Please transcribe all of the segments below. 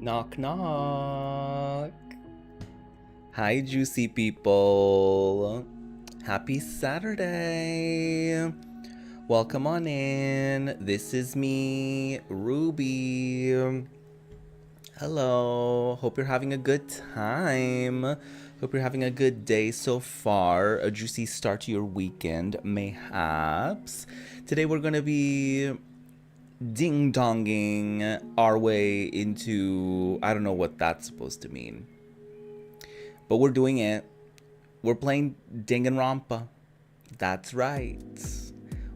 Knock, knock. Hi, juicy people. Happy Saturday. Welcome on in. This is me, Ruby. Hello. Hope you're having a good time. Hope you're having a good day so far. A juicy start to your weekend, mayhaps. Today we're going to be ding-donging our way into... I don't know what that's supposed to mean. But we're doing it. We're playing Danganronpa. That's right.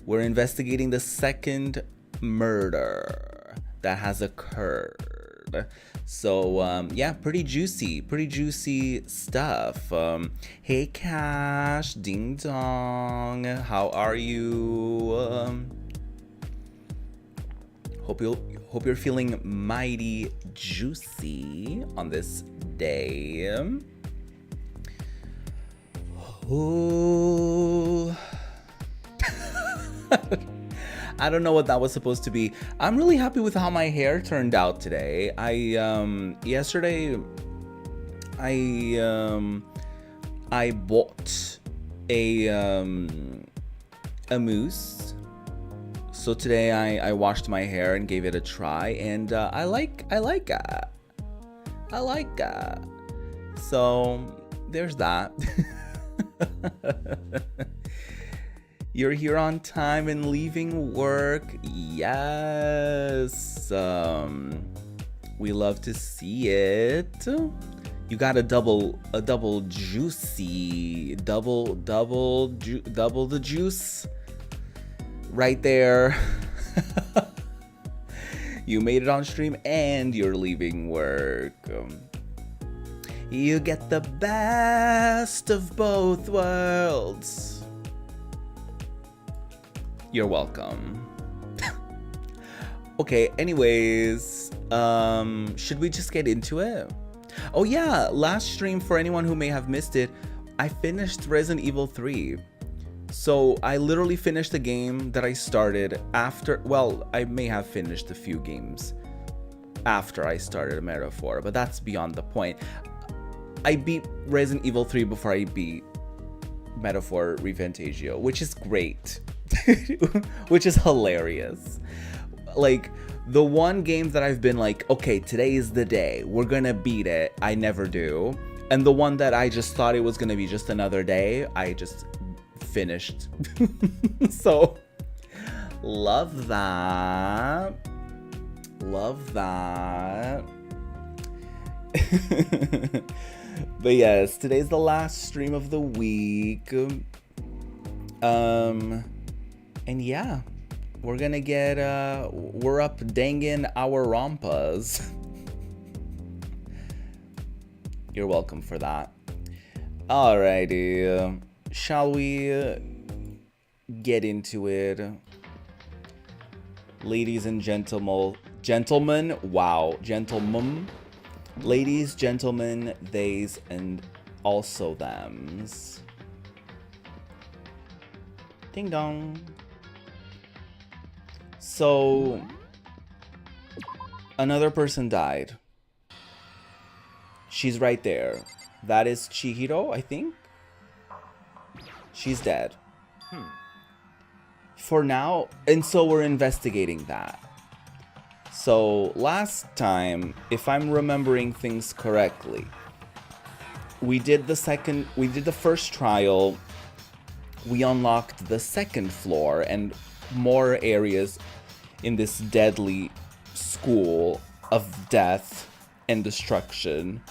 We're investigating the second murder that has occurred. So, yeah, pretty juicy stuff. Hey, Cash, ding dong. How are you? Hope you're feeling mighty juicy on this day. Oh. I don't know what that was supposed to be. I'm really happy with how my hair turned out today. Yesterday I bought a mousse. So today I washed my hair and gave it a try, and I like it. So there's that. You're here on time and leaving work. Yes. We love to see it. You got a double juicy, double the juice right there. You made it on stream and you're leaving work. You get the best of both worlds. You're welcome. Okay, anyways, should we just get into it? Oh yeah, last stream, for anyone who may have missed it, I finished Resident Evil 3. So I literally finished the game that I started after, well, I may have finished a few games after I started Metaphor, but that's beyond the point. I beat Resident Evil 3 before I beat Metaphor Reventatio, which is great. Which is hilarious. Like, the one game that I've been like, okay, today is the day, we're gonna beat it, I never do. And the one that I just thought it was gonna be just another day, I just finished. So, love that. Love that. But yes, today's the last stream of the week. And yeah, we're gonna get, we're up dangin' our rompas. You're welcome for that. Alrighty, shall we get into it? Ladies and gentlemen, wow, gentlemen. Ladies, gentlemen, theys, and also thems. Ding dong. So, another person died. She's right there. That is Chihiro, I think. She's dead. For now, and so we're investigating that. So, last time, if I'm remembering things correctly, we did the first trial. We unlocked the second floor and more areas in this deadly school of death and destruction.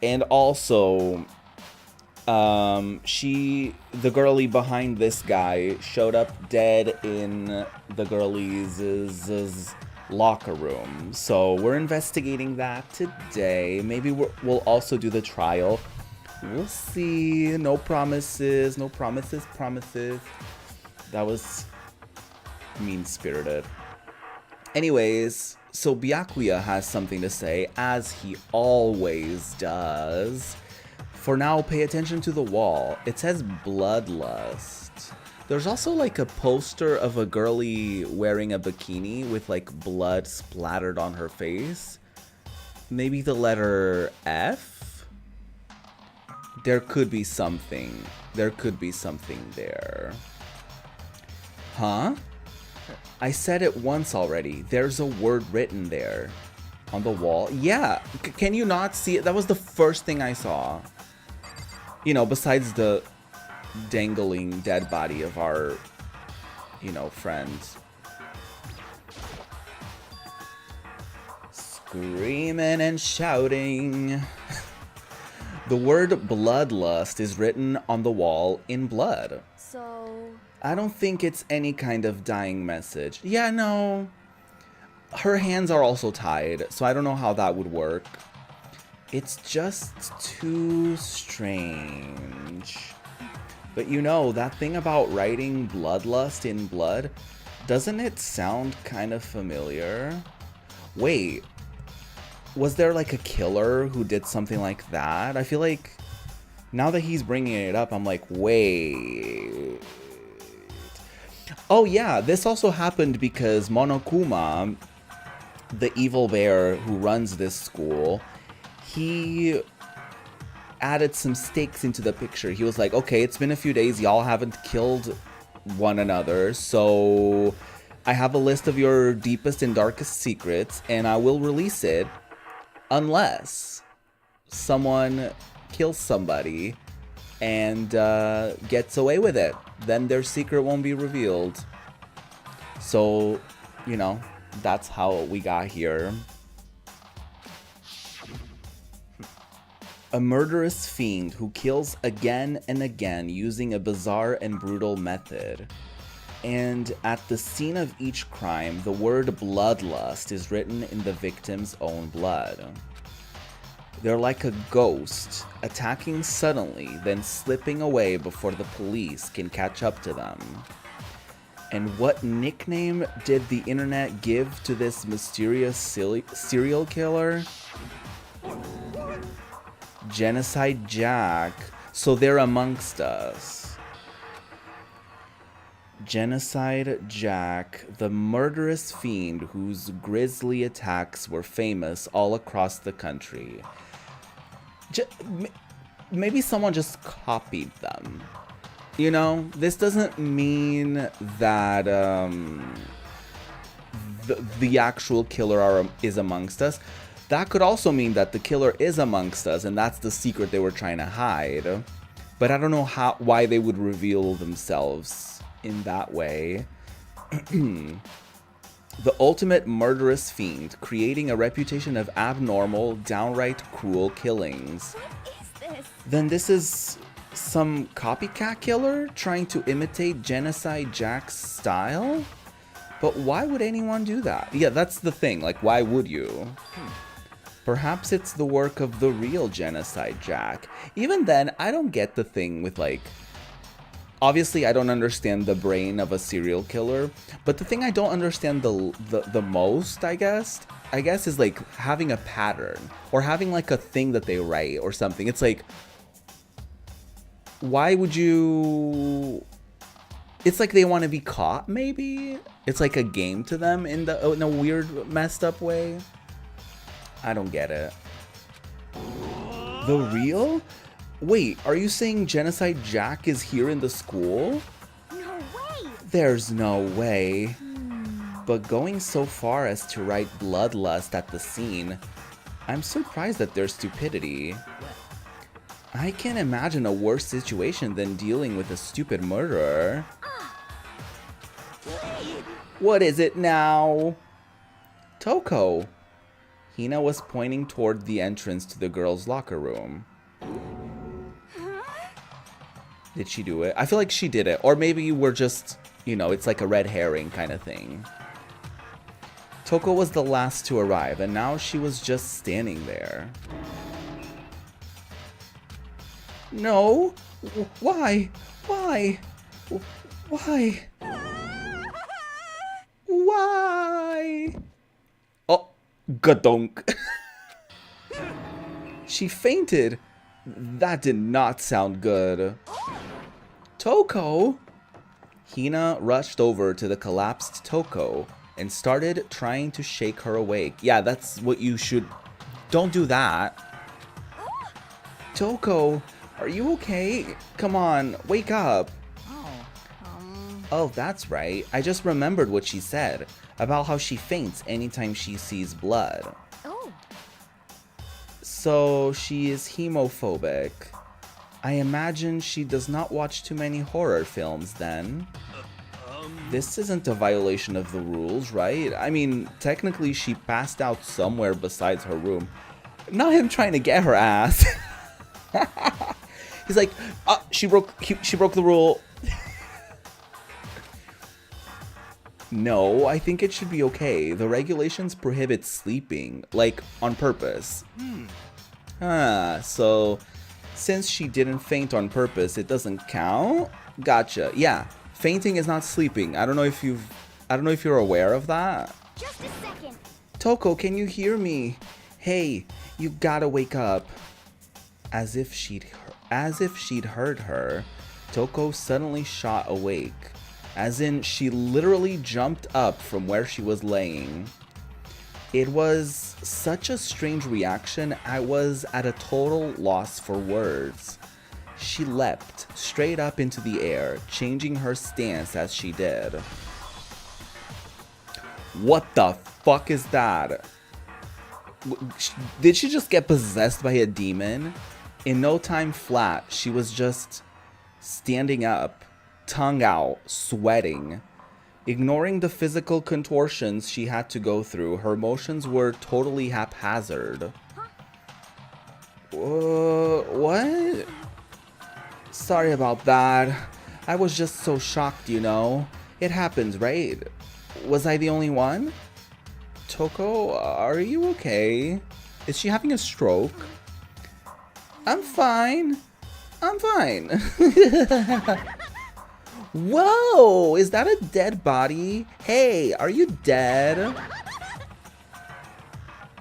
And also, the girlie behind this guy showed up dead in the girlie's locker room. So we're investigating that today. Maybe we'll also do the trial. We'll see. No promises. No promises. That was mean-spirited. Anyways, so Byakuya has something to say, as he always does. For now, pay attention to the wall. It says bloodlust. There's also like a poster of a girlie wearing a bikini with like blood splattered on her face. Maybe the letter F? There could be something. There could be something there. Huh? I said it once already. There's a word written there. On the wall. Yeah. Can you not see it? That was the first thing I saw. You know, besides the dangling dead body of our, you know, friend. Screaming and shouting. The word bloodlust is written on the wall in blood. So... I don't think it's any kind of dying message. Yeah, no. Her hands are also tied, so I don't know how that would work. It's just too strange. But you know, that thing about writing bloodlust in blood, doesn't it sound kind of familiar? Wait, was there like a killer who did something like that? I feel like now that he's bringing it up, I'm like, wait. Oh yeah, this also happened because Monokuma, the evil bear who runs this school, he added some stakes into the picture. He was like, okay, it's been a few days, y'all haven't killed one another, so I have a list of your deepest and darkest secrets, and I will release it unless someone kills somebody and gets away with it. Then their secret won't be revealed. So, you know, that's how we got here. A murderous fiend who kills again and again using a bizarre and brutal method. And at the scene of each crime, the word bloodlust is written in the victim's own blood. They're like a ghost, attacking suddenly, then slipping away before the police can catch up to them. And what nickname did the internet give to this mysterious serial killer? Genocide Jack. So they're amongst us. Genocide Jack, the murderous fiend whose grisly attacks were famous all across the country. Maybe someone just copied them. You know, this doesn't mean that the actual killer is amongst us. That could also mean that the killer is amongst us, and that's the secret they were trying to hide. But I don't know why they would reveal themselves in that way. The ultimate murderous fiend, creating a reputation of abnormal, downright cruel killings. What is this? Then this is some copycat killer trying to imitate Genocide Jack's style? But why would anyone do that? Yeah, that's the thing. Like, why would you? Perhaps it's the work of the real Genocide Jack. Even then, I don't get the thing with, like... Obviously, I don't understand the brain of a serial killer, but the thing I don't understand the most, I guess, is like having a pattern or having like a thing that they write or something. It's like, why would you? It's like they want to be caught, maybe. It's like a game to them in a weird, messed up way. I don't get it. The real? Wait, are you saying Genocide Jack is here in the school? No way! There's no way. But going so far as to write bloodlust at the scene, I'm surprised at their stupidity. I can't imagine a worse situation than dealing with a stupid murderer. What is it now? Toko. Hina was pointing toward the entrance to the girls' locker room. Did she do it? I feel like she did it. Or maybe we're just, you know, it's like a red herring kind of thing. Toko was the last to arrive, and now she was just standing there. No? Why? Why? Why? Why? Oh, gadonk. She fainted. That did not sound good. Toko? Hina rushed over to the collapsed Toko and started trying to shake her awake. Yeah, that's what you should Don't do that. Toko, are you okay? Come on, wake up. Oh, that's right. I just remembered what she said about how she faints anytime she sees blood. Oh. So she is hemophobic. I imagine she does not watch too many horror films then. This isn't a violation of the rules, right? I mean, technically she passed out somewhere besides her room. Not him trying to get her ass. He's like, she broke the rule. No, I think it should be okay. The regulations prohibit sleeping, like on purpose. So since she didn't faint on purpose, it doesn't count? Gotcha. Yeah, fainting is not sleeping. I don't know if you're aware of that. Just a second. Toko, can you hear me? Hey, you gotta wake up. As if she'd heard her, Toko suddenly shot awake. As in, she literally jumped up from where she was laying. It was such a strange reaction, I was at a total loss for words. She leapt straight up into the air, changing her stance as she did. What the fuck is that? Did she just get possessed by a demon? In no time flat, she was just standing up, tongue out, sweating. Ignoring the physical contortions she had to go through, her motions were totally haphazard. What? Sorry about that. I was just so shocked, you know. It happens, right? Was I the only one? Toko, are you okay? Is she having a stroke? I'm fine. Whoa, is that a dead body? Hey, are you dead?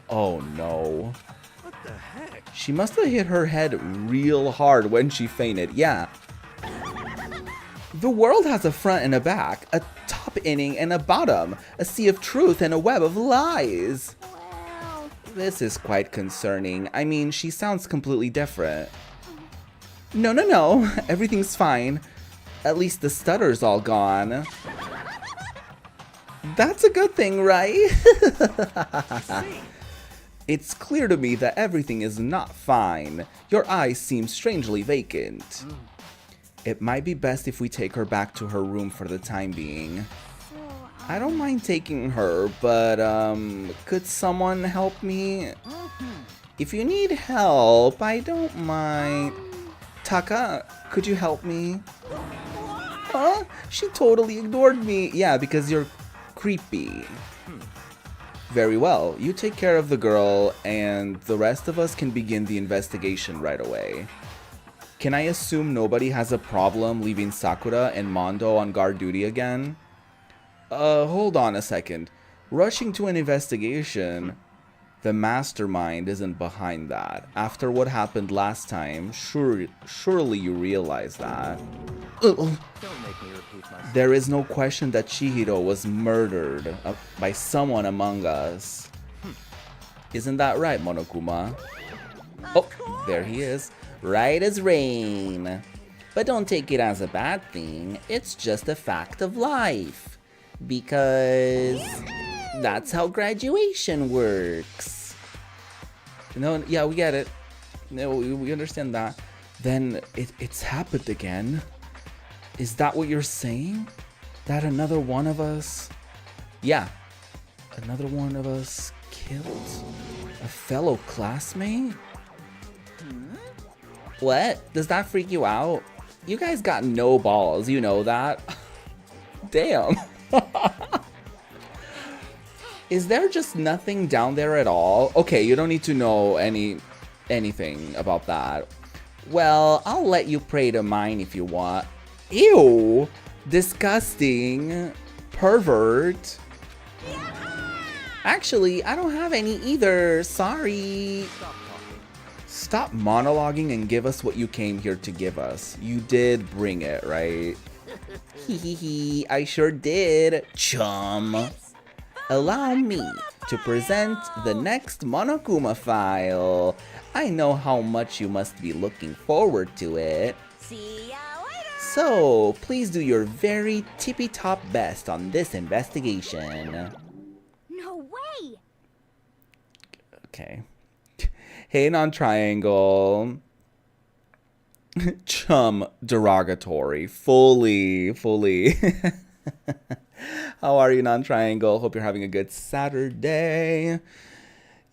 Oh no. What the heck? She must have hit her head real hard when she fainted, yeah. The world has a front and a back, a top inning and a bottom, a sea of truth and a web of lies. Well. This is quite concerning. I mean, she sounds completely different. No, everything's fine. At least the stutter's all gone. That's a good thing, right? It's clear to me that everything is not fine. Your eyes seem strangely vacant. It might be best if we take her back to her room for the time being. So, I don't mind taking her, but could someone help me? If you need help, I don't mind. Taka, could you help me? Huh? She totally ignored me. Yeah, because you're creepy. Very well. You take care of the girl, and the rest of us can begin the investigation right away. Can I assume nobody has a problem leaving Sakura and Mondo on guard duty again? Hold on a second. Rushing to an investigation? The mastermind isn't behind that. After what happened last time, surely you realize that. Don't make me repeat myself. There is no question that Chihiro was murdered by someone among us. Isn't that right, Monokuma? Oh, there he is. Right as rain. But don't take it as a bad thing. It's just a fact of life. Because that's how graduation works. No, yeah, we get it. No, we understand that. Then it's happened again. Is that what you're saying? That another one of us... Yeah. Another one of us killed a fellow classmate? What? Does that freak you out? You guys got no balls, you know that? Damn. Is there just nothing down there at all? Okay, you don't need to know anything about that. Well, I'll let you pray to mine if you want. Ew! Disgusting. Pervert. Actually, I don't have any either. Sorry. Stop monologuing and give us what you came here to give us. You did bring it, right? Hee, I sure did. Chum. Allow me. to present the next Monokuma file. I know how much you must be looking forward to it. See ya later. So, please do your very tippy-top best on this investigation. No way. Okay. Hey, non-triangle. Chum derogatory. Fully. How are you, non-triangle? Hope you're having a good Saturday.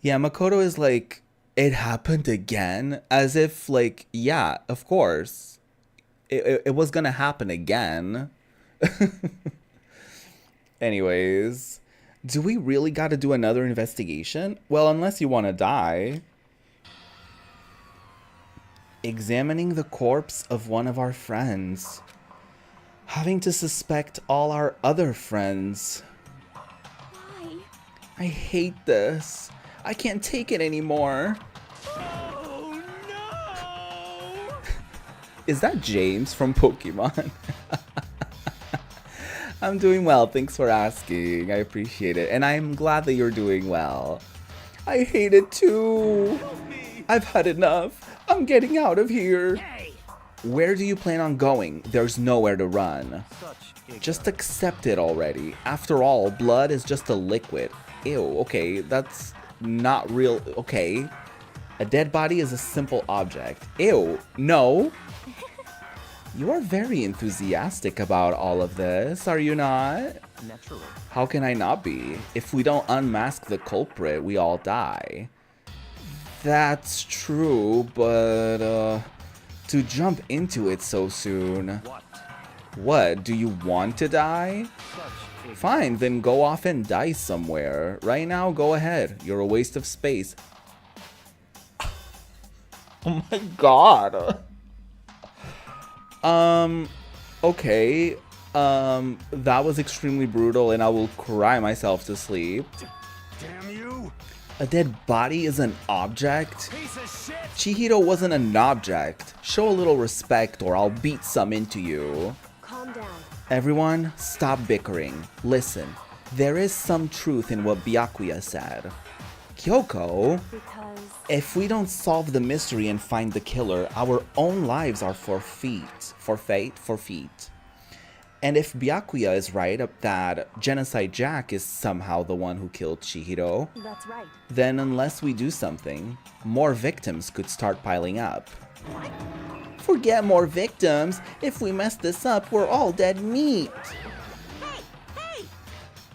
Yeah, Makoto is like, it happened again? As if, like, yeah, of course. It was gonna happen again. Anyways, do we really gotta do another investigation? Well, unless you want to die. Examining the corpse of one of our friends. Having to suspect all our other friends. Why? I hate this. I can't take it anymore. Oh no! Is that James from Pokemon? I'm doing well, thanks for asking. I appreciate it. And I'm glad that you're doing well. I hate it too. I've had enough. I'm getting out of here. Hey! Where do you plan on going? There's nowhere to run. Such ignorance. Just accept it already. After all, blood is just a liquid. Ew, okay, that's not real. Okay. A dead body is a simple object. Ew, no. You are very enthusiastic about all of this, are you not? Naturally. How can I not be? If we don't unmask the culprit, we all die. That's true, but to jump into it so soon. What? What, do you want to die? Such ignorance. Fine, then go off and die somewhere. Right now, go ahead. You're a waste of space. Oh my god. Okay. That was extremely brutal and I will cry myself to sleep. Damn you! A dead body is an object? Piece of shit! Chihiro wasn't an object. Show a little respect or I'll beat some into you. Calm down. Everyone, stop bickering. Listen, there is some truth in what Byakuya said. Kyoko, Because if we don't solve the mystery and find the killer, our own lives are forfeit. And if Byakuya is right that Genocide Jack is somehow the one who killed Chihiro, that's right. then unless we do something, more victims could start piling up. Forget more victims. If we mess this up, we're all dead meat. Hey!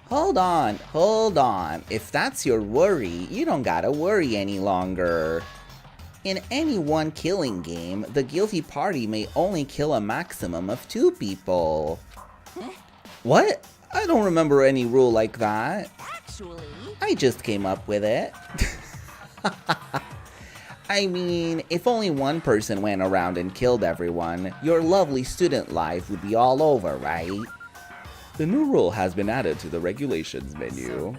Hold on. If that's your worry, you don't gotta worry any longer. In any one killing game, the guilty party may only kill a maximum of 2 people. What? I don't remember any rule like that. Actually, I just came up with it. I mean, if only one person went around and killed everyone, your lovely student life would be all over, right? The new rule has been added to the regulations menu.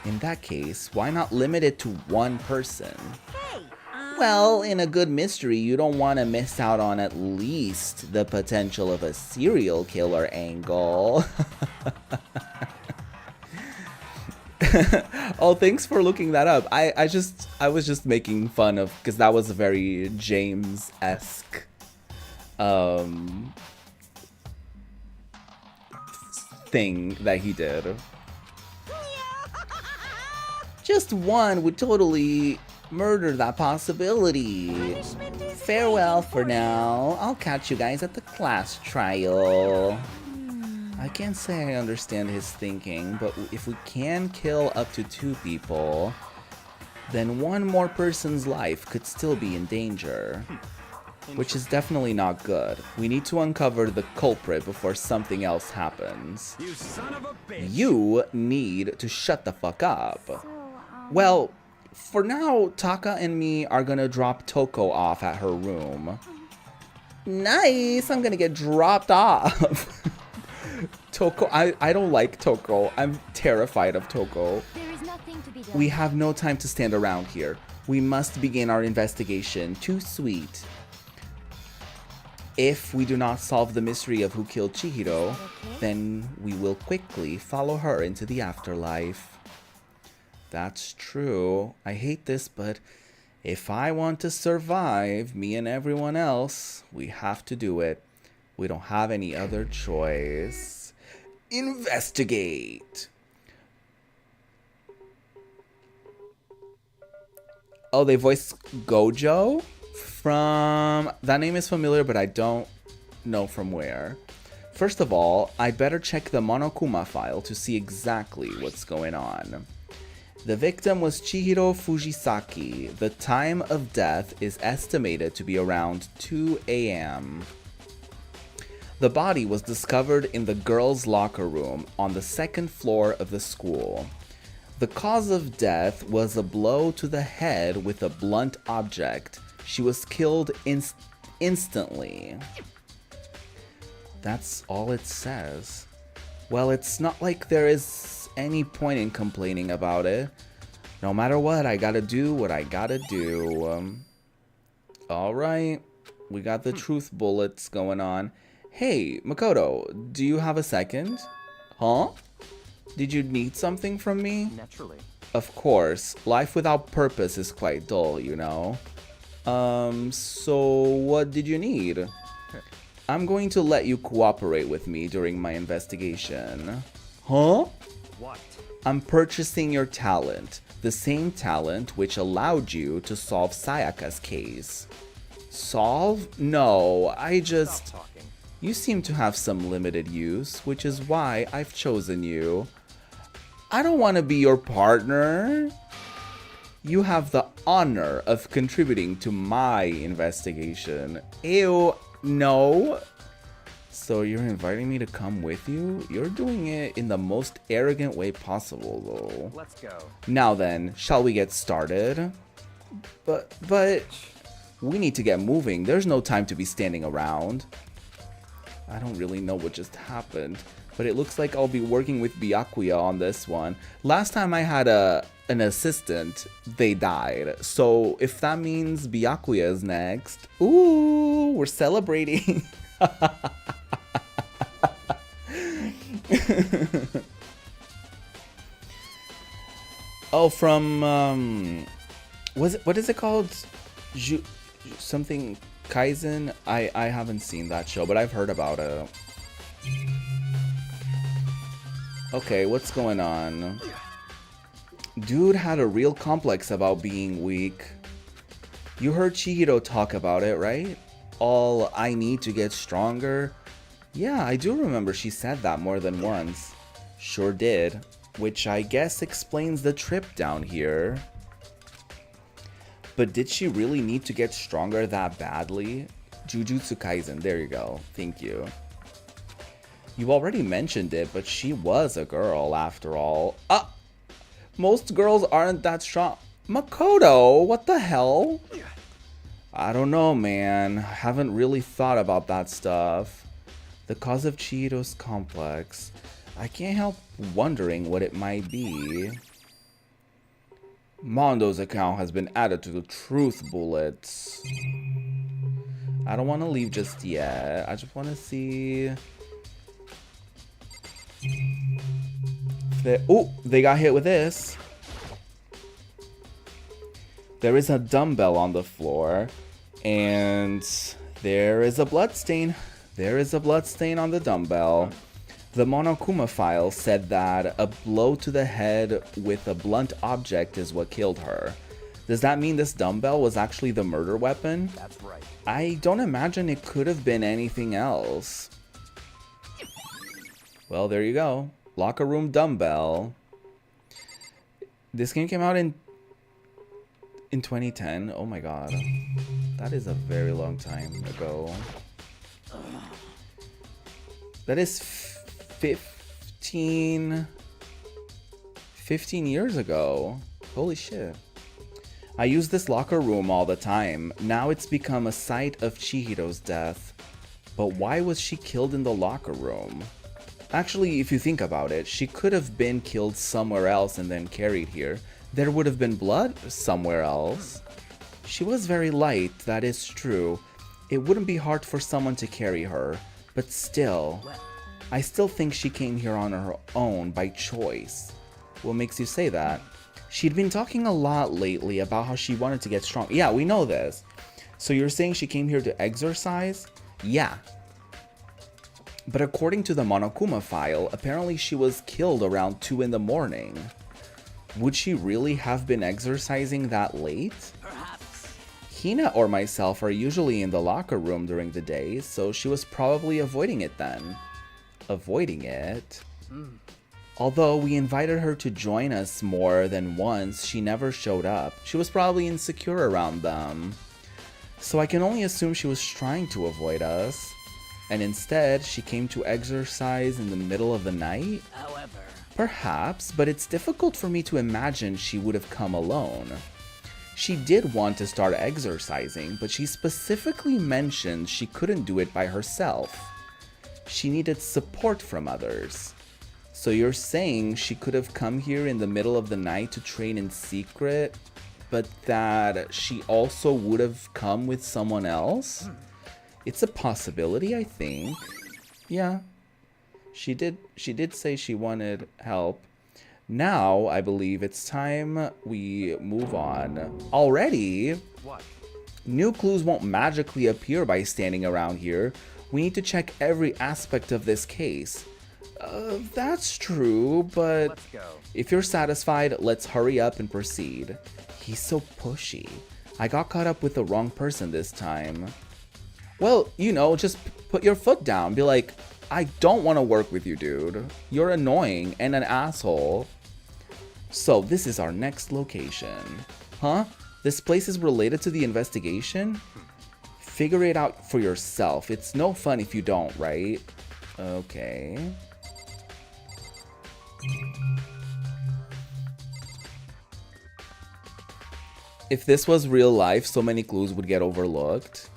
In that case, why not limit it to 1 person? hey! Well, in a good mystery, you don't want to miss out on at least the potential of a serial killer angle. Oh, thanks for looking that up. I was just making fun of, because that was a very James-esque thing that he did. Just 1 would totally murder that possibility. Punishment is Farewell waiting for you. now. I'll catch you guys at the class trial. I can't say I understand his thinking, but if we can kill up to 2 people, then 1 more person's life could still be in danger. Which is definitely not good. We need to uncover the culprit before something else happens. You son of a bitch! You need to shut the fuck up. So, Well, for now, Taka and me are gonna drop Toko off at her room. Nice! I'm gonna get dropped off. Toko, I don't like Toko. I'm terrified of Toko. there is nothing to be done. We have no time to stand around here. We must begin our investigation. Too sweet. If we do not solve the mystery of who killed Chihiro, Okay. then we will quickly follow her into the afterlife. That's true. I hate this, but if I want to survive, me and everyone else, we have to do it. We don't have any other choice. Investigate. Oh, they voiced Gojo from... That name is familiar, but I don't know from where. First of all, I'd better check the Monokuma file to see exactly what's going on. The victim was Chihiro Fujisaki. The time of death is estimated to be around 2 a.m. The body was discovered in the girls' locker room on the second floor of the school. The cause of death was a blow to the head with a blunt object. She was killed instantly. That's all it says. Well, it's not like there is any point in complaining about it. No matter what, I gotta do what I gotta do. Alright, we got the truth bullets going on. Hey, Makoto, do you have a second? Huh? Did you need something from me? Naturally. Of course, life without purpose is quite dull, you know. So what did you need? I'm going to let you cooperate with me during my investigation. Huh? What? I'm purchasing your talent. The same talent which allowed you to solve Sayaka's case. Solve? No, I just... Stop talking. You seem to have some limited use, which is why I've chosen you. I don't want to be your partner. You have the honor of contributing to my investigation. Ew, no. So you're inviting me to come with you? You're doing it in the most arrogant way possible, though. Let's go. Now then, shall we get started? But, we need to get moving. There's no time to be standing around. I don't really know what just happened, but it looks like I'll be working with Byakuya on this one. Last time I had an assistant, they died. So if that means Byakuya is next, ooh, we're celebrating. Oh, from what is it called? Something Kaizen? I haven't seen that show, but I've heard about it. Okay, what's going on? Dude had a real complex about being weak. You heard Chihiro talk about it, right? All I need to get stronger. Yeah, I do remember she said that more than once. Sure did. Which I guess explains the trip down here. But did she really need to get stronger that badly? Jujutsu Kaisen, there you go. Thank you. You already mentioned it, but she was a girl after all. Most girls aren't that strong. Makoto, what the hell? I don't know, man. I haven't really thought about that stuff. The cause of Chihiro's complex. I can't help wondering what it might be. Mondo's account has been added to the truth bullets. I don't want to leave just yet. I just want to see... They got hit with this. There is a dumbbell on the floor. And there is a bloodstain. There is a bloodstain on the dumbbell. The Monokuma file said that a blow to the head with a blunt object is what killed her. Does that mean this dumbbell was actually the murder weapon? That's right. I don't imagine it could have been anything else. Well, there you go. Locker room dumbbell. This game came out in 2010. Oh my god. That is a very long time ago. That is 15 years ago. Holy shit. I use this locker room all the time. Now it's become a site of Chihiro's death. But why was she killed in the locker room? Actually, if you think about it, she could have been killed somewhere else and then carried here. There would have been blood somewhere else. She was very light, that is true. It wouldn't be hard for someone to carry her. But still, I still think she came here on her own by choice. What makes you say that? She'd been talking a lot lately about how she wanted to get strong. Yeah, we know this. So you're saying she came here to exercise? Yeah. But according to the Monokuma file, apparently she was killed around 2 in the morning. Would she really have been exercising that late? Perhaps. Hina or myself are usually in the locker room during the day, so she was probably avoiding it then. Avoiding it? Although we invited her to join us more than once, she never showed up. She was probably insecure around them. So I can only assume she was trying to avoid us. And instead, she came to exercise in the middle of the night? However. Perhaps, but it's difficult for me to imagine she would have come alone. She did want to start exercising, but she specifically mentioned she couldn't do it by herself. She needed support from others. So you're saying she could have come here in the middle of the night to train in secret, but that she also would have come with someone else? It's a possibility, I think. Yeah. She did say she wanted help. Now, I believe it's time we move on. Already? What? New clues won't magically appear by standing around here. We need to check every aspect of this case. That's true, but Let's go. if you're satisfied, let's hurry up and proceed. He's so pushy. I got caught up with the wrong person this time. Well, you know, just put your foot down. Be like, I don't want to work with you, dude. You're annoying and an asshole. So, this is our next location. Huh? This place is related to the investigation? Figure it out for yourself. It's no fun if you don't, right? Okay. If this was real life, so many clues would get overlooked.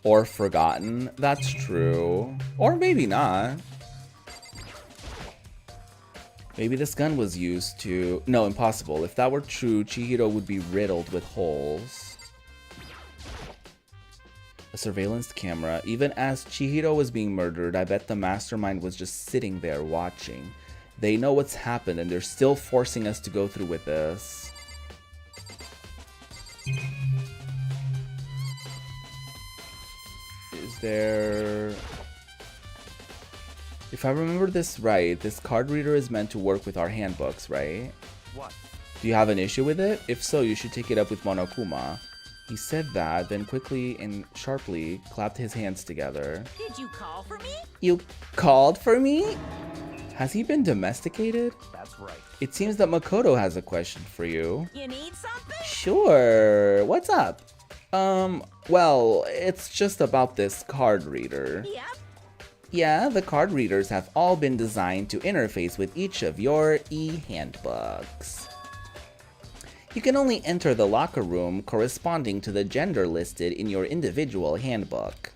Or forgotten. That's true. Or maybe not. Maybe this gun was used to... No, impossible. If that were true, Chihiro would be riddled with holes. A surveillance camera. Even as Chihiro was being murdered, I bet the mastermind was just sitting there watching. They know what's happened and they're still forcing us to go through with this. Is there... If I remember this right, this card reader is meant to work with our handbooks, right? What? Do you have an issue with it? If so, you should take it up with Monokuma. He said that, then quickly and sharply clapped his hands together. Did you call for me? You called for me? Has he been domesticated? That's right. It seems that Makoto has a question for you. You need something? Sure. What's up? Well, it's just about this card reader. Yep. Yeah, the card readers have all been designed to interface with each of your e-handbooks. You can only enter the locker room corresponding to the gender listed in your individual handbook.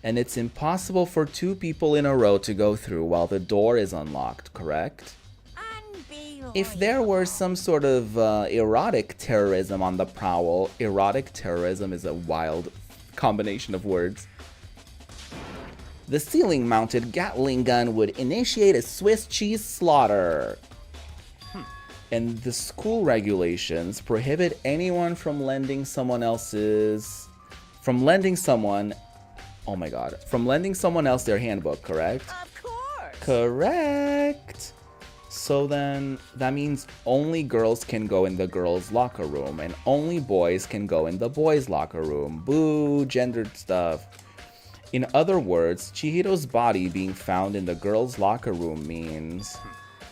And it's impossible for 2 people in a row to go through while the door is unlocked, correct? Unbelievable. If there were some sort of erotic terrorism on the prowl, erotic terrorism is a wild combination of words. The ceiling-mounted Gatling gun would initiate a Swiss cheese slaughter. And the school regulations prohibit anyone from lending someone else their handbook, correct? Of course. Correct. So then, that means only girls can go in the girls' locker room, and only boys can go in the boys' locker room. Boo, gendered stuff. In other words, Chihiro's body being found in the girls' locker room means...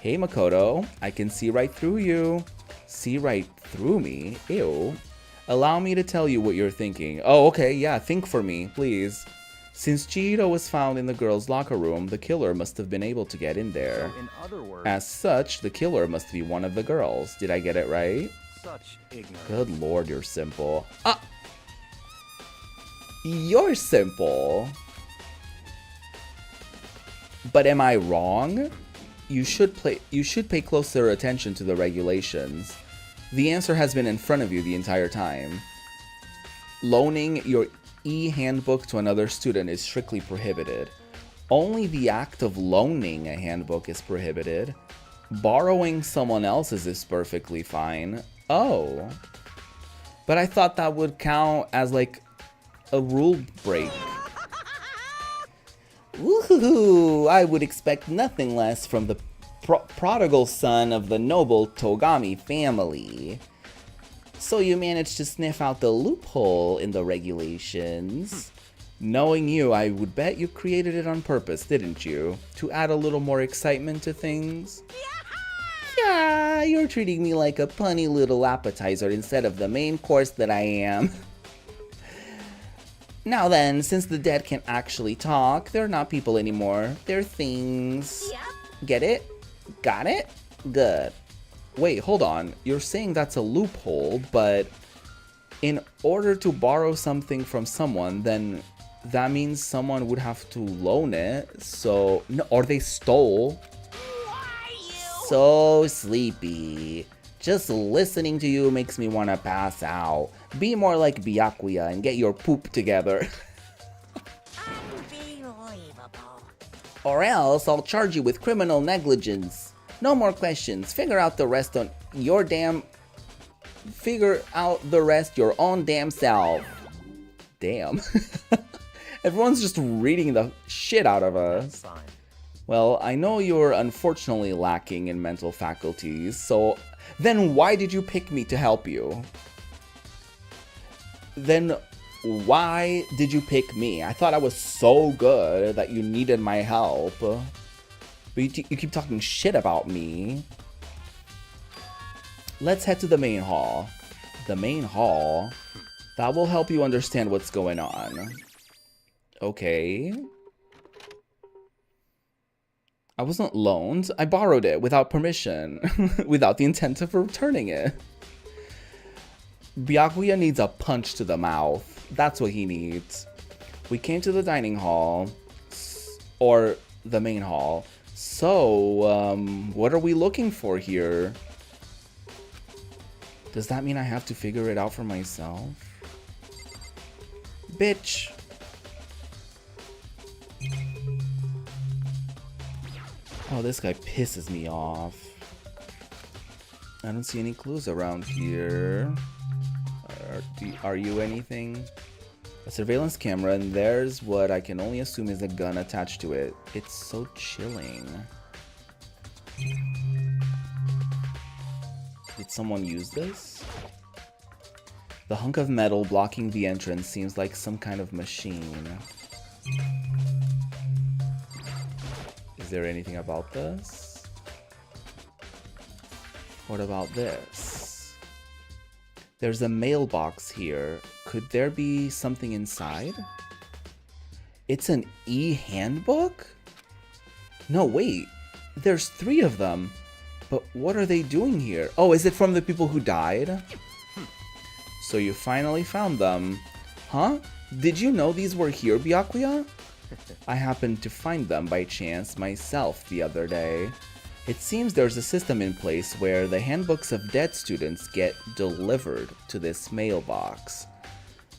Hey Makoto, I can see right through you. See right through me? Ew. Allow me to tell you what you're thinking. Oh, okay, yeah, think for me, please. Since Chihiro was found in the girls' locker room, the killer must have been able to get in there. So in other words, As such, the killer must be one of the girls. Did I get it right? such ignorance. Good lord, you're simple. You're simple. But am I wrong? You should pay closer attention to the regulations. The answer has been in front of you the entire time. Loaning your e-handbook to another student is strictly prohibited. Only the act of loaning a handbook is prohibited. Borrowing someone else's is perfectly fine. Oh. But I thought that would count as like a rule break. Woohoo! I would expect nothing less from the prodigal son of the noble Togami family. So you managed to sniff out the loophole in the regulations. Knowing you, I would bet you created it on purpose, didn't you? To add a little more excitement to things? Yeah, you're treating me like a punny little appetizer instead of the main course that I am. Now then, since the dead can't actually talk, they're not people anymore. They're things. Yep. Get it? Got it? Good. Wait, hold on. You're saying that's a loophole, but in order to borrow something from someone, then that means someone would have to loan it. So, no, or they stole. Why you? So sleepy. Just listening to you makes me want to pass out. Be more like Byakuya and get your poop together. Unbelievable. Or else I'll charge you with criminal negligence. No more questions. Figure out the rest on your damn... Figure out the rest your own damn self. Damn. Everyone's just reading the shit out of us. Fine. Well, I know you're unfortunately lacking in mental faculties, so then why did you pick me to help you? Then why did you pick me? I thought I was so good that you needed my help. But you keep talking shit about me. Let's head to the main hall. The main hall? That will help you understand what's going on. Okay. I wasn't loaned. I borrowed it without permission. Without the intent of returning it. Byakuya needs a punch to the mouth. That's what he needs. We came to the dining hall. Or the main hall. So, what are we looking for here? Does that mean I have to figure it out for myself? Bitch. Oh, this guy pisses me off. I don't see any clues around here. Are you anything? A surveillance camera, and there's what I can only assume is a gun attached to it. It's so chilling. Did someone use this? The hunk of metal blocking the entrance seems like some kind of machine. Is there anything about this? What about this? There's a mailbox here. Could there be something inside? It's an e-handbook? No, wait. There's 3 of them. But what are they doing here? Oh, is it from the people who died? So you finally found them. Huh? Did you know these were here, Byakuya? I happened to find them by chance myself the other day. It seems there's a system in place where the handbooks of dead students get delivered to this mailbox.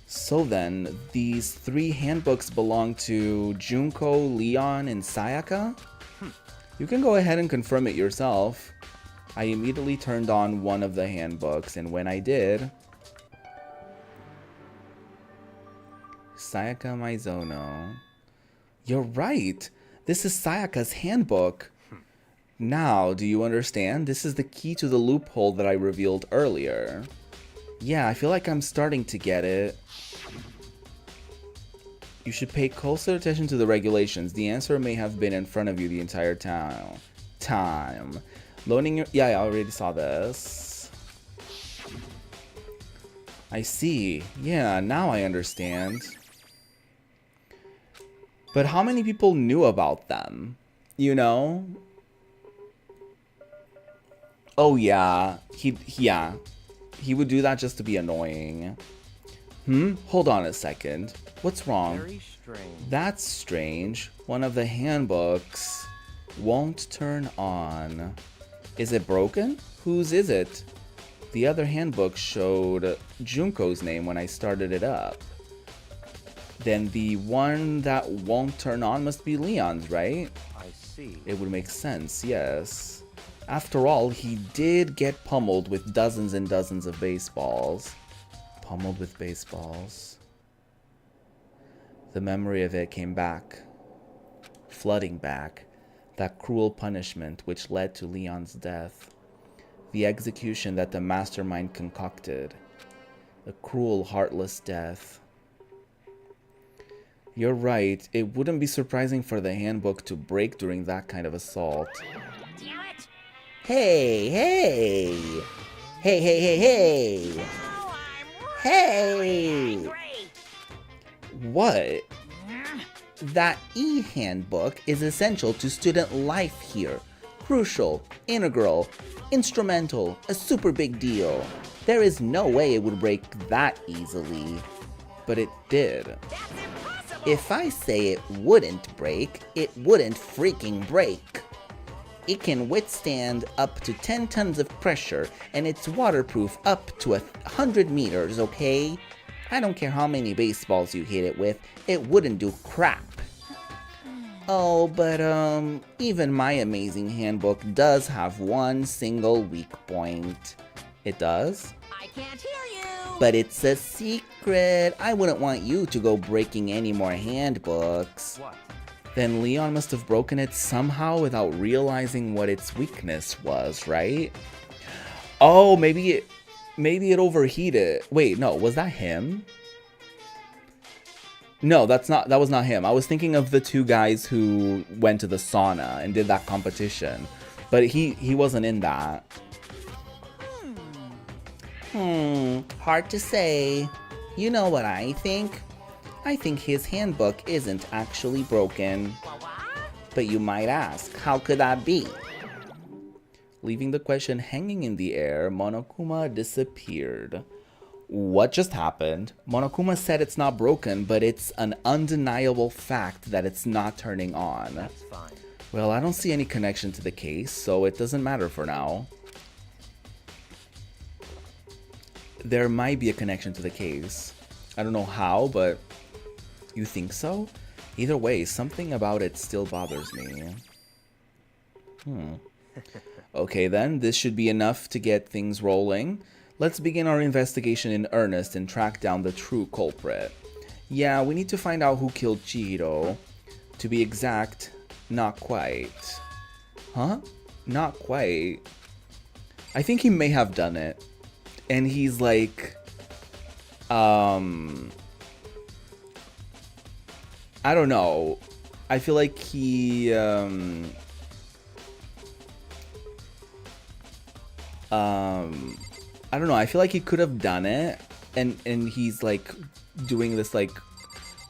So then, these 3 handbooks belong to Junko, Leon, and Sayaka? You can go ahead and confirm it yourself. I immediately turned on one of the handbooks, and when I did... Sayaka Maizono. You're right! This is Sayaka's handbook! Now, do you understand? This is the key to the loophole that I revealed earlier. Yeah, I feel like I'm starting to get it. You should pay closer attention to the regulations. The answer may have been in front of you the entire time. Loaning your... Yeah, I already saw this. I see. Yeah, now I understand. But how many people knew about them? You know? Oh yeah, he would do that just to be annoying. Hold on a second. What's wrong? Very strange. That's strange. One of the handbooks won't turn on. Is it broken? Whose is it? The other handbook showed Junko's name when I started it up. Then the one that won't turn on must be Leon's, right? I see. It would make sense, yes. After all, he did get pummeled with dozens and dozens of baseballs. Pummeled with baseballs. The memory of it came back. Flooding back. That cruel punishment which led to Leon's death. The execution that the mastermind concocted. A cruel, heartless death. You're right, it wouldn't be surprising for the handbook to break during that kind of assault. Damn it! Hey, hey! Hey, hey, hey, hey! Oh, I'm Hey! angry! What? That e-handbook is essential to student life here. Crucial, integral, instrumental, a super big deal. There is no way it would break that easily. But it did. That's impossible! If I say it wouldn't break, it wouldn't freaking break. It can withstand up to 10 tons of pressure, and it's waterproof up to 100 meters, okay? I don't care how many baseballs you hit it with, it wouldn't do crap. Oh, but even my amazing handbook does have one single weak point. It does? I can't hear you! But it's a secret. I wouldn't want you to go breaking any more handbooks. What? Then Leon must have broken it somehow without realizing what its weakness was, right? Oh, maybe it overheated. Wait, no, was that him? No, that was not him. I was thinking of the two guys who went to the sauna and did that competition. But he wasn't in that. Hard to say. You know what I think? I think his handbook isn't actually broken. What? But you might ask, how could that be? Leaving the question hanging in the air, Monokuma disappeared. What just happened? Monokuma said it's not broken, but it's an undeniable fact that it's not turning on. That's fine. Well, I don't see any connection to the case, so it doesn't matter for now. There might be a connection to the case. I don't know how, but you think so? Either way, something about it still bothers me. Okay then, this should be enough to get things rolling. Let's begin our investigation in earnest and track down the true culprit. Yeah, we need to find out who killed Chihiro. To be exact, not quite. Huh? Not quite. I think he may have done it. And he's like, I don't know. I feel like he, I don't know. I feel like he could have done it, and he's like doing this like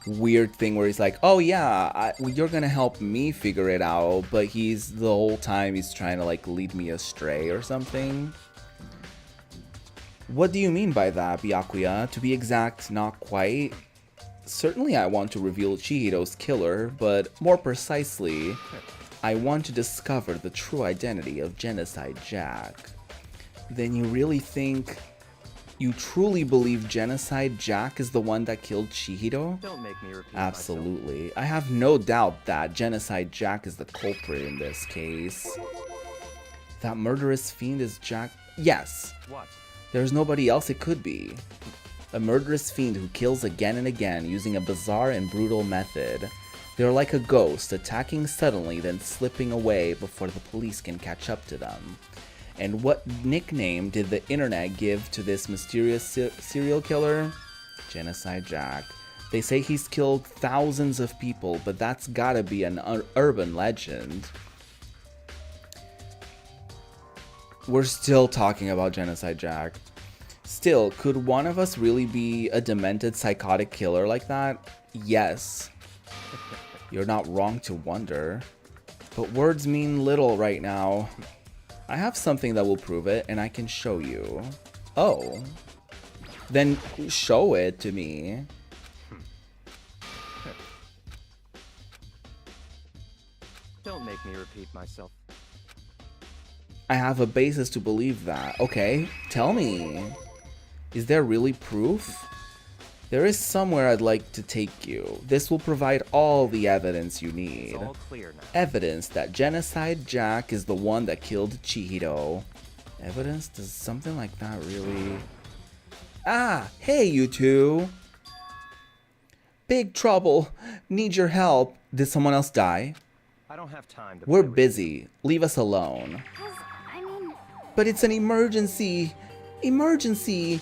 weird thing where he's like, oh yeah, you're gonna help me figure it out, but he's the whole time he's trying to like lead me astray or something. What do you mean by that, Byakuya? To be exact, not quite. Certainly I want to reveal Chihiro's killer, but more precisely, I want to discover the true identity of Genocide Jack. Then you really think, you truly believe Genocide Jack is the one that killed Chihiro? Don't make me repeat Absolutely. I have no doubt that Genocide Jack is the culprit in this case. That murderous fiend is Jack? Yes. myself. What? There's nobody else it could be. A murderous fiend who kills again and again using a bizarre and brutal method. They're like a ghost, attacking suddenly then slipping away before the police can catch up to them. And what nickname did the internet give to this mysterious serial killer? Genocide Jack. They say he's killed thousands of people, but that's gotta be an urban legend. We're still talking about Genocide Jack. Still, could one of us really be a demented psychotic killer like that? Yes. You're not wrong to wonder. But words mean little right now. I have something that will prove it, and I can show you. Oh. Then show it to me. Don't make me repeat myself. I have a basis to believe that. Okay, tell me. Is there really proof? There is somewhere I'd like to take you. This will provide all the evidence you It's need. all clear now. Evidence that Genocide Jack is the one that killed Chihiro. Evidence? Does something like that really... Ah! Hey, you two! Big trouble. Need your help. Did someone else die? I don't have time to We're play with busy. Leave us alone. I mean, But it's an emergency. Emergency.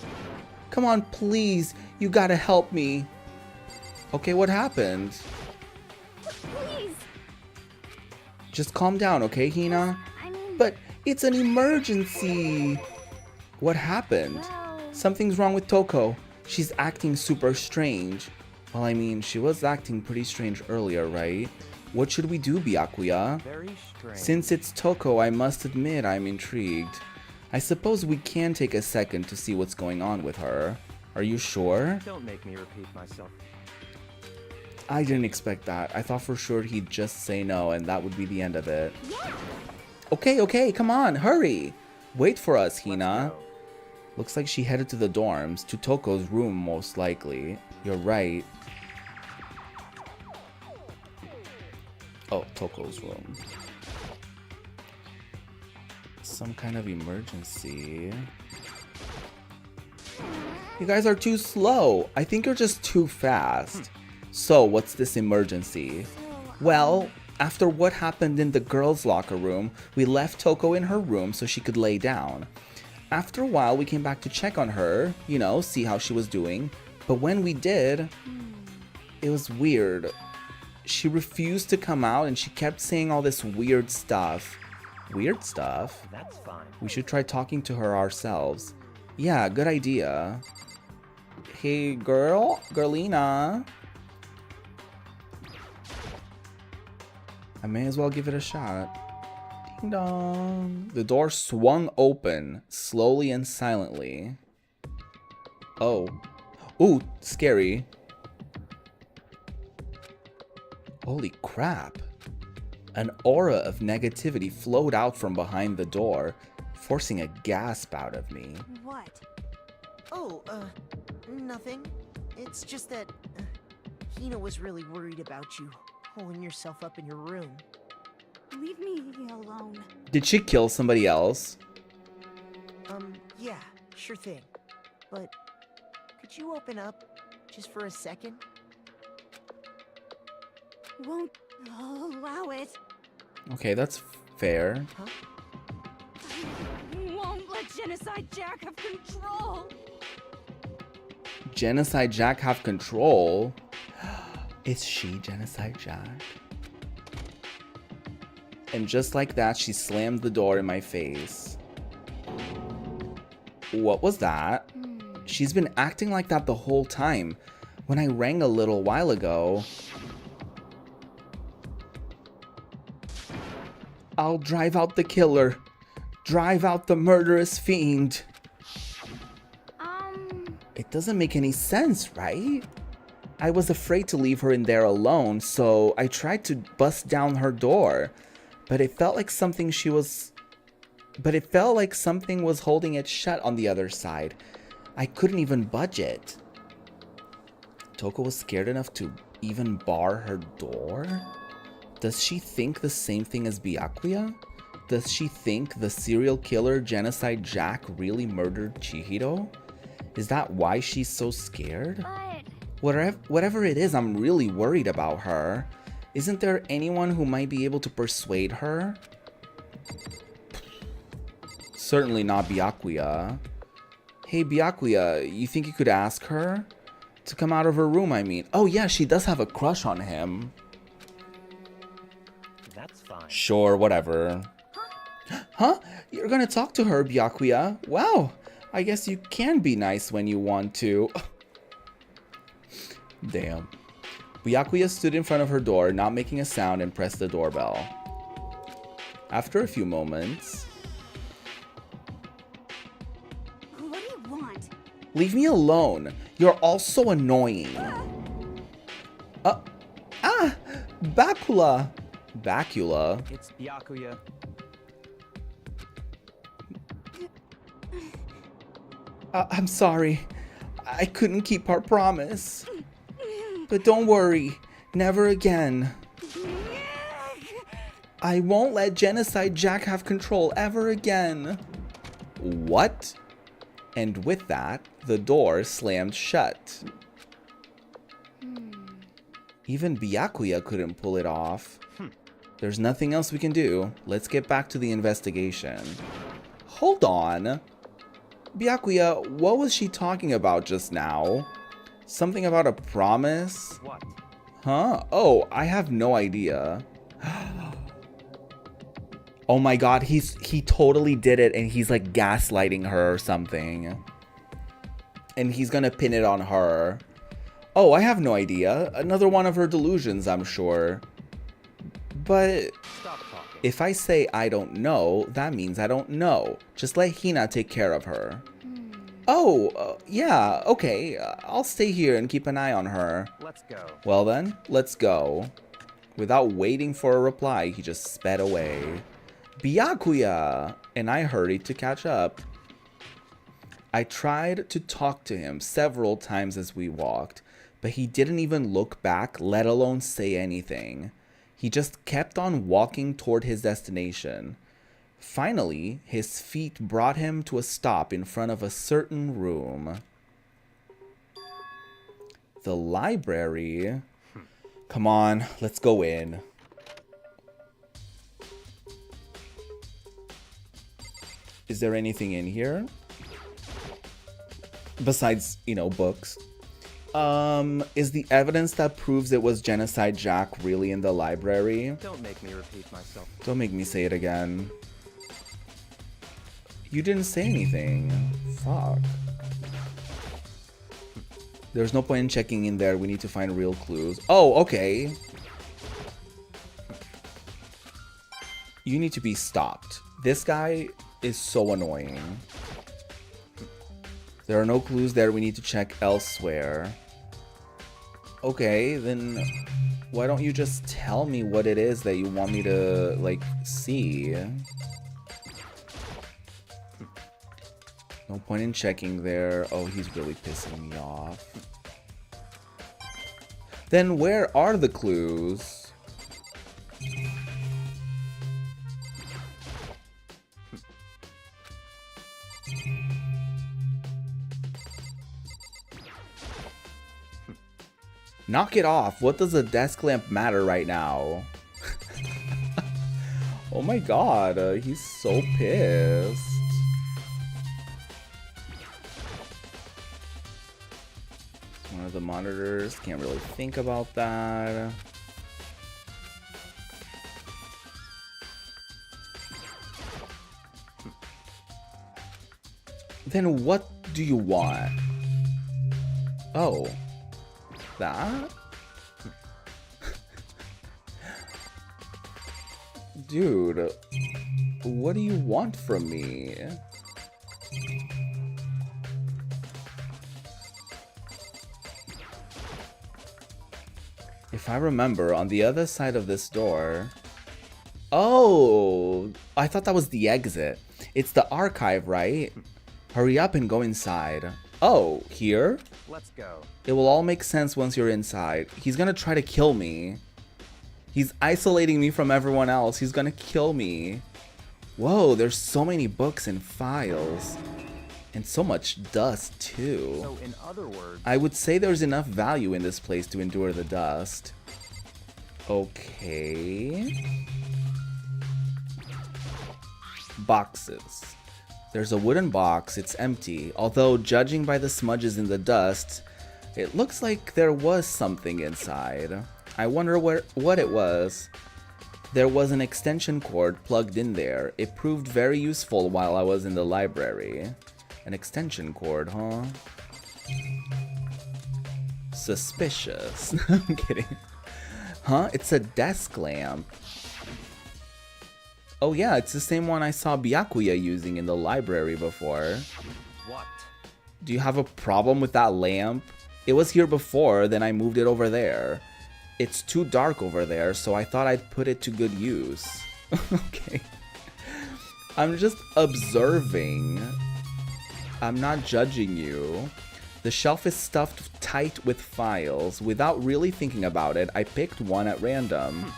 Come on, please. You gotta help me. Okay, what happened? please. Just calm down, okay, Hina? I mean, But it's an emergency. What happened? well, Something's wrong with Toko. She's acting super strange. Well, I mean, she was acting pretty strange earlier, right? What should we do, Byakuya? Very strange. Since it's Toko, I must admit I'm intrigued. I suppose we can take a second to see what's going on with her. Are you sure? Don't make me repeat myself. I didn't expect that. I thought for sure he'd just say no and that would be the end of it. yeah. Okay, come on, hurry! Wait for us, Let's Hina. go. Looks like she headed to the dorms, to Toko's room most likely. You're right. Oh, Toko's room. Some kind of emergency. You guys are too slow. I think you're just too fast. So, what's this emergency? Well, after what happened in the girls' locker room, we left Toko in her room so she could lay down. After a while, we came back to check on her, you know, see how she was doing. But when we did, it was weird. She refused to come out and she kept saying all this weird stuff. Weird stuff? That's fine. We should try talking to her ourselves. Yeah, good idea. Hey, Girlina. I may as well give it a shot. Ding dong. The door swung open, slowly and silently. Oh. Ooh, scary. Holy crap. An aura of negativity flowed out from behind the door, forcing a gasp out of me. What? Oh, nothing. It's just that Hina was really worried about you, holding yourself up in your room. Leave me alone. Did she kill somebody else? Yeah, sure thing. But could you open up just for a second? Won't allow it. Okay, that's fair. Huh? Won't let Genocide Jack have control. Genocide Jack have control? Is she Genocide Jack? And just like that, she slammed the door in my face. What was that? She's been acting like that the whole time. When I rang a little while ago... I'll drive out the killer. Drive out the murderous fiend. It doesn't make any sense, right? I was afraid to leave her in there alone, so I tried to bust down her door. But it felt like something was holding it shut on the other side. I couldn't even budge it. Toko was scared enough to even bar her door? Does she think the same thing as Byakuya? Does she think the serial killer Genocide Jack really murdered Chihiro? Is that why she's so scared? But Whatever it is, I'm really worried about her. Isn't there anyone who might be able to persuade her? Certainly not Byakuya. Hey Byakuya, you think you could ask her? To come out of her room, I mean. Oh yeah, she does have a crush on him. That's fine. Sure, whatever. Huh? You're gonna talk to her, Byakuya? Wow, I guess you can be nice when you want to. Damn. Byakuya stood in front of her door, not making a sound, and pressed the doorbell. After a few moments... what do you want? Leave me alone. You're all so annoying. Bacula. Bacula? It's Byakuya. I'm sorry. I couldn't keep our promise. But don't worry, never again. I won't let Genocide Jack have control ever again. What? And with that, the door slammed shut. Even Byakuya couldn't pull it off. There's nothing else we can do. Let's get back to the investigation. Hold on. Byakuya, what was she talking about just now? Something about a promise? What? Huh? Oh, I have no idea. Oh my god, he totally did it and he's like gaslighting her or something. And he's gonna pin it on her. Oh, I have no idea. Another one of her delusions, I'm sure. But Stop talking. if I say I don't know, that means I don't know. Just let Hina take care of her. Oh, yeah, okay. I'll stay here and keep an eye on her. Let's go. Well then, let's go. Without waiting for a reply, he just sped away. Byakuya! And I hurried to catch up. I tried to talk to him several times as we walked, but he didn't even look back, let alone say anything. He just kept on walking toward his destination. Finally, his feet brought him to a stop in front of a certain room. The library? Come on, let's go in. Is there anything in here? Besides, you know, books. Is the evidence that proves it was Genocide Jack really in the library? Don't make me repeat myself. Don't make me say it again. You didn't say anything. Fuck. There's no point in checking in there. We need to find real clues. Oh, okay. You need to be stopped. This guy is so annoying. There are no clues there. We need to check elsewhere. Okay, then why don't you just tell me what it is that you want me to, like, see? No point in checking there. Oh, he's really pissing me off. Then where are the clues? Knock it off. What does a desk lamp matter right now? Oh my god, he's so pissed. One of the monitors. Can't really think about that. Then what do you want? Oh. That? Dude, what do you want from me? If I remember, on the other side of this door... Oh, I thought that was the exit. It's the archive, right? Hurry up and go inside. Oh, here? Let's go. It will all make sense once you're inside. He's gonna try to kill me. He's isolating me from everyone else. He's gonna kill me. Whoa, there's so many books and files. And so much dust, too. So, in other words, I would say there's enough value in this place to endure the dust. Okay. Boxes. There's a wooden box. It's empty. Although, judging by the smudges in the dust, it looks like there was something inside. I wonder what it was. There was an extension cord plugged in there. It proved very useful while I was in the library. An extension cord, huh? Suspicious. I'm kidding. Huh? It's a desk lamp. Oh yeah, it's the same one I saw Byakuya using in the library before. what? Do you have a problem with that lamp? It was here before, then I moved it over there. It's too dark over there, so I thought I'd put it to good use. Okay. I'm just observing. I'm not judging you. The shelf is stuffed tight with files. Without really thinking about it, I picked one at random.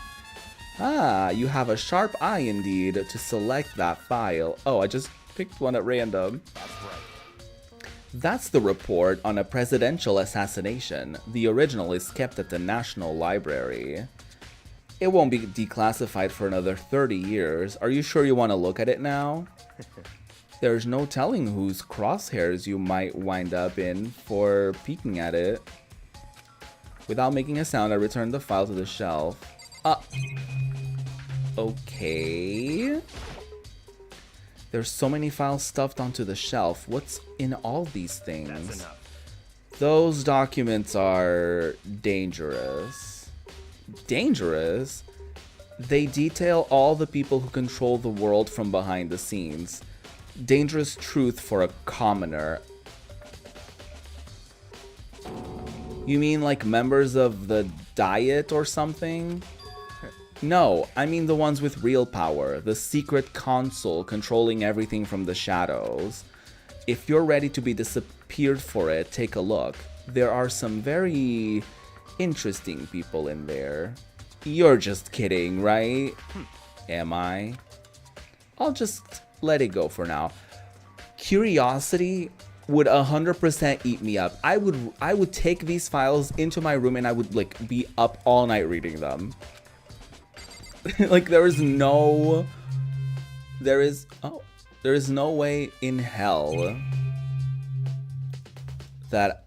Ah, you have a sharp eye indeed to select that file. Oh, I just picked one at random. That's right. That's the report on a presidential assassination. The original is kept at the National Library. It won't be declassified for another 30 years. Are you sure you want to look at it now? There's no telling whose crosshairs you might wind up in for peeking at it. Without making a sound, I returned the file to the shelf. Okay. There's so many files stuffed onto the shelf. What's in all these things? That's enough. Those documents are dangerous. Dangerous? They detail all the people who control the world from behind the scenes. Dangerous truth for a commoner. You mean like members of the Diet or something? No, I mean the ones with real power, the secret console controlling everything from the shadows. If you're ready to be disappeared for it, take a look. There are some very interesting people in there. You're just kidding, right? Am I? I'll just let it go for now. Curiosity would 100% eat me up. I would take these files into my room and I would like be up all night reading them. Like there is no way in hell that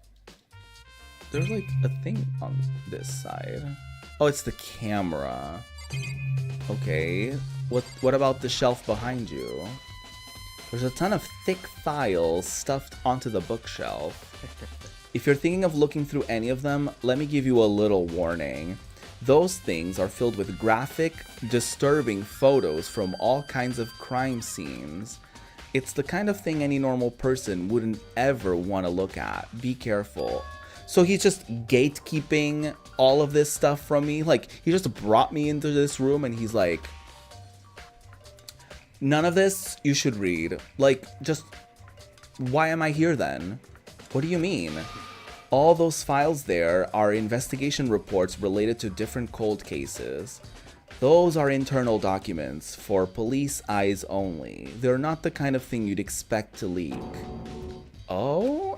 there's like a thing on this side. Oh, it's the camera. Okay. What about the shelf behind you? There's a ton of thick files stuffed onto the bookshelf. If you're thinking of looking through any of them, let me give you a little warning. Those things are filled with graphic, disturbing photos from all kinds of crime scenes. It's the kind of thing any normal person wouldn't ever want to look at. Be careful. So he's just gatekeeping all of this stuff from me? Like, he just brought me into this room and he's like, none of this you should read. Like, just, why am I here then? What do you mean? All those files there are investigation reports related to different cold cases. Those are internal documents for police eyes only. They're not the kind of thing you'd expect to leak. Oh?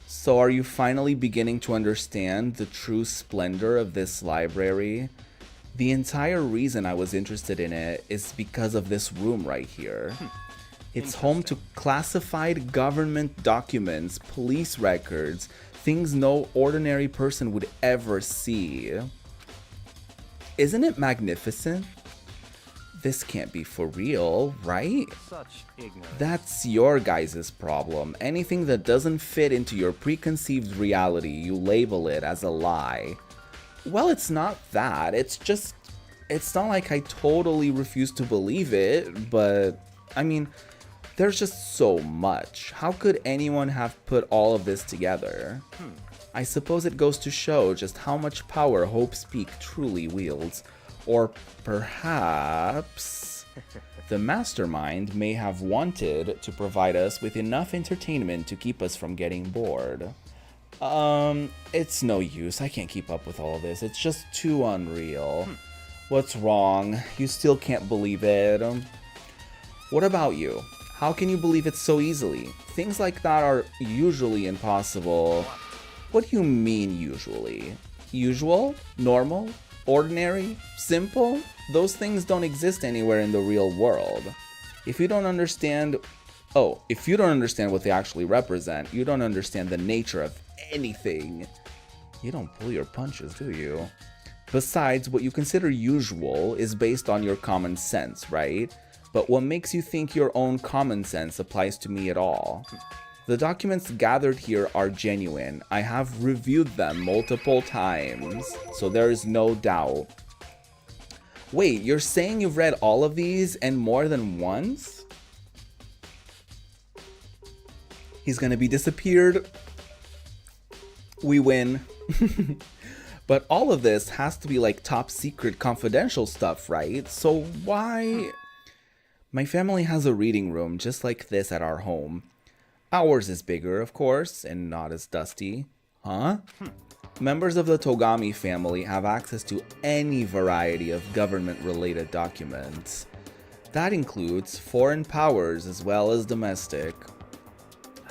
So are you finally beginning to understand the true splendor of this library? The entire reason I was interested in it is because of this room right here. It's home to classified government documents, police records, things no ordinary person would ever see. Isn't it magnificent? This can't be for real, right? Such ignorance. That's your guys' problem. Anything that doesn't fit into your preconceived reality, you label it as a lie. Well, it's not that. It's not like I totally refuse to believe it, but I mean, there's just so much. How could anyone have put all of this together? I suppose it goes to show just how much power Hope's Peak truly wields. Or perhaps the mastermind may have wanted to provide us with enough entertainment to keep us from getting bored. It's no use. I can't keep up with all this. It's just too unreal. What's wrong? You still can't believe it. What about you? How can you believe it so easily? Things like that are usually impossible. What do you mean usually? Usual? Normal? Ordinary? Simple? Those things don't exist anywhere in the real world. If you don't understand what they actually represent, you don't understand the nature of anything. You don't pull your punches, do you? Besides, what you consider usual is based on your common sense, right? But what makes you think your own common sense applies to me at all? The documents gathered here are genuine. I have reviewed them multiple times, so there is no doubt. Wait, you're saying you've read all of these and more than once? He's gonna be disappeared. We win. But all of this has to be like top secret confidential stuff, right? So why? My family has a reading room just like this at our home. Ours is bigger, of course, and not as dusty. Huh? Members of the Togami family have access to any variety of government-related documents. That includes foreign powers as well as domestic.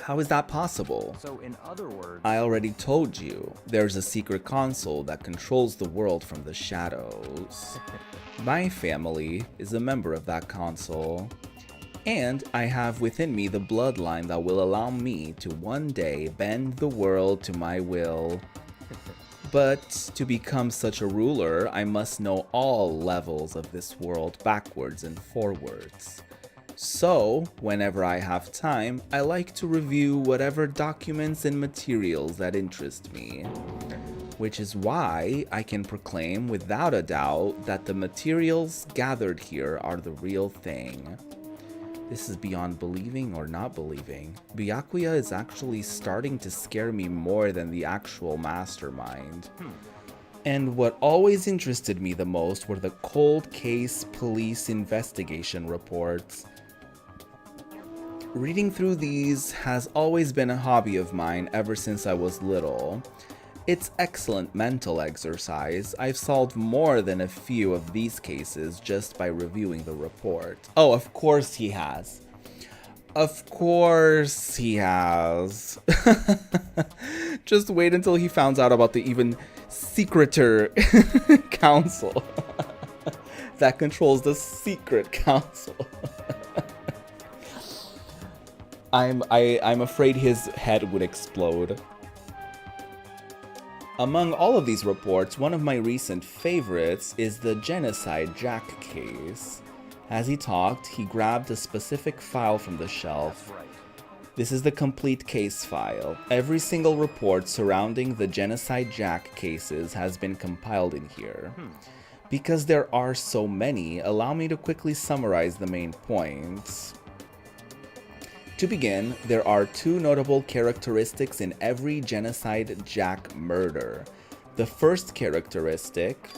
How is that possible? So in other words, I already told you, there's a secret console that controls the world from the shadows. My family is a member of that console. And I have within me the bloodline that will allow me to one day bend the world to my will. But to become such a ruler, I must know all levels of this world backwards and forwards. So, whenever I have time, I like to review whatever documents and materials that interest me. Which is why I can proclaim without a doubt that the materials gathered here are the real thing. This is beyond believing or not believing. Byakuya is actually starting to scare me more than the actual mastermind. And what always interested me the most were the cold case police investigation reports. Reading through these has always been a hobby of mine ever since I was little. It's excellent mental exercise. I've solved more than a few of these cases just by reviewing the report. Oh, of course he has. Of course he has. Just wait until he finds out about the even secreter council that controls the secret council. I'm afraid his head would explode. Among all of these reports, one of my recent favorites is the Genocide Jack case. As he talked, he grabbed a specific file from the shelf. right. This is the complete case file. Every single report surrounding the Genocide Jack cases has been compiled in here. Because there are so many, allow me to quickly summarize the main points. To begin, there are two notable characteristics in every Genocide Jack murder. The first characteristic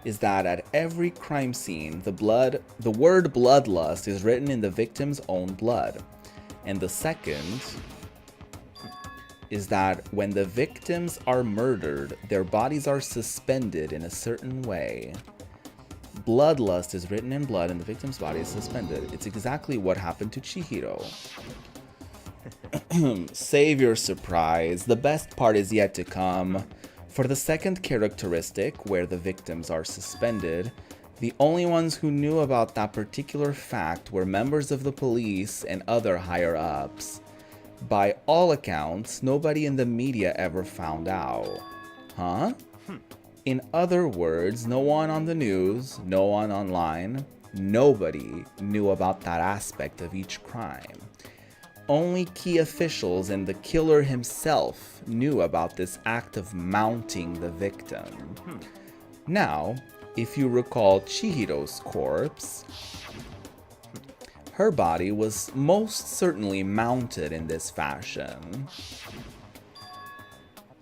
is that at every crime scene, the word bloodlust is written in the victim's own blood. And the second is that when the victims are murdered, their bodies are suspended in a certain way. Bloodlust is written in blood and the victim's body is suspended. It's exactly what happened to Chihiro. Save your surprise. The best part is yet to come. For the second characteristic, where the victims are suspended, the only ones who knew about that particular fact were members of the police and other higher-ups. By all accounts, nobody in the media ever found out. Huh? In other words, no one on the news, no one online, nobody knew about that aspect of each crime. Only key officials and the killer himself knew about this act of mounting the victim. Now, if you recall Chihiro's corpse, her body was most certainly mounted in this fashion.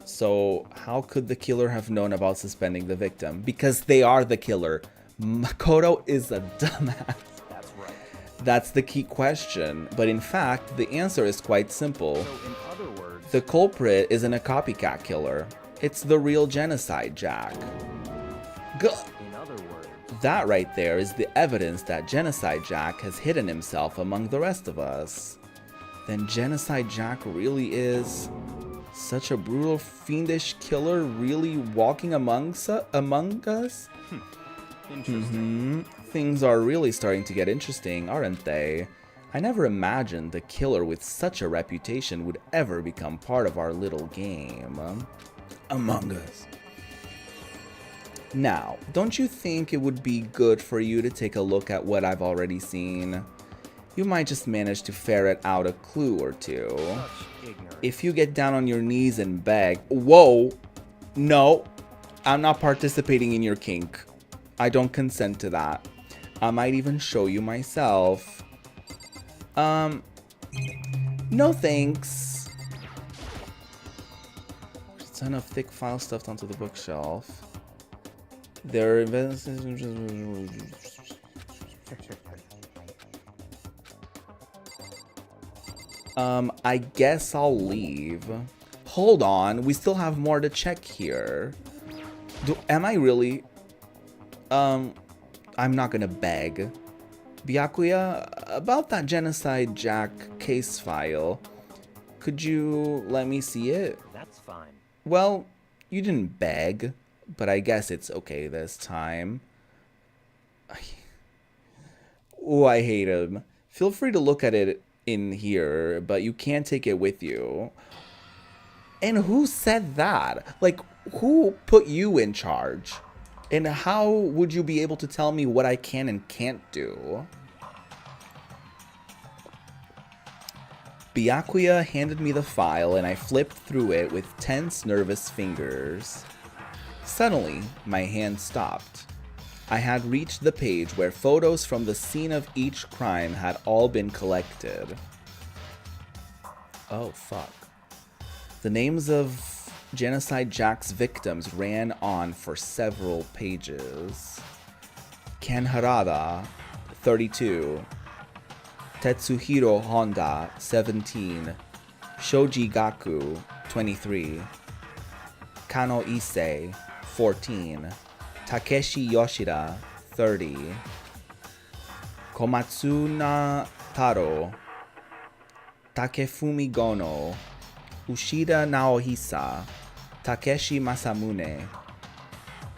So how could the killer have known about suspending the victim? Because they are the killer. Makoto is a dumbass. That's right. That's the key question. But in fact, the answer is quite simple. So in other words, The culprit isn't a copycat killer. It's the real Genocide Jack. in other words, That right there is the evidence that Genocide Jack has hidden himself among the rest of us. Then Genocide Jack really is such a brutal, fiendish killer, really walking among us? interesting. Things are really starting to get interesting, aren't they? I never imagined the killer with such a reputation would ever become part of our little game. Among Us. Now, don't you think it would be good for you to take a look at what I've already seen? You might just manage to ferret out a clue or two. Such ignorance. If you get down on your knees and beg, whoa, no, I'm not participating in your kink. I don't consent to that. I might even show you myself. No thanks. There's a ton of thick file stuffed onto the bookshelf. There are I guess I'll leave. Hold on, we still have more to check here. Am I really? I'm not gonna beg. Byakuya, about that Genocide Jack case file, could you let me see it? That's fine. Well, you didn't beg, but I guess it's okay this time. Oh, I hate him. Feel free to look at it in here, but you can't take it with you. And who said that? Like, who put you in charge? And how would you be able to tell me what I can and can't do? Byakuya handed me the file and I flipped through it with tense, nervous fingers. Suddenly, my hand stopped. I had reached the page where photos from the scene of each crime had all been collected. Oh, fuck. The names of Genocide Jack's victims ran on for several pages. Ken Harada, 32. Tetsuhiro Honda, 17. Shoji Gaku, 23. Kano Issei, 14. Takeshi Yoshida, 30. Komatsuna Taro. Takefumi Gono. Ushida Naohisa. Takeshi Masamune.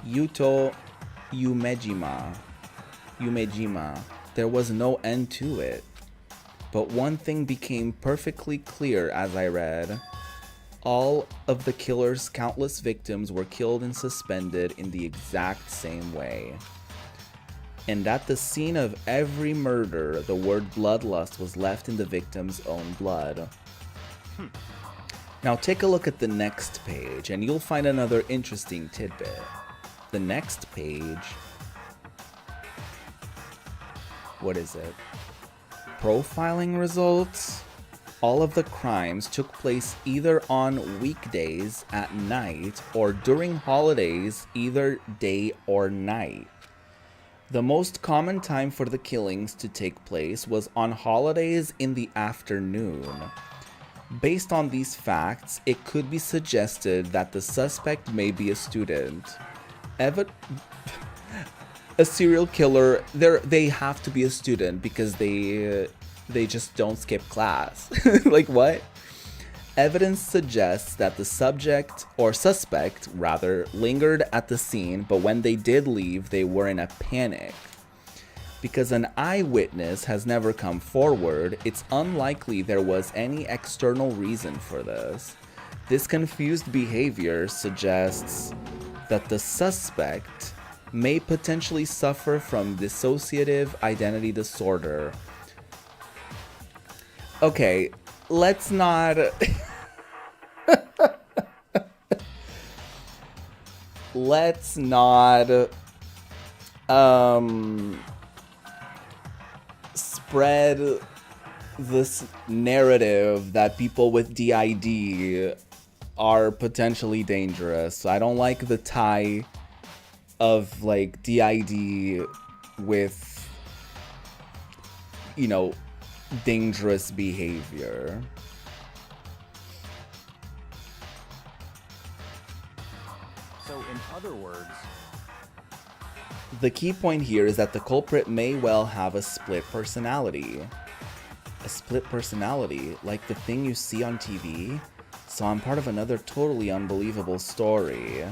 Yuto Umejima. There was no end to it. But one thing became perfectly clear as I read. All of the killer's countless victims were killed and suspended in the exact same way. And at the scene of every murder, the word bloodlust was left in the victim's own blood. Now take a look at the next page and you'll find another interesting tidbit. The next page... What is it? Profiling results? All of the crimes took place either on weekdays at night or during holidays, either day or night. The most common time for the killings to take place was on holidays in the afternoon. Based on these facts, it could be suggested that the suspect may be a student. A serial killer, they have to be a student because they just don't skip class. Like, what? Evidence suggests that the suspect rather, lingered at the scene, but when they did leave, they were in a panic. Because an eyewitness has never come forward, it's unlikely there was any external reason for this. This confused behavior suggests that the suspect may potentially suffer from dissociative identity disorder. Okay, let's not... let's not... spread this narrative that people with DID are potentially dangerous. I don't like the tie of, like, DID with, you know, dangerous behavior. So, in other words... The key point here is that the culprit may well have a split personality. A split personality, like the thing you see on TV? So I'm part of another totally unbelievable story.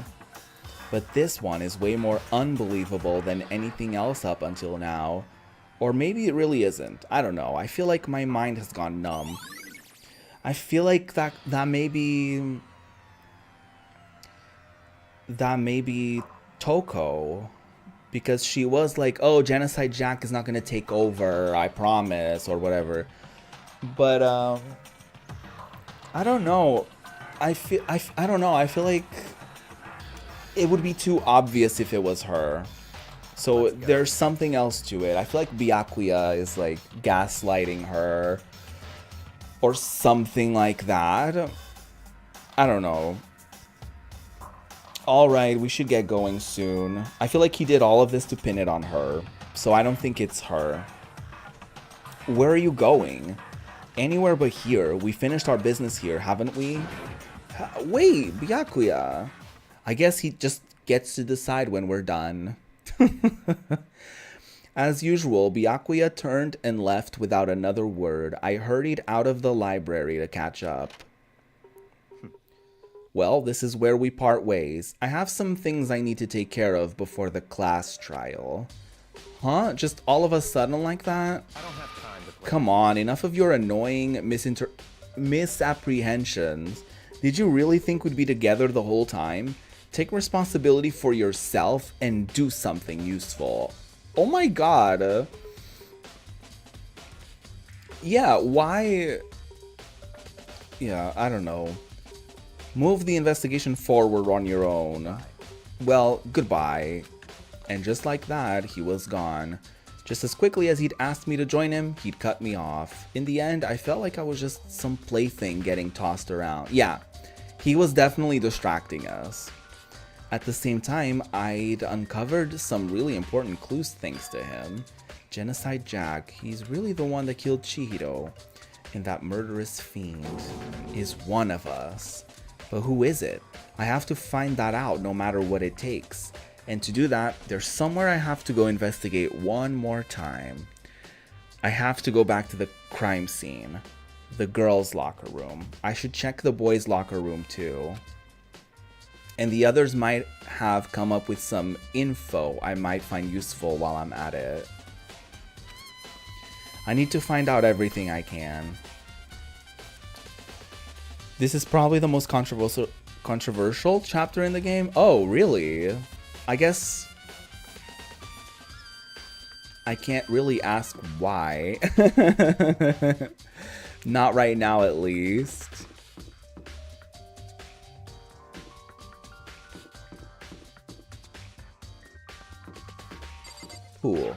But this one is way more unbelievable than anything else up until now. Or maybe it really isn't. I don't know. I feel like my mind has gone numb. I feel like that may be Toko. Because she was like, oh, Genocide Jack is not going to take over, I promise, or whatever. But, I don't know. I don't know. I feel like it would be too obvious if it was her. So there's something else to it. I feel like Byakuya is, like, gaslighting her. Or something like that. I don't know. Alright, we should get going soon. I feel like he did all of this to pin it on her. So I don't think it's her. Where are you going? Anywhere but here. We finished our business here, haven't we? Wait, Byakuya. I guess he just gets to decide when we're done. As usual, Byakuya turned and left without another word. I hurried out of the library to catch up. Well, this is where we part ways. I have some things I need to take care of before the class trial. Huh? Just all of a sudden like that? I don't have time to play. Come on, enough of your annoying misapprehensions. Did you really think we'd be together the whole time? Take responsibility for yourself and do something useful. Oh my god. Yeah, why? Yeah, I don't know. Move the investigation forward on your own. Well, goodbye. And just like that, he was gone. Just as quickly as he'd asked me to join him, he'd cut me off. In the end, I felt like I was just some plaything getting tossed around. Yeah, he was definitely distracting us. At the same time, I'd uncovered some really important clues thanks to him. Genocide Jack, he's really the one that killed Chihiro. And that murderous fiend is one of us. But who is it? I have to find that out no matter what it takes. And to do that, there's somewhere I have to go investigate one more time. I have to go back to the crime scene. The girls' locker room. I should check the boys' locker room too. And the others might have come up with some info I might find useful while I'm at it. I need to find out everything I can. This is probably the most controversial chapter in the game. Oh, really? I guess I can't really ask why. Not right now, at least. Cool.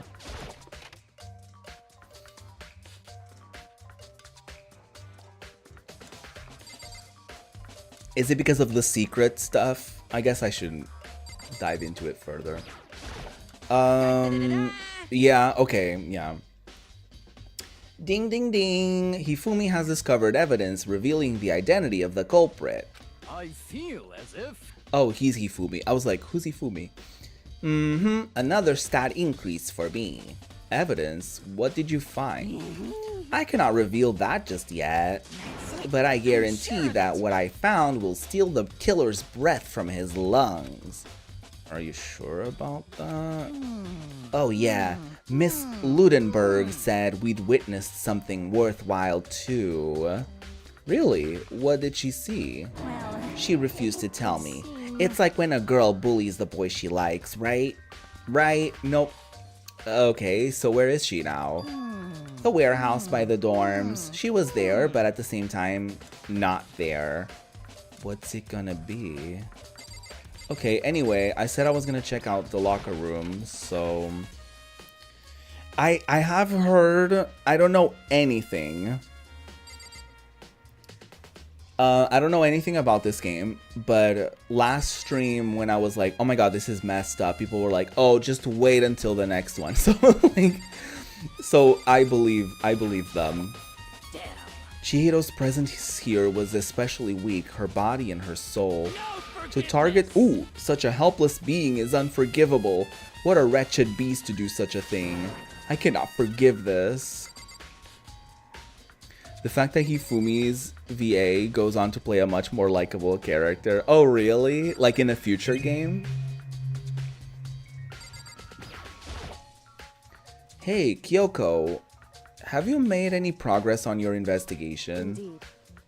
Is it because of the secret stuff? I guess I shouldn't dive into it further. Yeah, okay, yeah. Ding ding ding! Hifumi has discovered evidence revealing the identity of the culprit. I feel as if... Oh, he's Hifumi. I was like, who's Hifumi? Another stat increase for me. Evidence? What did you find? I cannot reveal that just yet. But I guarantee that what I found will steal the killer's breath from his lungs. Are you sure about that? Oh yeah, Miss Ludenberg said we'd witnessed something worthwhile too. Really? What did she see? She refused to tell me. It's like when a girl bullies the boy she likes, right? Right? Nope. Okay, so where is she now? The warehouse by the dorms. She was there, but at the same time, not there. What's it gonna be? Okay, anyway, I said I was gonna check out the locker room, so... I have heard... I don't know anything. I don't know anything about this game, but last stream when I was like, oh my god, this is messed up, people were like, oh, just wait until the next one. So, like... So I believe them. Damn. Chihiro's presence here was especially weak, her body and her soul. To target such a helpless being is unforgivable. What a wretched beast to do such a thing. I cannot forgive this. The fact that Hifumi's VA goes on to play a much more likable character. Oh really? Like in a future game? Hey, Kyoko, have you made any progress on your investigation? Indeed.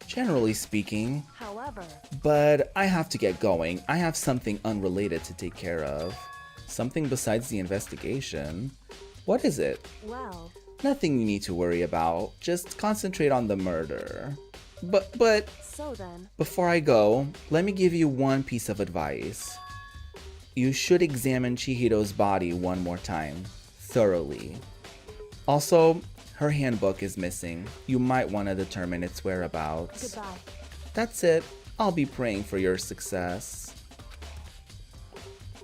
Generally speaking. However, But I have to get going. I have something unrelated to take care of. Something besides the investigation. What is it? well, Nothing you need to worry about. Just concentrate on the murder. But so then, before I go, let me give you one piece of advice. You should examine Chihiro's body one more time. Thoroughly. Also, her handbook is missing. You might want to determine its whereabouts. goodbye. That's it. I'll be praying for your success.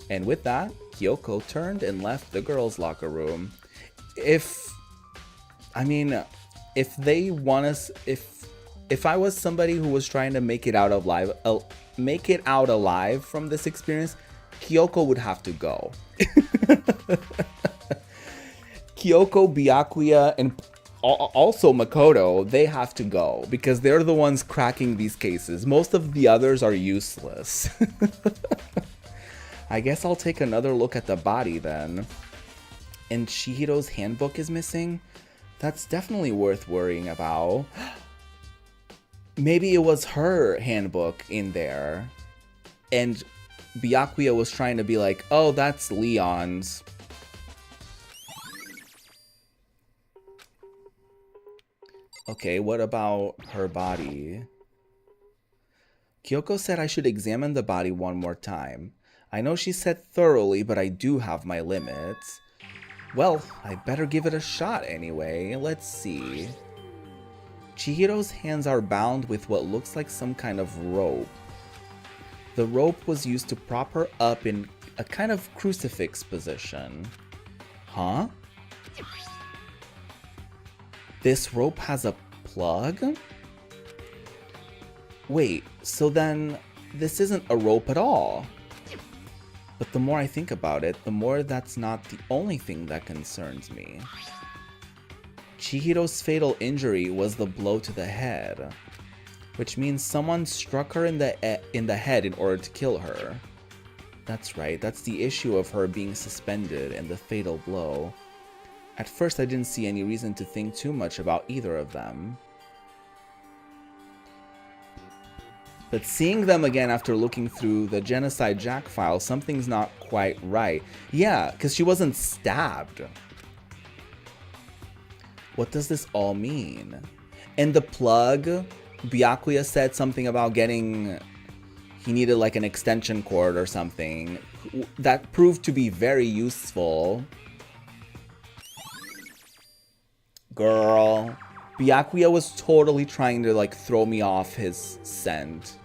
And with that, Kyoko turned and left the girls' locker room. If if they want us, if I was somebody who was trying to make it out alive from this experience, Kyoko would have to go. Kyoko, Byakuya, and also Makoto, they have to go because they're the ones cracking these cases. Most of the others are useless. I guess I'll take another look at the body then. And Chihiro's handbook is missing? That's definitely worth worrying about. Maybe it was her handbook in there. And Byakuya was trying to be like, oh, that's Leon's. Okay, what about her body? Kyoko said I should examine the body one more time. I know she said thoroughly, but I do have my limits. Well, I better give it a shot anyway. Let's see. Chihiro's hands are bound with what looks like some kind of rope. The rope was used to prop her up in a kind of crucifix position. Huh? This rope has a plug? Wait, so then this isn't a rope at all. But the more I think about it, the more that's not the only thing that concerns me. Chihiro's fatal injury was the blow to the head, which means someone struck her in the head in order to kill her. That's right, that's the issue of her being suspended and the fatal blow. At first I didn't see any reason to think too much about either of them. But seeing them again after looking through the Genocide Jack file, something's not quite right. Yeah, because she wasn't stabbed. What does this all mean? And the plug, Byakuya said something about getting... He needed like an extension cord or something. That proved to be very useful. Girl. Byakuya was totally trying to like throw me off his scent.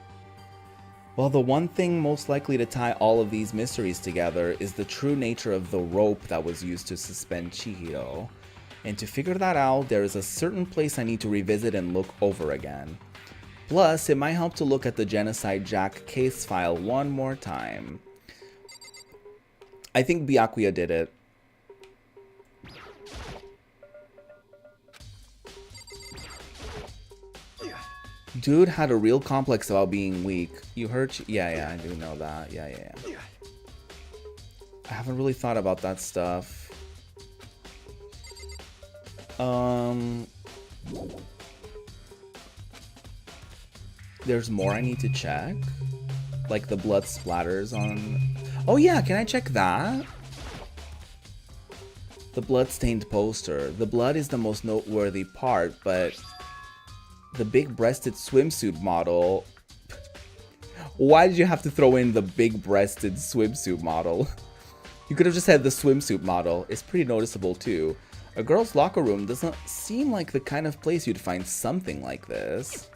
Well, the one thing most likely to tie all of these mysteries together is the true nature of the rope that was used to suspend Chihiro. And to figure that out, there is a certain place I need to revisit and look over again. Plus, it might help to look at the Genocide Jack case file one more time. I think Byakuya did it. Dude had a real complex about being weak. You heard? Yeah, I do know that. Yeah. I haven't really thought about that stuff. There's more I need to check. Like the blood splatters on... Oh yeah, can I check that? The blood-stained poster. The blood is the most noteworthy part, but... The big-breasted swimsuit model. Why did you have to throw in the big-breasted swimsuit model? You could have just said the swimsuit model. It's pretty noticeable too. A girl's locker room doesn't seem like the kind of place you'd find something like this.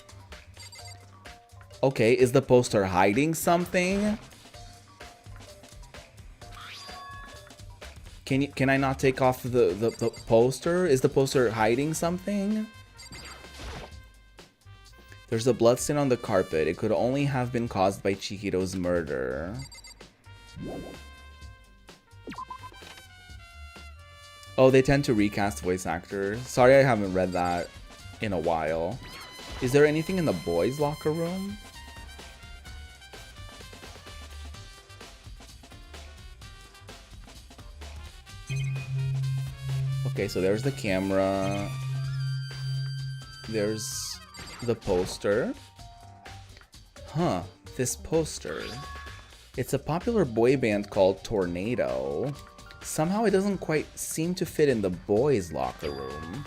Okay, is the poster hiding something? Can I not take off the poster? Is the poster hiding something? There's a bloodstain on the carpet. It could only have been caused by Chihiro's murder. Oh, they tend to recast voice actors. Sorry, I haven't read that in a while. Is there anything in the boys' locker room? Okay, so there's the camera. There's the poster. Huh, this poster. It's a popular boy band called Tornado. Somehow it doesn't quite seem to fit in the boys' locker room.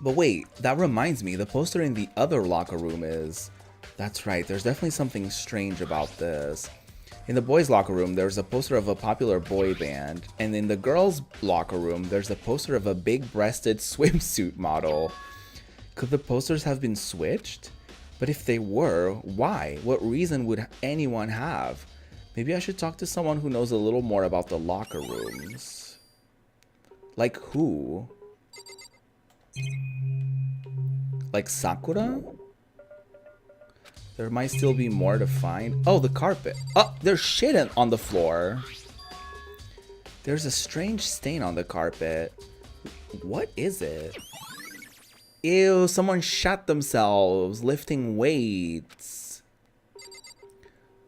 But wait, that reminds me, the poster in the other locker room is... That's right, there's definitely something strange about this. In the boys' locker room, there's a poster of a popular boy band, and in the girls' locker room, there's a poster of a big-breasted swimsuit model. Could the posters have been switched? But if they were, why? What reason would anyone have? Maybe I should talk to someone who knows a little more about the locker rooms. Like who? Like Sakura? There might still be more to find. Oh, the carpet. Oh, there's shit on the floor. There's a strange stain on the carpet. What is it? Ew, someone shot themselves lifting weights.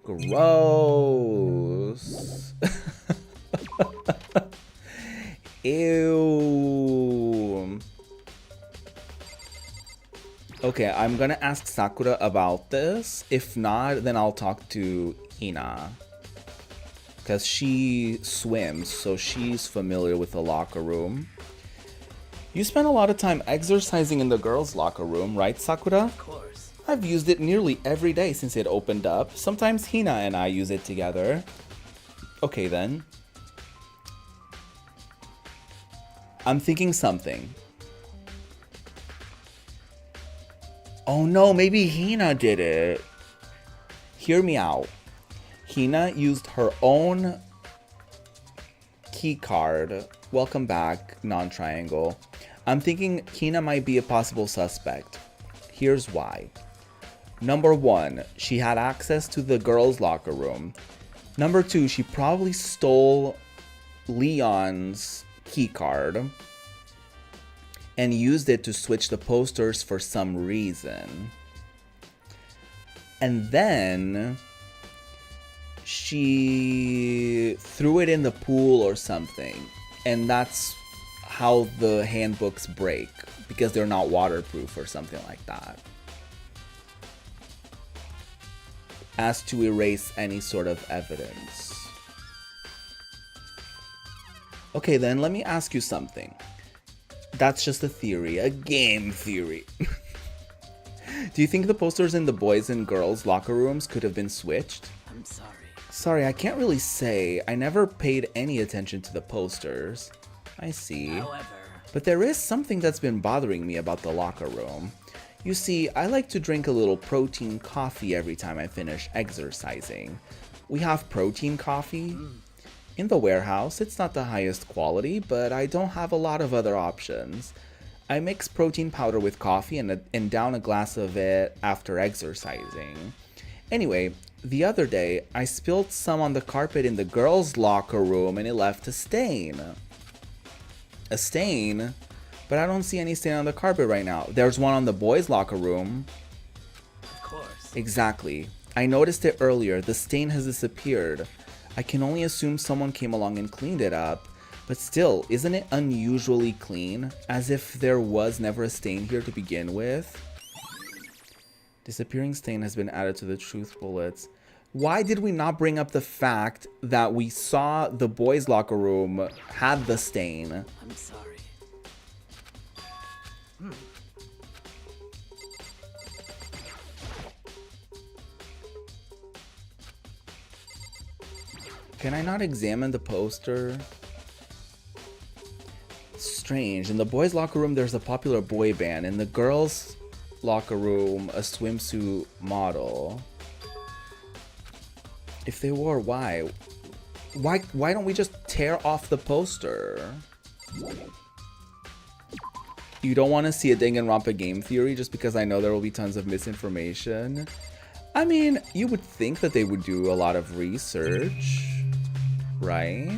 Gross. Ew. Okay, I'm gonna ask Sakura about this. If not, then I'll talk to Hina. Because she swims, so she's familiar with the locker room. You spend a lot of time exercising in the girls' locker room, right, Sakura? Of course. I've used it nearly every day since it opened up. Sometimes Hina and I use it together. Okay, then. I'm thinking something. Oh no, maybe Hina did it. Hear me out. Hina used her own key card. Welcome back, non-triangle. I'm thinking Hina might be a possible suspect. Here's why. Number 1, she had access to the girls' locker room. Number 2, she probably stole Leon's key card and used it to switch the posters for some reason. And then she threw it in the pool or something. And that's how the handbooks break, because they're not waterproof or something like that. As to erase any sort of evidence. Okay, then let me ask you something. That's just a theory, a game theory. Do you think the posters in the boys' and girls' locker rooms could have been switched? I'm sorry. Sorry, I can't really say. I never paid any attention to the posters. I see. However, But there is something that's been bothering me about the locker room. You see, I like to drink a little protein coffee every time I finish exercising. We have protein coffee. In the warehouse, it's not the highest quality, but I don't have a lot of other options. I mix protein powder with coffee and down a glass of it after exercising. Anyway, the other day, I spilled some on the carpet in the girls' locker room and it left a stain. A stain? But I don't see any stain on the carpet right now. There's one on the boys' locker room. of course. Exactly. I noticed it earlier. The stain has disappeared. I can only assume someone came along and cleaned it up. But still, isn't it unusually clean? As if there was never a stain here to begin with? Disappearing stain has been added to the truth bullets. Why did we not bring up the fact that we saw the boys' locker room had the stain? I'm sorry. Can I not examine the poster? Strange. In the boys' locker room, there's a popular boy band. In the girls' locker room, a swimsuit model. If they wore, why? Why don't we just tear off the poster? You don't want to see a Danganronpa game theory just because I know there will be tons of misinformation? I mean, you would think that they would do a lot of research, right?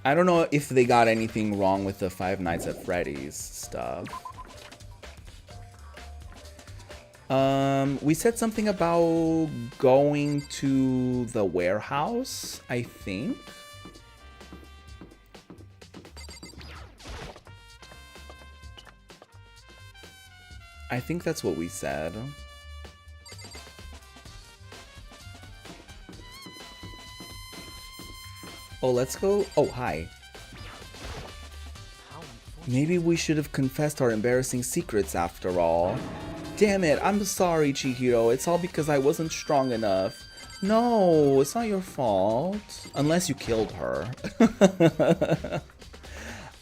I don't know if they got anything wrong with the Five Nights at Freddy's stuff. We said something about going to the warehouse, I think. I think that's what we said. Oh, let's go. Oh, hi. Maybe we should have confessed our embarrassing secrets after all. Damn it, I'm sorry, Chihiro. It's all because I wasn't strong enough. No, it's not your fault. Unless you killed her.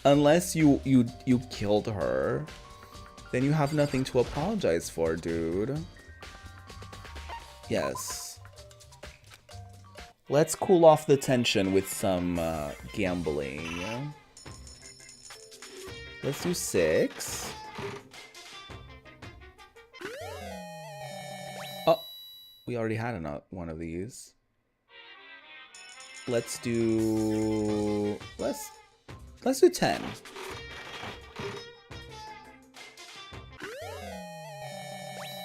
Unless you killed her. Then you have nothing to apologize for, dude. Yes. Let's cool off the tension with some gambling. Let's do 6. Oh, we already had one of these. Let's do 10.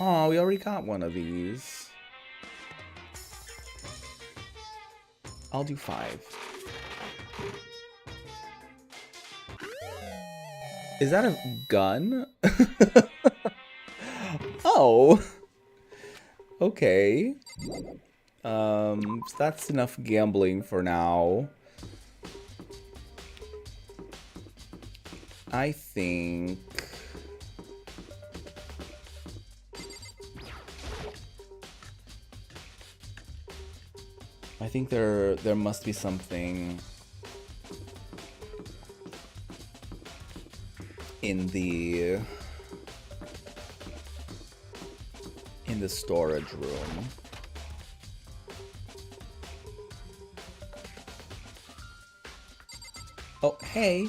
Oh, we already got one of these. I'll do 5. Is that a gun? Oh. Okay. That's enough gambling for now. I think there must be something in the storage room. Oh, hey.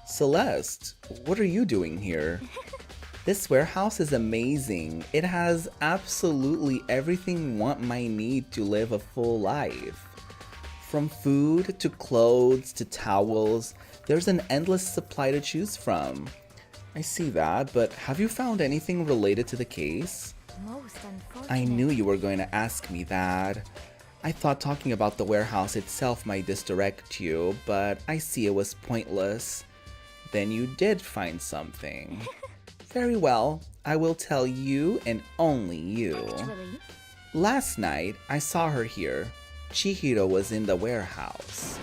Celeste, what are you doing here? This warehouse is amazing. It has absolutely everything I need to live a full life. From food to clothes to towels, there's an endless supply to choose from. I see that, but have you found anything related to the case? Most unfortunate. I knew you were going to ask me that. I thought talking about the warehouse itself might disdirect you, but I see it was pointless. Then you did find something. Very well, I will tell you and only you. Actually, Last night, I saw her here. Chihiro was in the warehouse.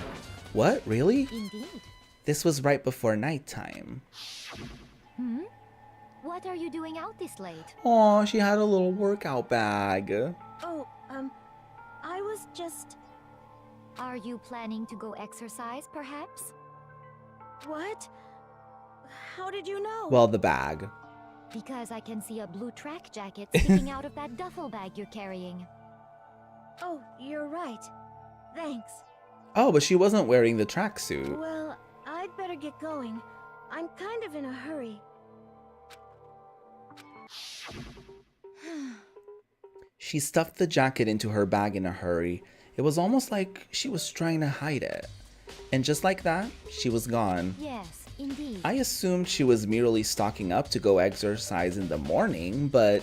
What, really? indeed. This was right before nighttime. What are you doing out this late? Aw, she had a little workout bag. Oh, I was just... Are you planning to go exercise, perhaps? What? How did you know? Well, the bag. Because I can see a blue track jacket sticking out of that duffel bag you're carrying. Oh, you're right. Thanks. Oh, but she wasn't wearing the tracksuit. Well, I'd better get going. I'm kind of in a hurry. She stuffed the jacket into her bag in a hurry. It was almost like she was trying to hide it. And just like that, she was gone. Yes, indeed. I assumed she was merely stocking up to go exercise in the morning, but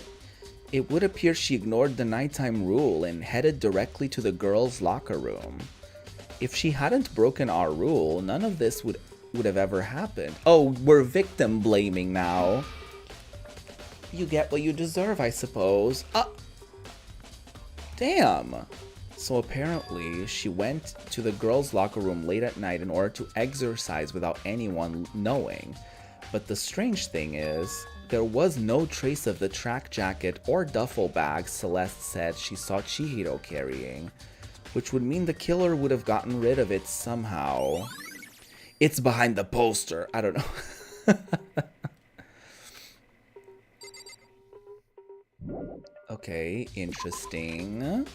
it would appear she ignored the nighttime rule and headed directly to the girls' locker room. If she hadn't broken our rule, none of this would have ever happened. Oh, we're victim blaming now. You get what you deserve, I suppose. Damn. So apparently, she went to the girls' locker room late at night in order to exercise without anyone knowing. But the strange thing is, there was no trace of the track jacket or duffel bag Celeste said she saw Chihiro carrying, which would mean the killer would have gotten rid of it somehow. It's behind the poster. I don't know. Okay, interesting.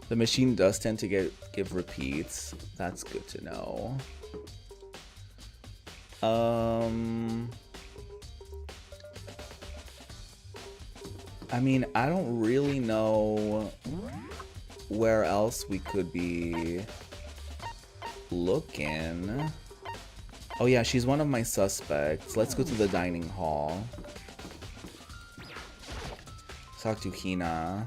The machine does tend to give repeats. That's good to know. I mean, I don't really know where else we could be looking. Oh yeah, she's one of my suspects. Let's go to the dining hall. Talk to Hina.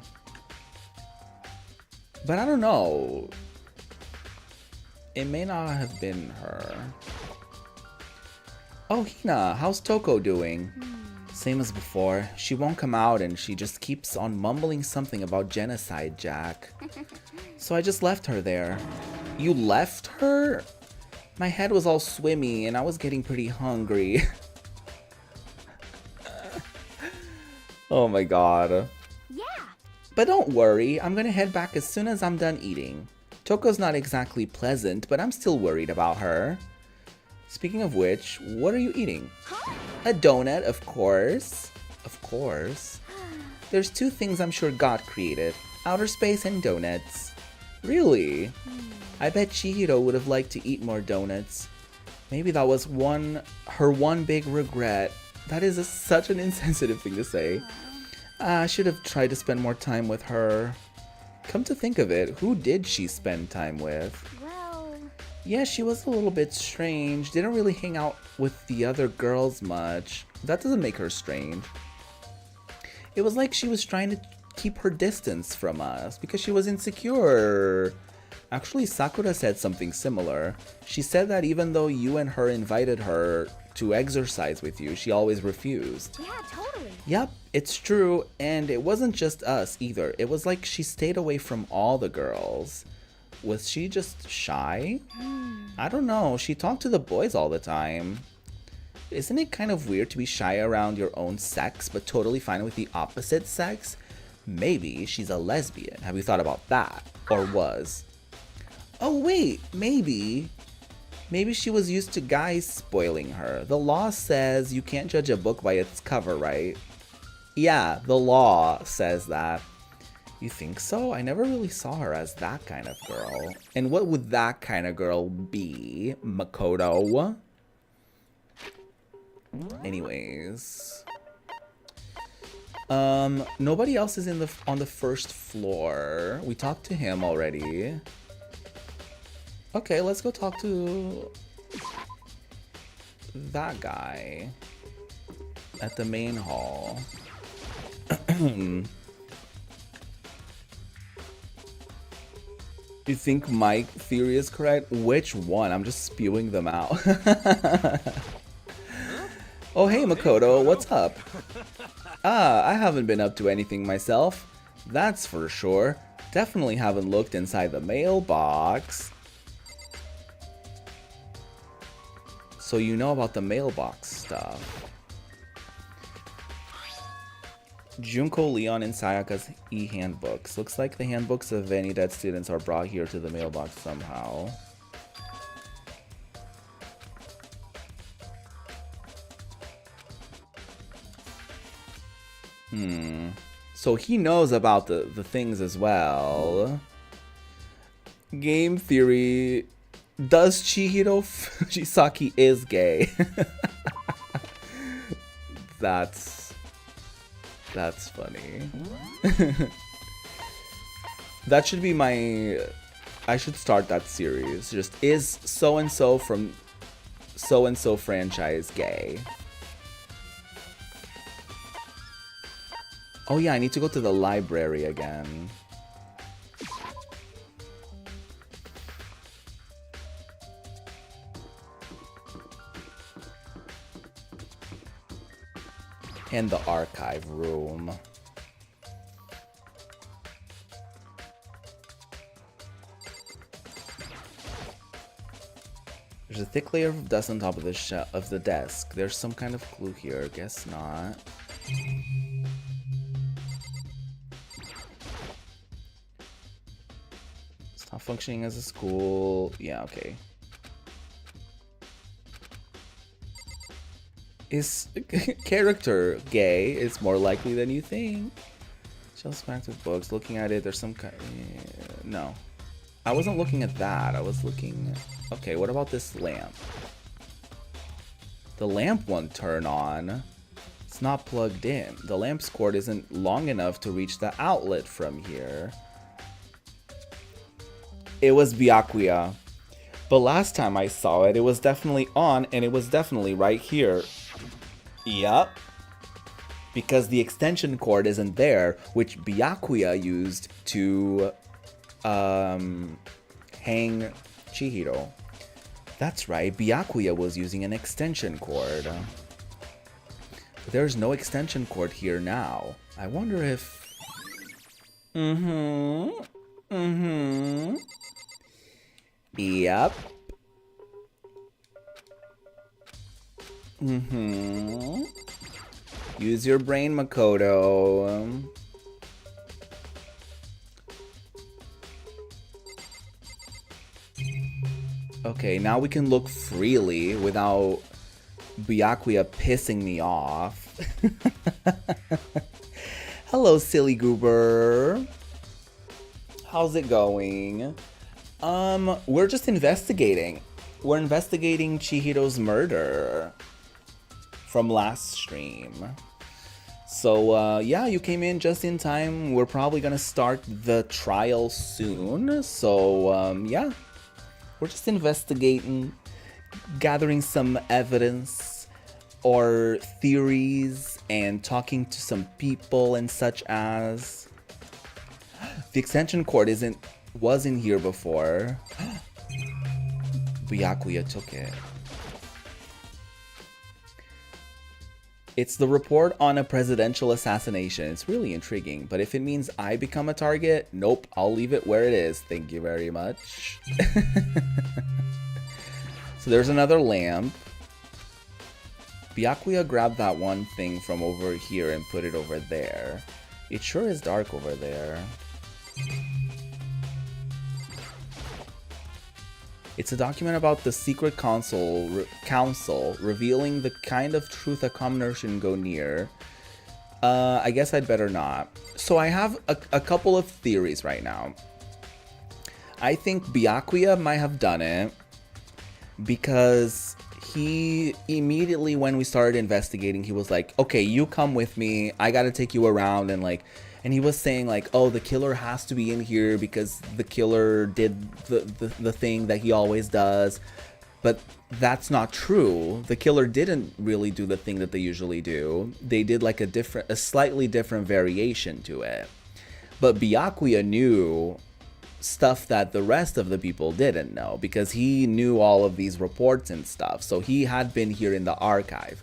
But I don't know. It may not have been her. Oh, Hina, how's Toko doing? Same as before. She won't come out and she just keeps on mumbling something about genocide, Jack. So I just left her there. You left her? My head was all swimmy and I was getting pretty hungry. Oh my god. Yeah. But don't worry, I'm gonna head back as soon as I'm done eating. Toko's not exactly pleasant, but I'm still worried about her. Speaking of which, what are you eating? Huh? A donut, of course. Of course. There's two things I'm sure God created. Outer space and donuts. Really? I bet Chihiro would have liked to eat more donuts. Maybe that was her one big regret. That is such an insensitive thing to say. I should have tried to spend more time with her. Come to think of it, who did she spend time with? Well... Yeah, she was a little bit strange. Didn't really hang out with the other girls much. That doesn't make her strange. It was like she was trying to keep her distance from us because she was insecure. Actually, Sakura said something similar. She said that even though you and her invited her to exercise with you, she always refused. Yeah, totally. Yep, it's true, and it wasn't just us either. It was like she stayed away from all the girls. Was she just shy? I don't know, she talked to the boys all the time. Isn't it kind of weird to be shy around your own sex, but totally fine with the opposite sex? Maybe she's a lesbian. Have you thought about that? Or was? Oh wait, maybe she was used to guys spoiling her. The law says you can't judge a book by its cover, right? Yeah, the law says that. You think so? I never really saw her as that kind of girl. And what would that kind of girl be, Makoto? Anyways. Nobody else is on the first floor. We talked to him already. Okay, let's go talk to that guy at the main hall. You think my theory is correct? Which one? I'm just spewing them out. Oh, hey, Makoto, what's up? I haven't been up to anything myself. That's for sure. Definitely haven't looked inside the mailbox. So you know about the mailbox stuff. Junko, Leon, and Sayaka's e-handbooks. Looks like the handbooks of any dead students are brought here to the mailbox somehow. So he knows about the things as well. Game theory. Does Chihiro Fujisaki is gay? That's funny. That should be I should start that series. Just, is so-and-so from so-and-so franchise gay? Oh yeah, I need to go to the library again. And the archive room. There's a thick layer of dust on top of the desk. There's some kind of clue here. Guess not. It's not functioning as a school. Yeah, okay. Is character gay? It's more likely than you think. Shelves packed with books. Looking at it, there's some kind. No, I wasn't looking at that. I was looking. Okay, what about this lamp? The lamp won't turn on. It's not plugged in. The lamp's cord isn't long enough to reach the outlet from here. It was Byakuya. But last time I saw it, it was definitely on, and it was definitely right here. Yup. Because the extension cord isn't there, which Byakuya used to hang Chihiro. That's right, Byakuya was using an extension cord. There's no extension cord here now. I wonder if... Yep. Use your brain, Makoto. Okay, now we can look freely without Byakuya pissing me off. Hello, silly goober. How's it going? We're just investigating. We're investigating Chihiro's murder from last stream. So, yeah, you came in just in time. We're probably gonna start the trial soon. So, yeah, we're just investigating, gathering some evidence or theories and talking to some people and such as. The extension cord wasn't here before. Byakuya took it. It's the report on a presidential assassination. It's really intriguing, but if it means I become a target, nope, I'll leave it where it is. Thank you very much. So there's another lamp. Byakuya grabbed that one thing from over here and put it over there. It sure is dark over there. It's a document about the secret council revealing the kind of truth a commoner shouldn't go near. I guess I'd better not. So I have a couple of theories right now. I think Byakuya might have done it because he immediately, when we started investigating, he was like, okay, you come with me, I gotta take you around, and he was saying like, oh, the killer has to be in here because the killer did the thing that he always does. But that's not true. The killer didn't really do the thing that they usually do. They did like a slightly different variation to it. But Byakuya knew stuff that the rest of the people didn't know because he knew all of these reports and stuff. So he had been here in the archive.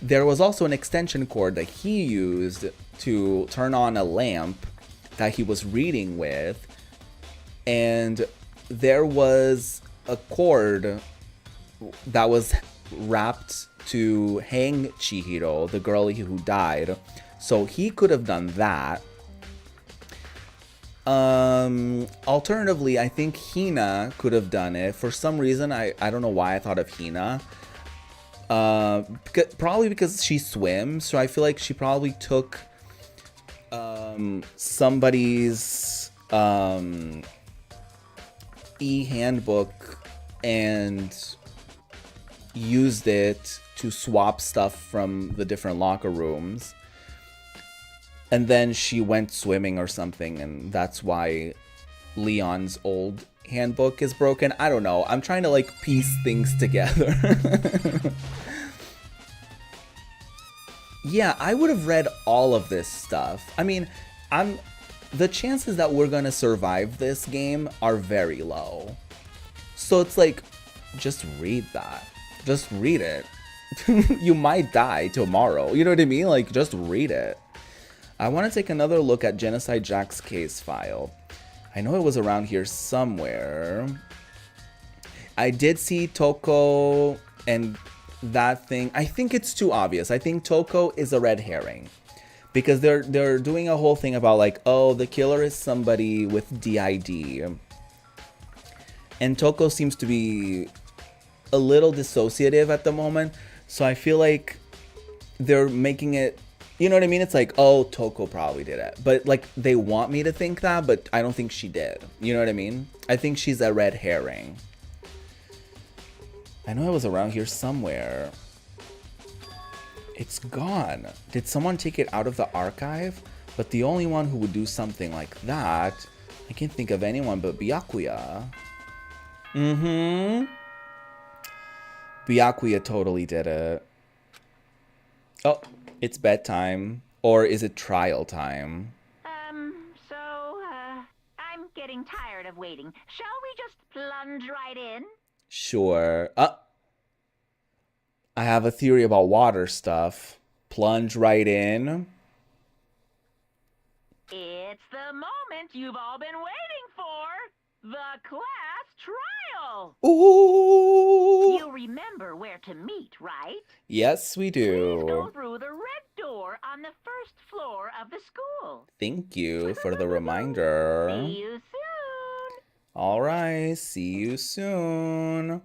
There was also an extension cord that he used to turn on a lamp that he was reading with, and there was a cord that was wrapped to hang Chihiro, the girl who died, so he could have done that. Alternatively, I think Hina could have done it. For some reason, I don't know why I thought of Hina. Probably because she swims, so I feel like she probably took somebody's e-handbook and used it to swap stuff from the different locker rooms. And then she went swimming or something, and that's why Leon's old handbook is broken. I don't know. I'm trying to like piece things together. Yeah, I would have read all of this stuff. I mean, the chances that we're gonna survive this game are very low. So it's like, just read that. Just read it. You might die tomorrow. You know what I mean? Like, just read it. I want to take another look at Genocide Jack's case file. I know it was around here somewhere. I did see Toko and that thing. I think it's too obvious. I think Toko is a red herring. Because they're doing a whole thing about like, oh, the killer is somebody with DID. And Toko seems to be a little dissociative at the moment. So I feel like they're making it, you know what I mean? It's like, oh, Toko probably did it. But like, they want me to think that, but I don't think she did. You know what I mean? I think she's a red herring. I know it was around here somewhere. It's gone. Did someone take it out of the archive? But the only one who would do something like that, I can't think of anyone but Byakuya. Byakuya totally did it. Oh, it's bedtime. Or is it trial time? I'm getting tired of waiting. Shall we just plunge right in? Sure. I have a theory about water stuff. Plunge right in. It's the moment you've all been waiting for. The class trial. Ooh. You remember where to meet, right? Yes, we do. Please go through the red door on the first floor of the school. Thank you for the reminder. See you soon. All right, see you soon.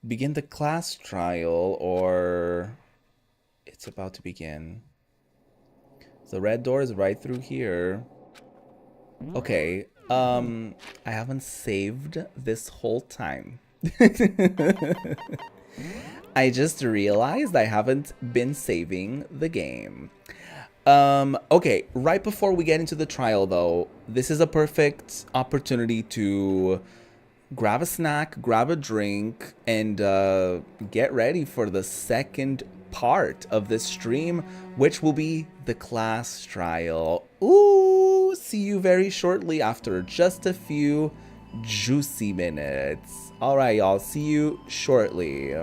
Begin the class trial, or it's about to begin. The red door is right through here. Okay. I haven't saved this whole time. I just realized I haven't been saving the game. Okay, right before we get into the trial though, this is a perfect opportunity to grab a snack, grab a drink, and get ready for the second part of this stream, which will be the class trial. Ooh, see you very shortly after just a few juicy minutes. All right, y'all, see you shortly.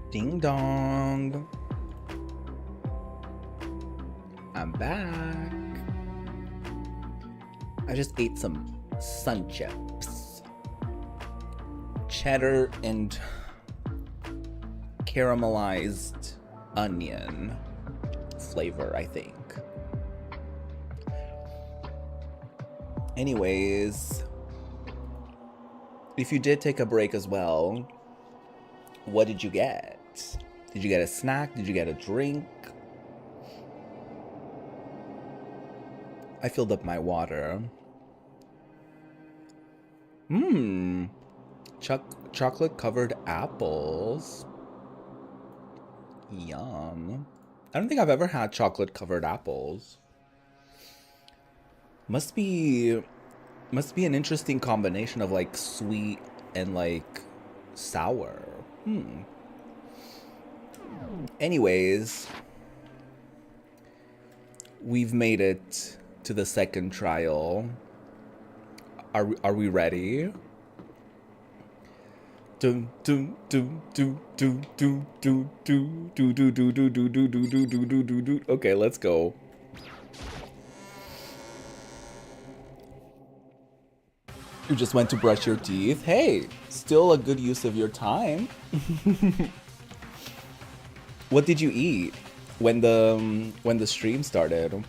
Ding dong. I'm back. I just ate some sun chips. Cheddar and caramelized onion flavor, I think. Anyways, if you did take a break as well, what did you get? Did you get a snack? Did you get a drink? I filled up my water. Chocolate covered apples. Yum. I don't think I've ever had chocolate covered apples. Must be an interesting combination of like sweet and like sour. Anyways, we've made it to the second trial. Are we ready? Okay, let's go. You just went to brush your teeth? Hey, still a good use of your time. What did you eat when the stream started?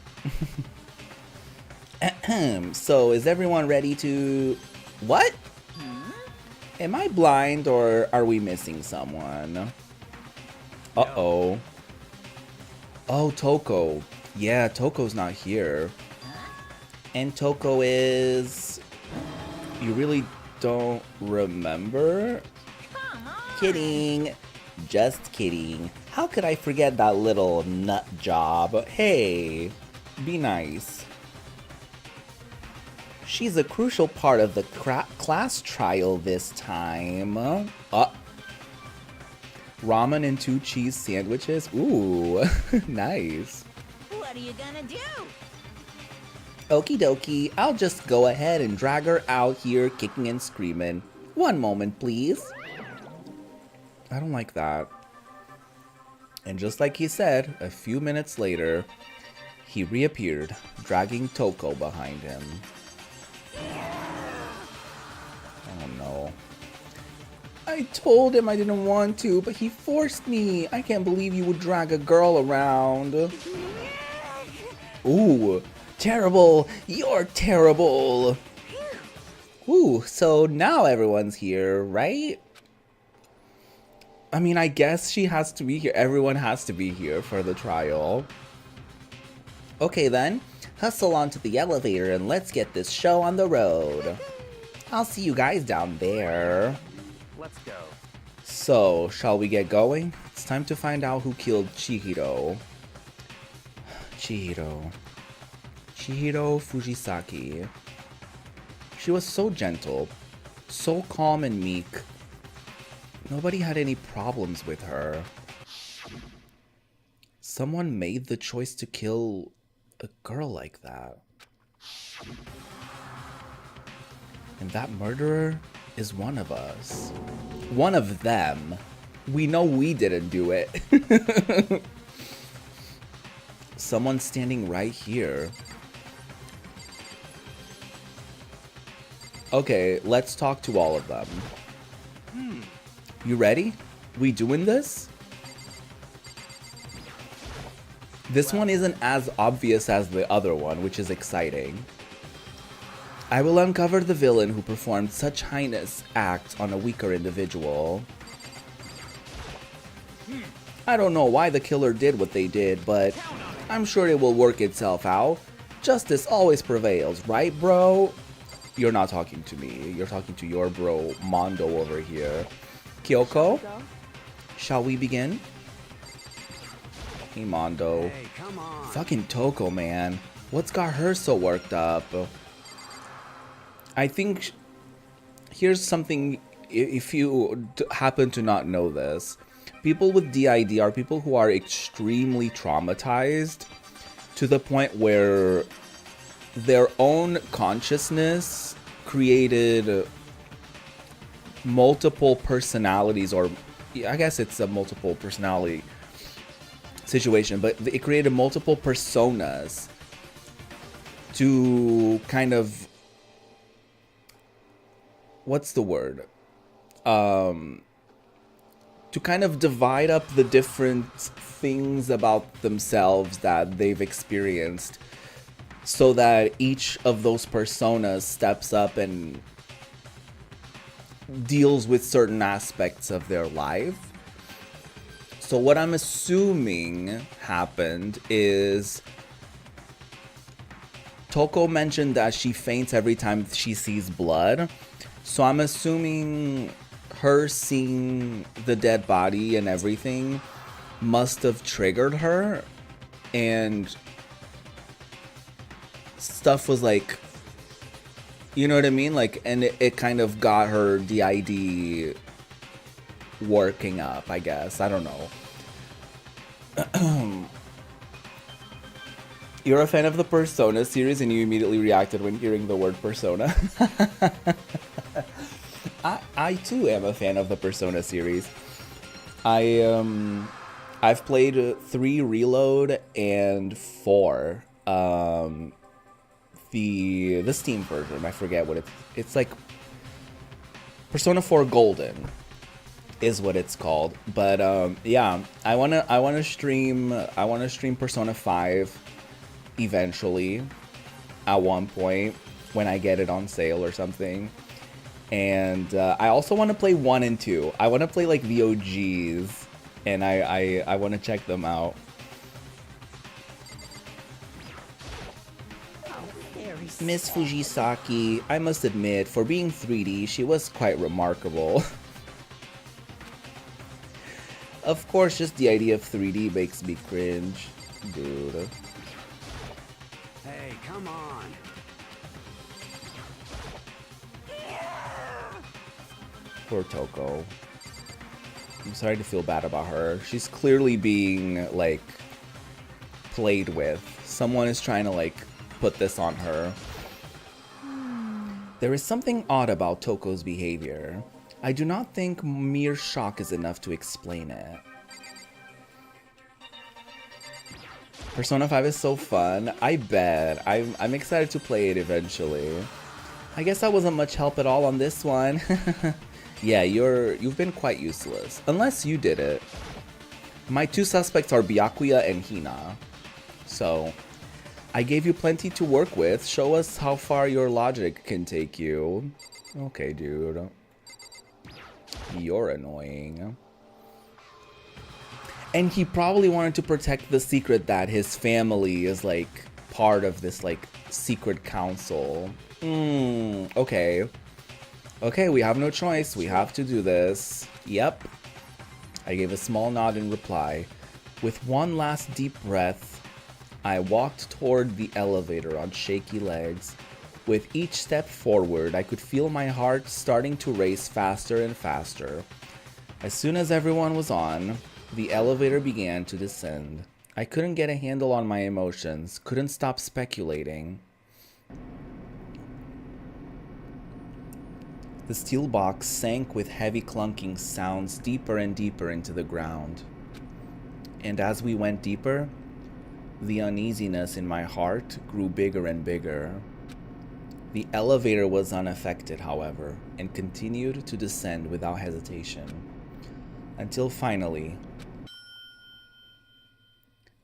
So is everyone ready to... What? Am I blind or are we missing someone? Uh-oh. Oh, Toko. Yeah, Toko's not here. And Toko is... You really don't remember? Kidding. Just kidding. How could I forget that little nut job? Hey, be nice. She's a crucial part of the class trial this time. Ramen and 2 cheese sandwiches? Ooh, nice. What are you gonna do? Okie dokie, I'll just go ahead and drag her out here kicking and screaming. One moment, please. I don't like that. And just like he said, a few minutes later, he reappeared, dragging Toko behind him. Oh no. I told him I didn't want to, but he forced me. I can't believe you would drag a girl around. Ooh, terrible. You're terrible. Ooh, so now everyone's here, right? I mean, I guess she has to be here. Everyone has to be here for the trial. Okay then, hustle onto the elevator and let's get this show on the road. I'll see you guys down there. Let's go. So, shall we get going? It's time to find out who killed Chihiro. Chihiro Fujisaki. She was so gentle, so calm and meek. Nobody had any problems with her. Someone made the choice to kill a girl like that. And that murderer is one of us. One of them. We know we didn't do it. Someone's standing right here. Okay, let's talk to all of them. You ready? We doing this? This one isn't as obvious as the other one, which is exciting. I will uncover the villain who performed such heinous acts on a weaker individual. I don't know why the killer did what they did, but I'm sure it will work itself out. Justice always prevails, right, bro? You're not talking to me. You're talking to your bro, Mondo, over here. Kyoko, shall we begin? Hey, Mondo. Hey, come on. Fucking Toko, man. What's got her so worked up? I think here's something, if you happen to not know this. People with DID are people who are extremely traumatized to the point where their own consciousness created multiple personalities, or I guess it's a multiple personality situation, but it created multiple personas to kind of, what's the word? To kind of divide up the different things about themselves that they've experienced, so that each of those personas steps up and deals with certain aspects of their life. So what I'm assuming happened is Toko mentioned that she faints every time she sees blood. So I'm assuming her seeing the dead body and everything must have triggered her, and stuff was like, you know what I mean? Like, and it kind of got her DID working up, I guess. I don't know. You're a fan of the Persona series and you immediately reacted when hearing the word Persona. I too am a fan of the Persona series. I've played 3 Reload and 4. The Steam version, I forget what it's like. Persona 4 Golden is what it's called. But yeah, I wanna stream Persona 5 eventually at one point when I get it on sale or something. And I also want to play 1 and 2. I want to play like the OGs, and I want to check them out. Miss Fujisaki, I must admit, for being 3D, she was quite remarkable. Of course, just the idea of 3D makes me cringe, dude. Hey, come on. Poor Toko. I'm sorry to feel bad about her. She's clearly being, like, played with. Someone is trying to, like, put this on her. There is something odd about Toko's behavior. I do not think mere shock is enough to explain it. Persona 5 is so fun. I bet. I'm excited to play it eventually. I guess I wasn't much help at all on this one. Yeah, you've been quite useless. Unless you did it. My 2 suspects are Byakuya and Hina. So, I gave you plenty to work with. Show us how far your logic can take you. Okay, dude. You're annoying. And he probably wanted to protect the secret that his family is, like, part of this, like, secret council. Okay. Okay, we have no choice. We have to do this. Yep. I gave a small nod in reply. With one last deep breath, I walked toward the elevator on shaky legs. With each step forward, I could feel my heart starting to race faster and faster. As soon as everyone was on, the elevator began to descend. I couldn't get a handle on my emotions, couldn't stop speculating. The steel box sank with heavy clunking sounds deeper and deeper into the ground. And as we went deeper, the uneasiness in my heart grew bigger and bigger. The elevator was unaffected, however, and continued to descend without hesitation. Until finally,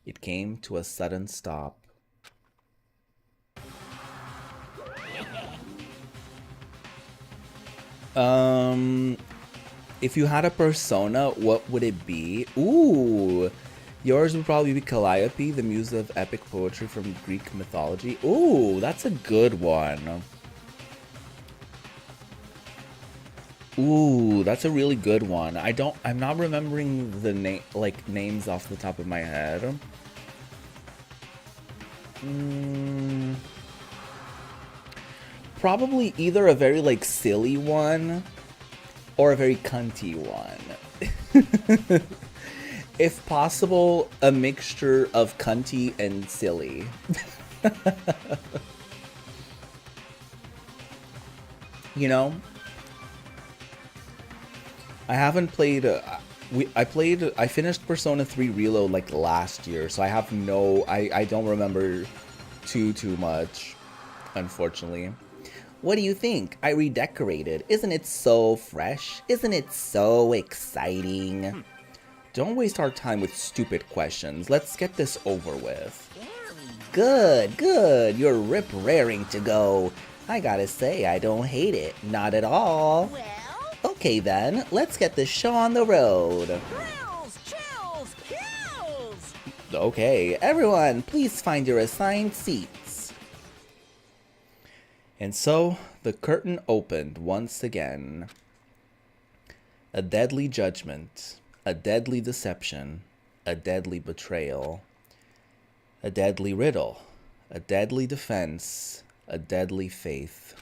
it came to a sudden stop. If you had a persona, what would it be? Ooh, yours would probably be Calliope, the muse of epic poetry from Greek mythology. Ooh, that's a good one. Ooh, that's a really good one. I'm not remembering the names off the top of my head. Probably either a very, like, silly one or a very cunty one. If possible, a mixture of cunty and silly. You know? I haven't played I finished Persona 3 Reload like last year, so I have I don't remember too much, unfortunately. What do you think? I redecorated. Isn't it so fresh? Isn't it so exciting? Don't waste our time with stupid questions. Let's get this over with. Good, good. You're rip-raring to go. I gotta say, I don't hate it. Not at all. Well, Okay then, let's get this show on the road. thrills, chills, kills! Okay, everyone, please find your assigned seats. And so, the curtain opened once again. A deadly judgment, a deadly deception, a deadly betrayal, a deadly riddle, a deadly defense, a deadly faith,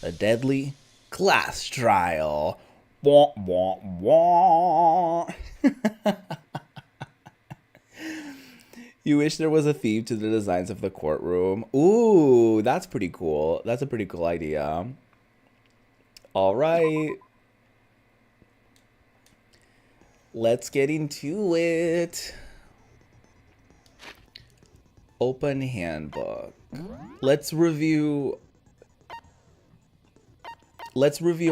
a deadly class trial. Wah, wah, wah. You wish there was a theme to the designs of the courtroom. Ooh, that's pretty cool. That's a pretty cool idea. All right. Let's get into it. Open handbook. Let's review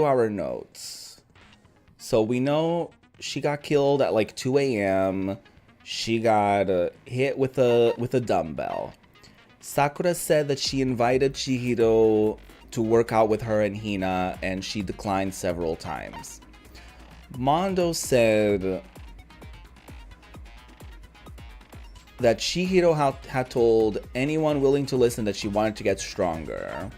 our notes. So we know she got killed at like 2 a.m. She got hit with a dumbbell. Sakura said that she invited Chihiro to work out with her and Hina, and she declined several times. Mondo said that Chihiro had told anyone willing to listen that she wanted to get stronger.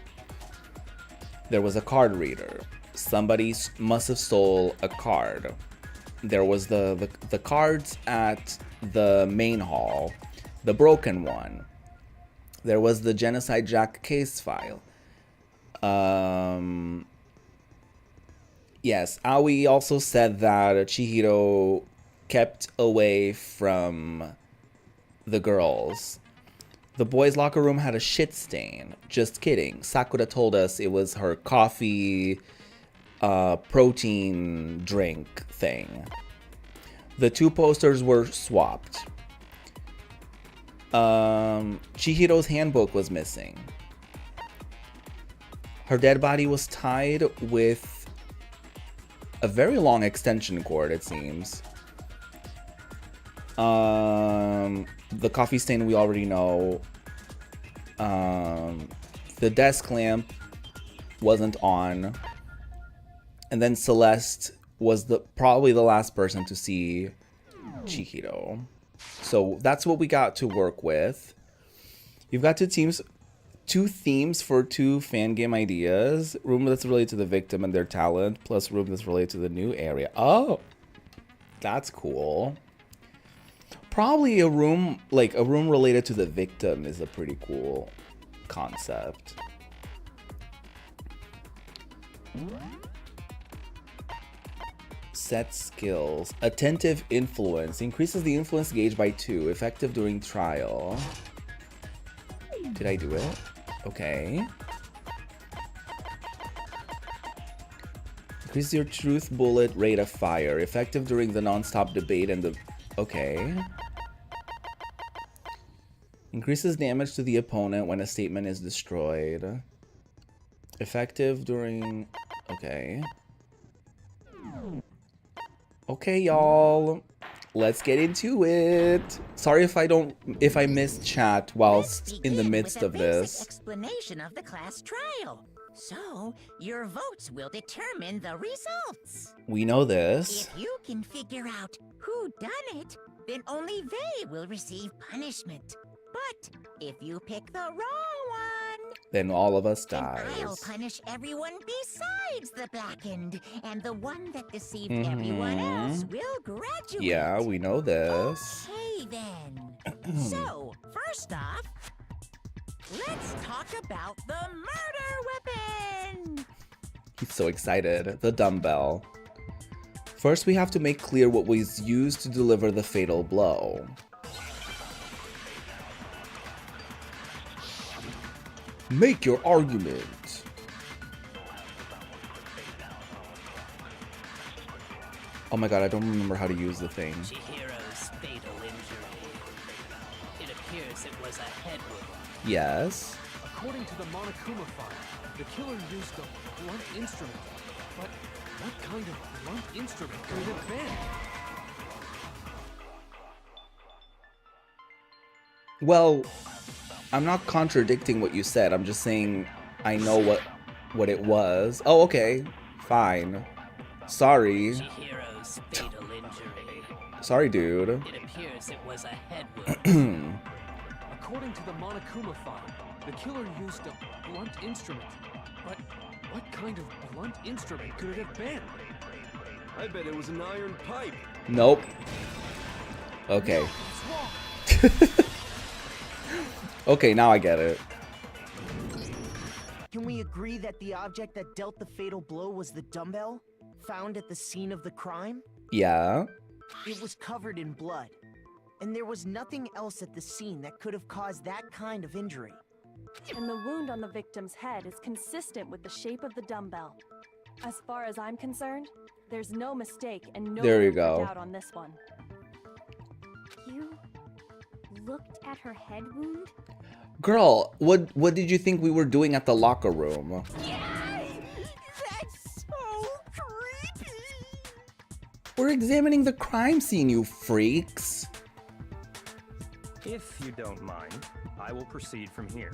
There was a card reader. Somebody must have stole a card. There was the cards at the main hall, the broken one. There was the Genocide Jack case file. Yes, Aoi also said that Chihiro kept away from the girls. The boys' locker room had a shit stain. Just kidding. Sakura told us it was her coffee protein drink thing. The two posters were swapped. Chihiro's handbook was missing. Her dead body was tied with a very long extension cord, it seems. The coffee stain we already know. The desk lamp wasn't on. And then Celeste was probably the last person to see Chihiro. So that's what we got to work with. You've got two themes for two fan game ideas. Room that's related to the victim and their talent, plus room that's related to the new area. Oh, that's cool. Probably a room related to the victim is a pretty cool concept. Set skills. Attentive influence. Increases the influence gauge by 2. Effective during trial. Did I do it? Okay. Increase your truth bullet rate of fire. Effective during the non-stop debate and the... Okay. Increases damage to the opponent when a statement is destroyed. Effective during... Okay. Okay, y'all. Let's get into it. Sorry if I missed chat whilst in the midst of this. Explanation of the class trial. So, your votes will determine the results. We know this. If you can figure out who done it, then only they will receive punishment. But if you pick the wrong one, Then all of us then I'll dies. punish everyone besides the blackened, and the one that deceived everyone else will graduate. Yeah, we know this. Okay then. So, first off, let's talk about the murder weapon. He's so excited. The dumbbell. First, we have to make clear what was used to deliver the fatal blow. Make your argument. Oh my god, I don't remember how to use the thing. Chihiro's fatal injury. It appears it was a head wound. Yes. According to the Monokuma file, the killer used a blunt instrument. But what kind of blunt instrument could it have been? Well, I'm not contradicting what you said. I'm just saying I know what it was. Oh, okay. Fine. Sorry. Chihiro's fatal injury. Sorry, dude. It appears it was a head wound. According to the Monokuma file, the killer used a blunt instrument. But what kind of blunt instrument could it have been? I bet it was an iron pipe. Nope. Okay. Okay, now I get it. Can we agree that the object that dealt the fatal blow was the dumbbell found at the scene of the crime? Yeah. It was covered in blood, and there was nothing else at the scene that could have caused that kind of injury. And the wound on the victim's head is consistent with the shape of the dumbbell. As far as I'm concerned, there's no mistake and no There you room for go. doubt on this one. You looked at her head wound? Girl, what did you think we were doing at the locker room? That's so creepy. We're examining the crime scene, you freaks. If you don't mind, I will proceed from here.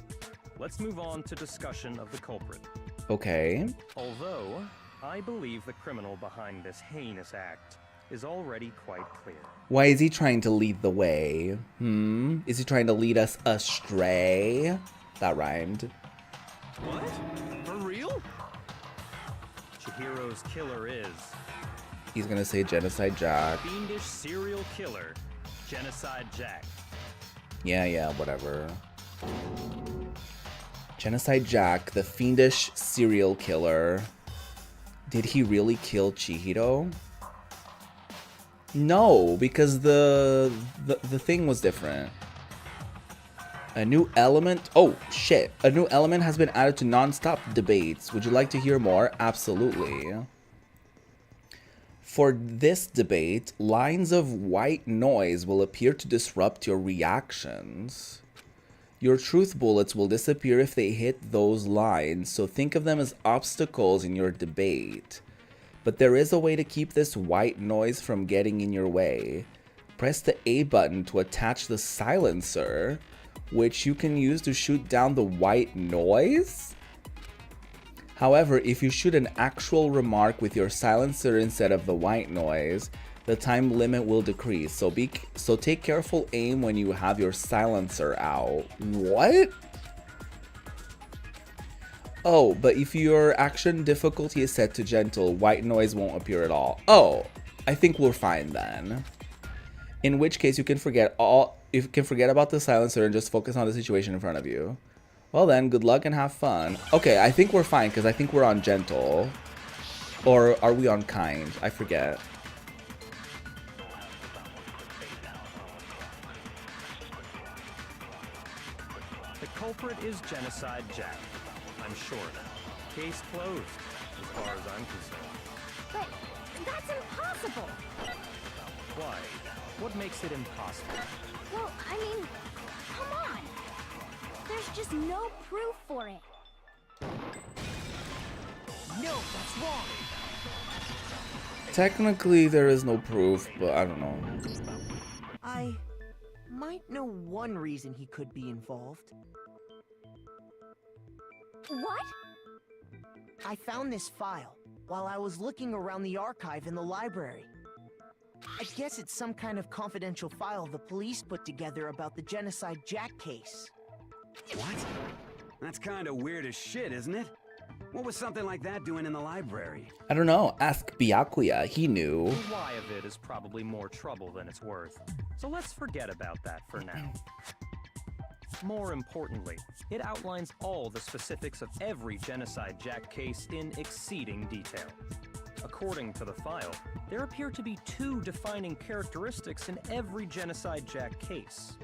Let's move on to discussion of the culprit. Okay. Although, I believe the criminal behind this heinous act is already quite clear. Why is he trying to lead the way? Is he trying to lead us astray? That rhymed. What? For real? Chihiro's killer is He's gonna say Genocide Jack. fiendish serial killer, Genocide Jack. Yeah, whatever. Genocide Jack, the fiendish serial killer. Did he really kill Chihiro? No, because the thing was different. A new element. Oh shit! A new element has been added to non-stop debates. Would you like to hear more? Absolutely. For this debate, lines of white noise will appear to disrupt your reactions. Your truth bullets will disappear if they hit those lines, so think of them as obstacles in your debate. But there is a way to keep this white noise from getting in your way. Press the A button to attach the silencer, which you can use to shoot down the white noise. However, if you shoot an actual remark with your silencer instead of the white noise, the time limit will decrease. So take careful aim when you have your silencer out. What? Oh, but if your action difficulty is set to gentle, white noise won't appear at all. Oh, I think we're fine then. In which case you can forget about the silencer and just focus on the situation in front of you. Well then, good luck and have fun. Okay, I think we're fine because I think we're on gentle. Or are we on kind? I forget. The culprit is Genocide Jack. I'm sure. Case closed, as far as I'm concerned. But that's impossible. Why? What makes it impossible? Well, I mean, come on. There's just no proof for it. No, that's wrong. Technically, there is no proof, but I don't know. I might know one reason he could be involved. What? I found this file while I was looking around the archive in the library. I guess it's some kind of confidential file the police put together about the Genocide Jack case. What? That's kind of weird as shit, isn't it? What was something like that doing in the library? I don't know. Ask Byakuya. He knew. The why of it is probably more trouble than it's worth. So let's forget about that for now. More importantly, it outlines all the specifics of every Genocide Jack case in exceeding detail. According to the file, there appear to be two defining characteristics in every Genocide Jack case.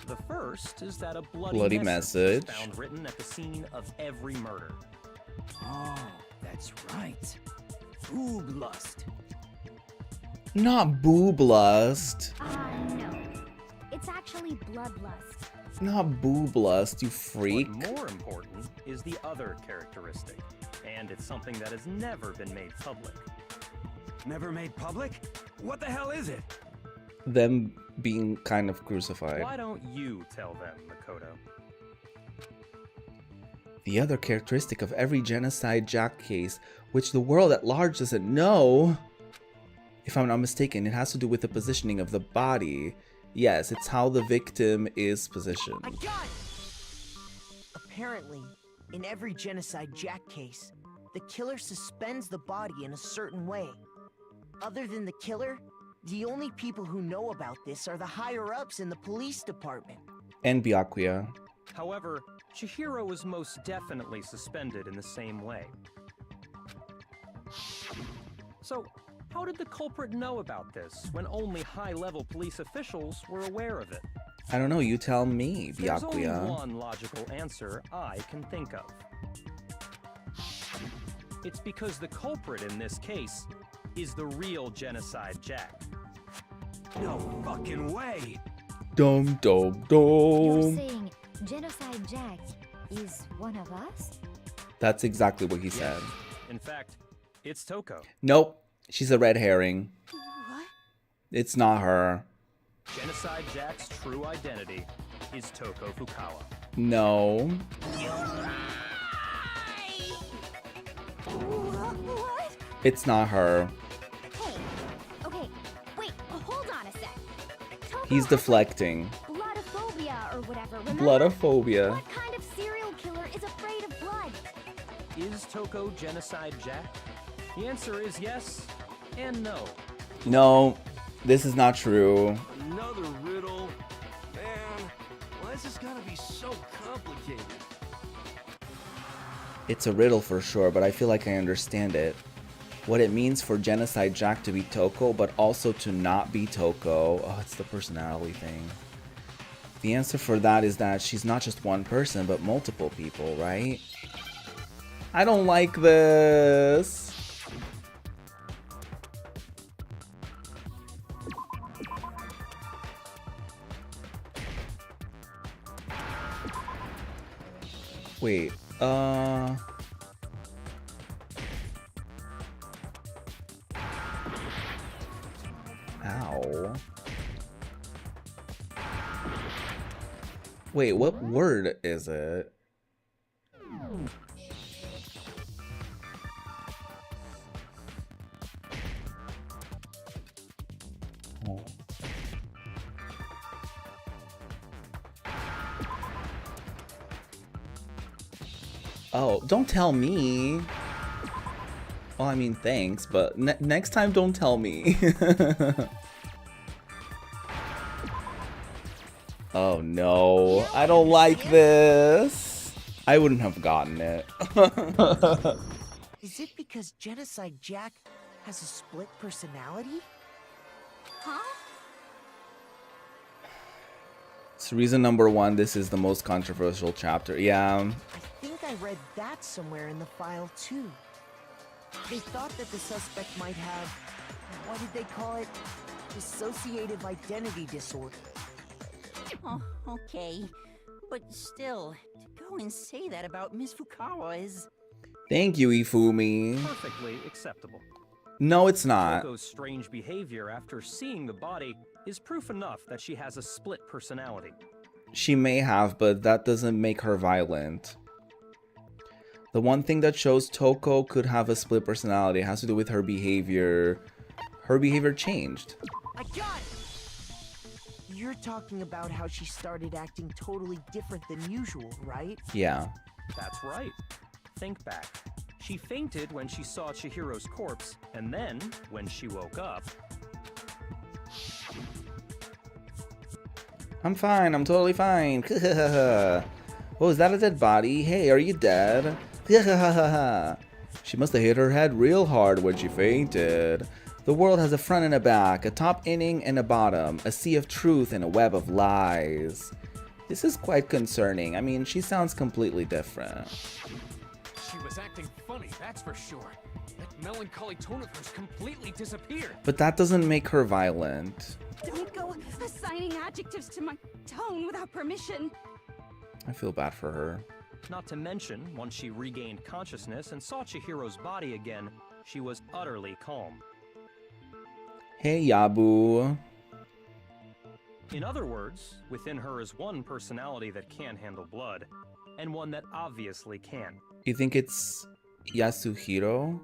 The first is that a bloody message is found written at the scene of every murder. Oh, that's right. Boob lust. Not booblust. No. It's actually bloodlust. Not booblust, you freak. What more important is the other characteristic, and it's something that has never been made public. Never made public? What the hell is it? Them being kind of crucified. Why don't you tell them, Makoto? The other characteristic of every genocide Jack case, which the world at large doesn't know, if I'm not mistaken, it has to do with the positioning of the body. Yes, it's how the victim is positioned. I got it! Apparently, in every genocide Jack case, the killer suspends the body in a certain way. Other than the killer, the only people who know about this are the higher-ups in the police department. And Byakuya. However, Chihiro was most definitely suspended in the same way. So, how did the culprit know about this when only high-level police officials were aware of it? I don't know, you tell me, There's only Byakuya. one logical answer I can think of. It's because the culprit in this case is the real Genocide Jack. No fucking way! Dum dum You're dum. saying Genocide Jack is one of us? That's exactly what he said. In fact, it's Toko. Nope, she's a red herring. What? It's not her. Genocide Jack's true identity is Toko Fukawa. No. What? It's not her. Hey. Okay. Wait. Hold on a sec. Toko He's has, deflecting. bloodophobia or whatever. Remember? Bloodophobia. What kind of serial killer is afraid of blood? Is Toko Genocide Jack? The answer is yes and no. No, this is not true. Another riddle? Man, why is this gotta be so complicated? It's a riddle for sure, but I feel like I understand it. What it means for Genocide Jack to be Toko, but also to not be Toko. Oh, it's the personality thing. The answer for that is that she's not just one person, but multiple people, right? I don't like this. Wait, Ow. Wait, what word is it? Oh. Oh, don't tell me. Well, I mean, thanks, but next time don't tell me. Oh no, I don't like this. I wouldn't have gotten it. Is it because Genocide Jack has a split personality? Huh? It's reason number one, this is the most controversial chapter. Yeah. I think I read that somewhere in the file too. They thought that the suspect might have, what did they call it? Dissociative identity disorder. Oh, okay. But still, to go and say that about Miss Fukawa is... Thank you, Ifumi. Perfectly acceptable. No, it's not. Toko's strange behavior after seeing the body is proof enough that she has a split personality. She may have, but that doesn't make her violent. The one thing that shows Toko could have a split personality has to do with her behavior. Her behavior changed. I got it! You're talking about how she started acting totally different than usual, right? Yeah. That's right. Think back. She fainted when she saw Chihiro's corpse, and then, when she woke up... I'm fine, I'm totally fine. Oh, is that a dead body? Hey, are you dead? She must have hit her head real hard when she fainted. The world has a front and a back, a top inning and a bottom, a sea of truth and a web of lies. This is quite concerning. I mean, she sounds completely different. She was acting funny, that's for sure. That melancholy tone of hers completely disappeared. But that doesn't make her violent. Don't go assigning adjectives to my tone without permission. I feel bad for her. Not to mention, once she regained consciousness and saw Chihiro's body again, she was utterly calm. Hey, Yabu. In other words, within her is one personality that can handle blood, and one that obviously can. You think it's Yasuhiro?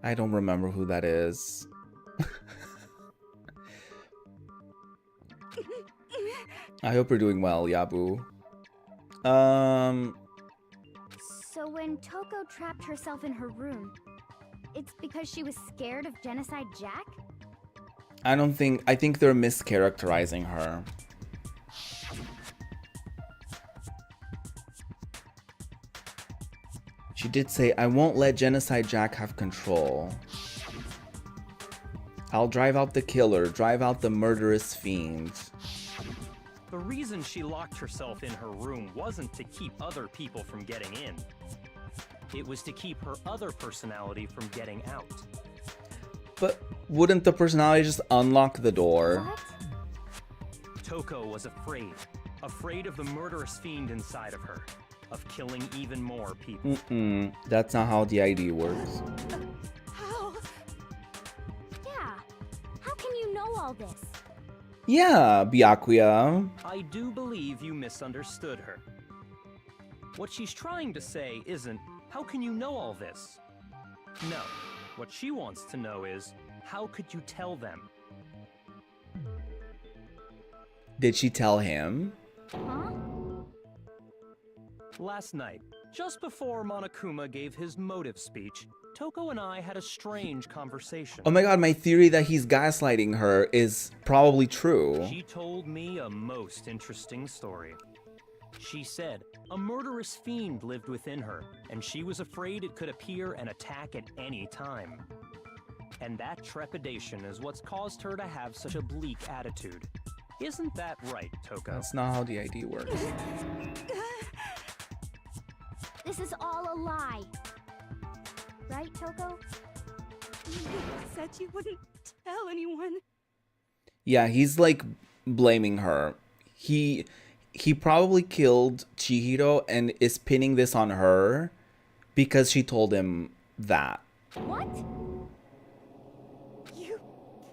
I don't remember who that is. I hope you're doing well, Yabu. So when Toko trapped herself in her room, it's because she was scared of Genocide Jack? I think they're mischaracterizing her. She did say, I won't let Genocide Jack have control. I'll drive out the killer, drive out the murderous fiend. The reason she locked herself in her room wasn't to keep other people from getting in. It was to keep her other personality from getting out. But wouldn't the personality just unlock the door? What? Toko was afraid. Afraid of the murderous fiend inside of her. Of killing even more people. That's not how the ID works. How? Yeah. How can you know all this? Yeah, Byakuya. I do believe you misunderstood her. What she's trying to say isn't, how can you know all this? No. What she wants to know is, how could you tell them? Did she tell him? Huh? Last night, just before Monokuma gave his motive speech, Toko and I had a strange conversation. Oh my god, my theory that he's gaslighting her is probably true. She told me a most interesting story. She said a murderous fiend lived within her, and she was afraid it could appear and attack at any time. And that trepidation is what's caused her to have such a bleak attitude. Isn't that right, Toko? That's not how the ID works. This is all a lie. Right, Toko? You said you wouldn't tell anyone. Yeah, he's like blaming her. He probably killed Chihiro and is pinning this on her because she told him that. What? You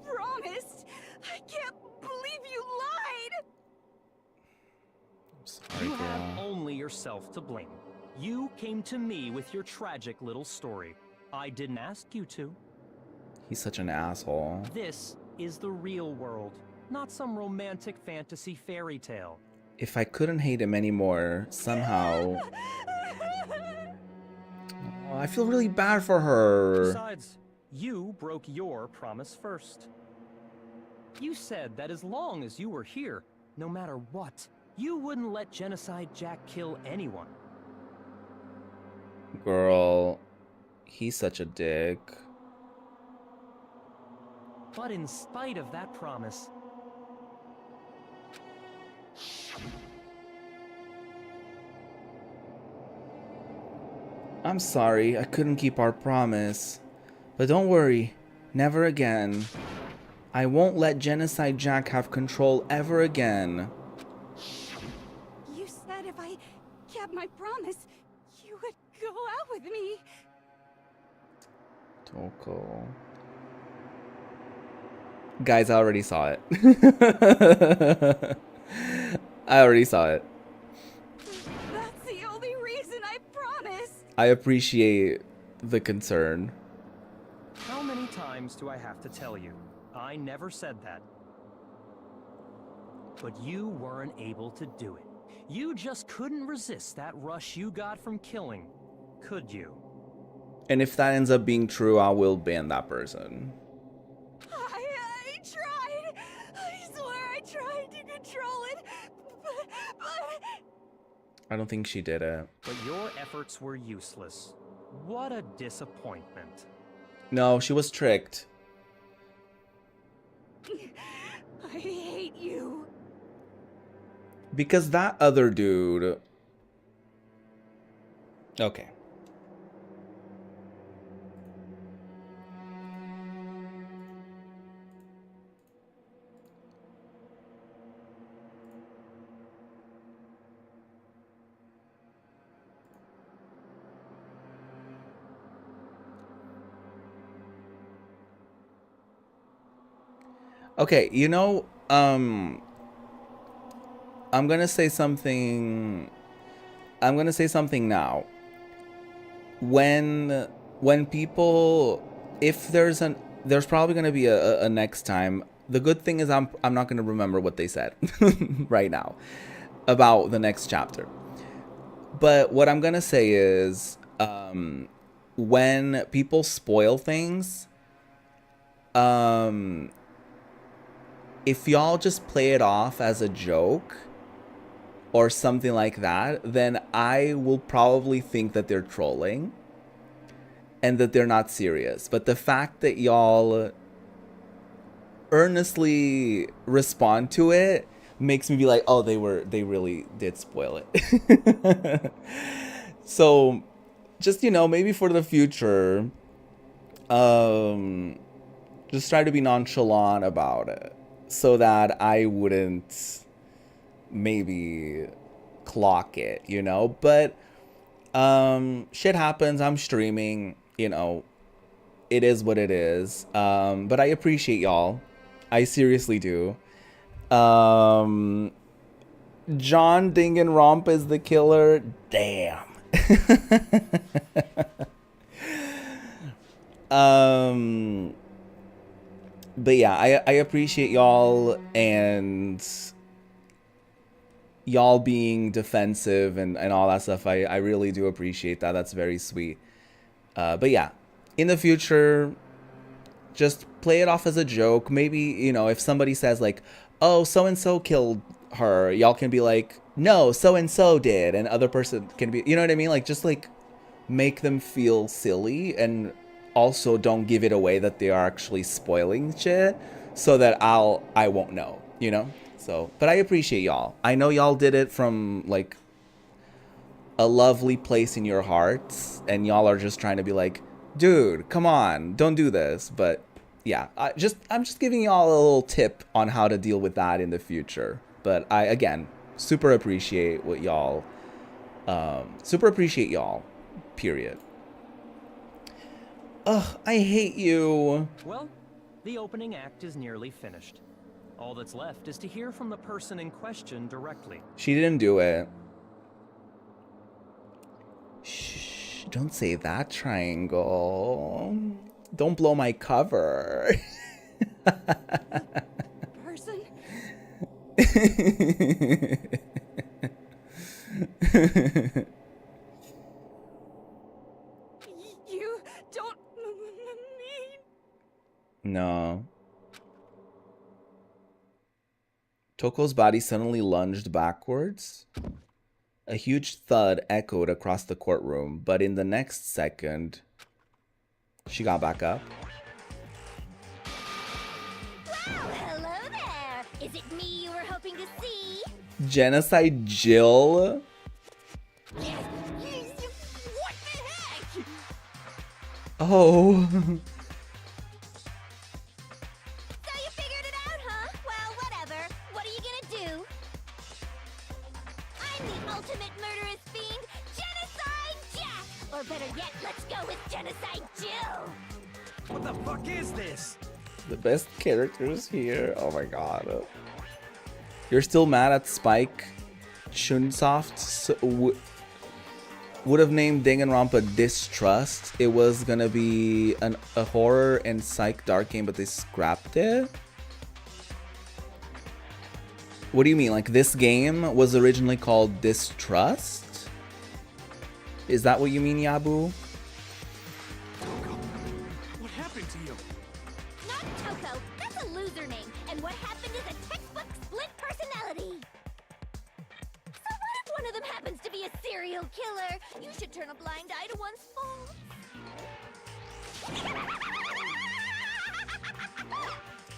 promised. I can't believe you lied. I'm sorry, You have girl. only yourself to blame. You came to me with your tragic little story. I didn't ask you to. He's such an asshole. This is the real world, not some romantic fantasy fairy tale. If I couldn't hate him anymore, somehow... Oh, I feel really bad for her. Besides, you broke your promise first. You said that as long as you were here, no matter what, you wouldn't let Genocide Jack kill anyone. Girl, he's such a dick. But in spite of that promise, I'm sorry, I couldn't keep our promise. But don't worry, never again. I won't let Genocide Jack have control ever again. You said if I kept my promise, you would go out with me. Toko. Guys, I already saw it. I already saw it. That's the only reason I promised. I appreciate the concern. how many times do I have to tell you? I never said that. But you weren't able to do it. You just couldn't resist that rush you got from killing, could you? And if that ends up being true, I will ban that person. I tried. I swear I tried to control it, but... I don't think she did it. But your efforts were useless. What a disappointment. No, she was tricked. I hate you. Because that other dude... Okay. Okay, you know, I'm gonna say something. I'm gonna say something now. When people, if there's probably gonna be a next time. The good thing is I'm not gonna remember what they said right now about the next chapter. But what I'm gonna say is, when people spoil things, if y'all just play it off as a joke or something like that, then I will probably think that they're trolling and that they're not serious. But the fact that y'all earnestly respond to it makes me be like, oh, they really did spoil it. So just, you know, maybe for the future, just try to be nonchalant about it so that I wouldn't maybe clock it, you know. But shit happens. I'm streaming, you know, it is what it is. But I appreciate y'all. I seriously do. John Danganronpa is the killer. Damn. But yeah, I appreciate y'all and y'all being defensive and all that stuff. I really do appreciate that. That's very sweet. But yeah, in the future, just play it off as a joke. Maybe, you know, if somebody says like, oh, so-and-so killed her, y'all can be like, no, so-and-so did. And other person can be, you know what I mean? Like, just like make them feel silly, and also don't give it away that they are actually spoiling shit so that I won't know, you know? So, but I appreciate y'all. I know y'all did it from like a lovely place in your hearts, and y'all are just trying to be like, dude, come on, don't do this. But yeah, I'm just giving y'all a little tip on how to deal with that in the future. But I, again, super appreciate what y'all, period. Ugh, I hate you. Well, the opening act is nearly finished. All that's left is to hear from the person in question directly. She didn't do it. Shh, don't say that, Triangle. Don't blow my cover. Person? You don't mean... No. Toko's body suddenly lunged backwards. A huge thud echoed across the courtroom, but in the next second, she got back up. Well, hello there. Is it me you were hoping to see? Genocide Jill? What the heck? Oh. So you figured it out, huh? Well, whatever. What are you gonna do? I'm the ultimate murderous fiend, Genocide Jack! Or better yet, let's go with Genocide Jill! What the fuck is this? The best characters here. Oh my god. You're still mad at Spike Chunsoft? Would have named Danganronpa Distrust. It was gonna be a horror and psych dark game, but they scrapped it? What do you mean? Like, this game was originally called Distrust? Is that what you mean, Yabu? What happened to you? Not Toko. That's a loser name. And what happened is a textbook split personality. So what if one of them happens to be a serial killer? You should turn a blind eye to one's faults.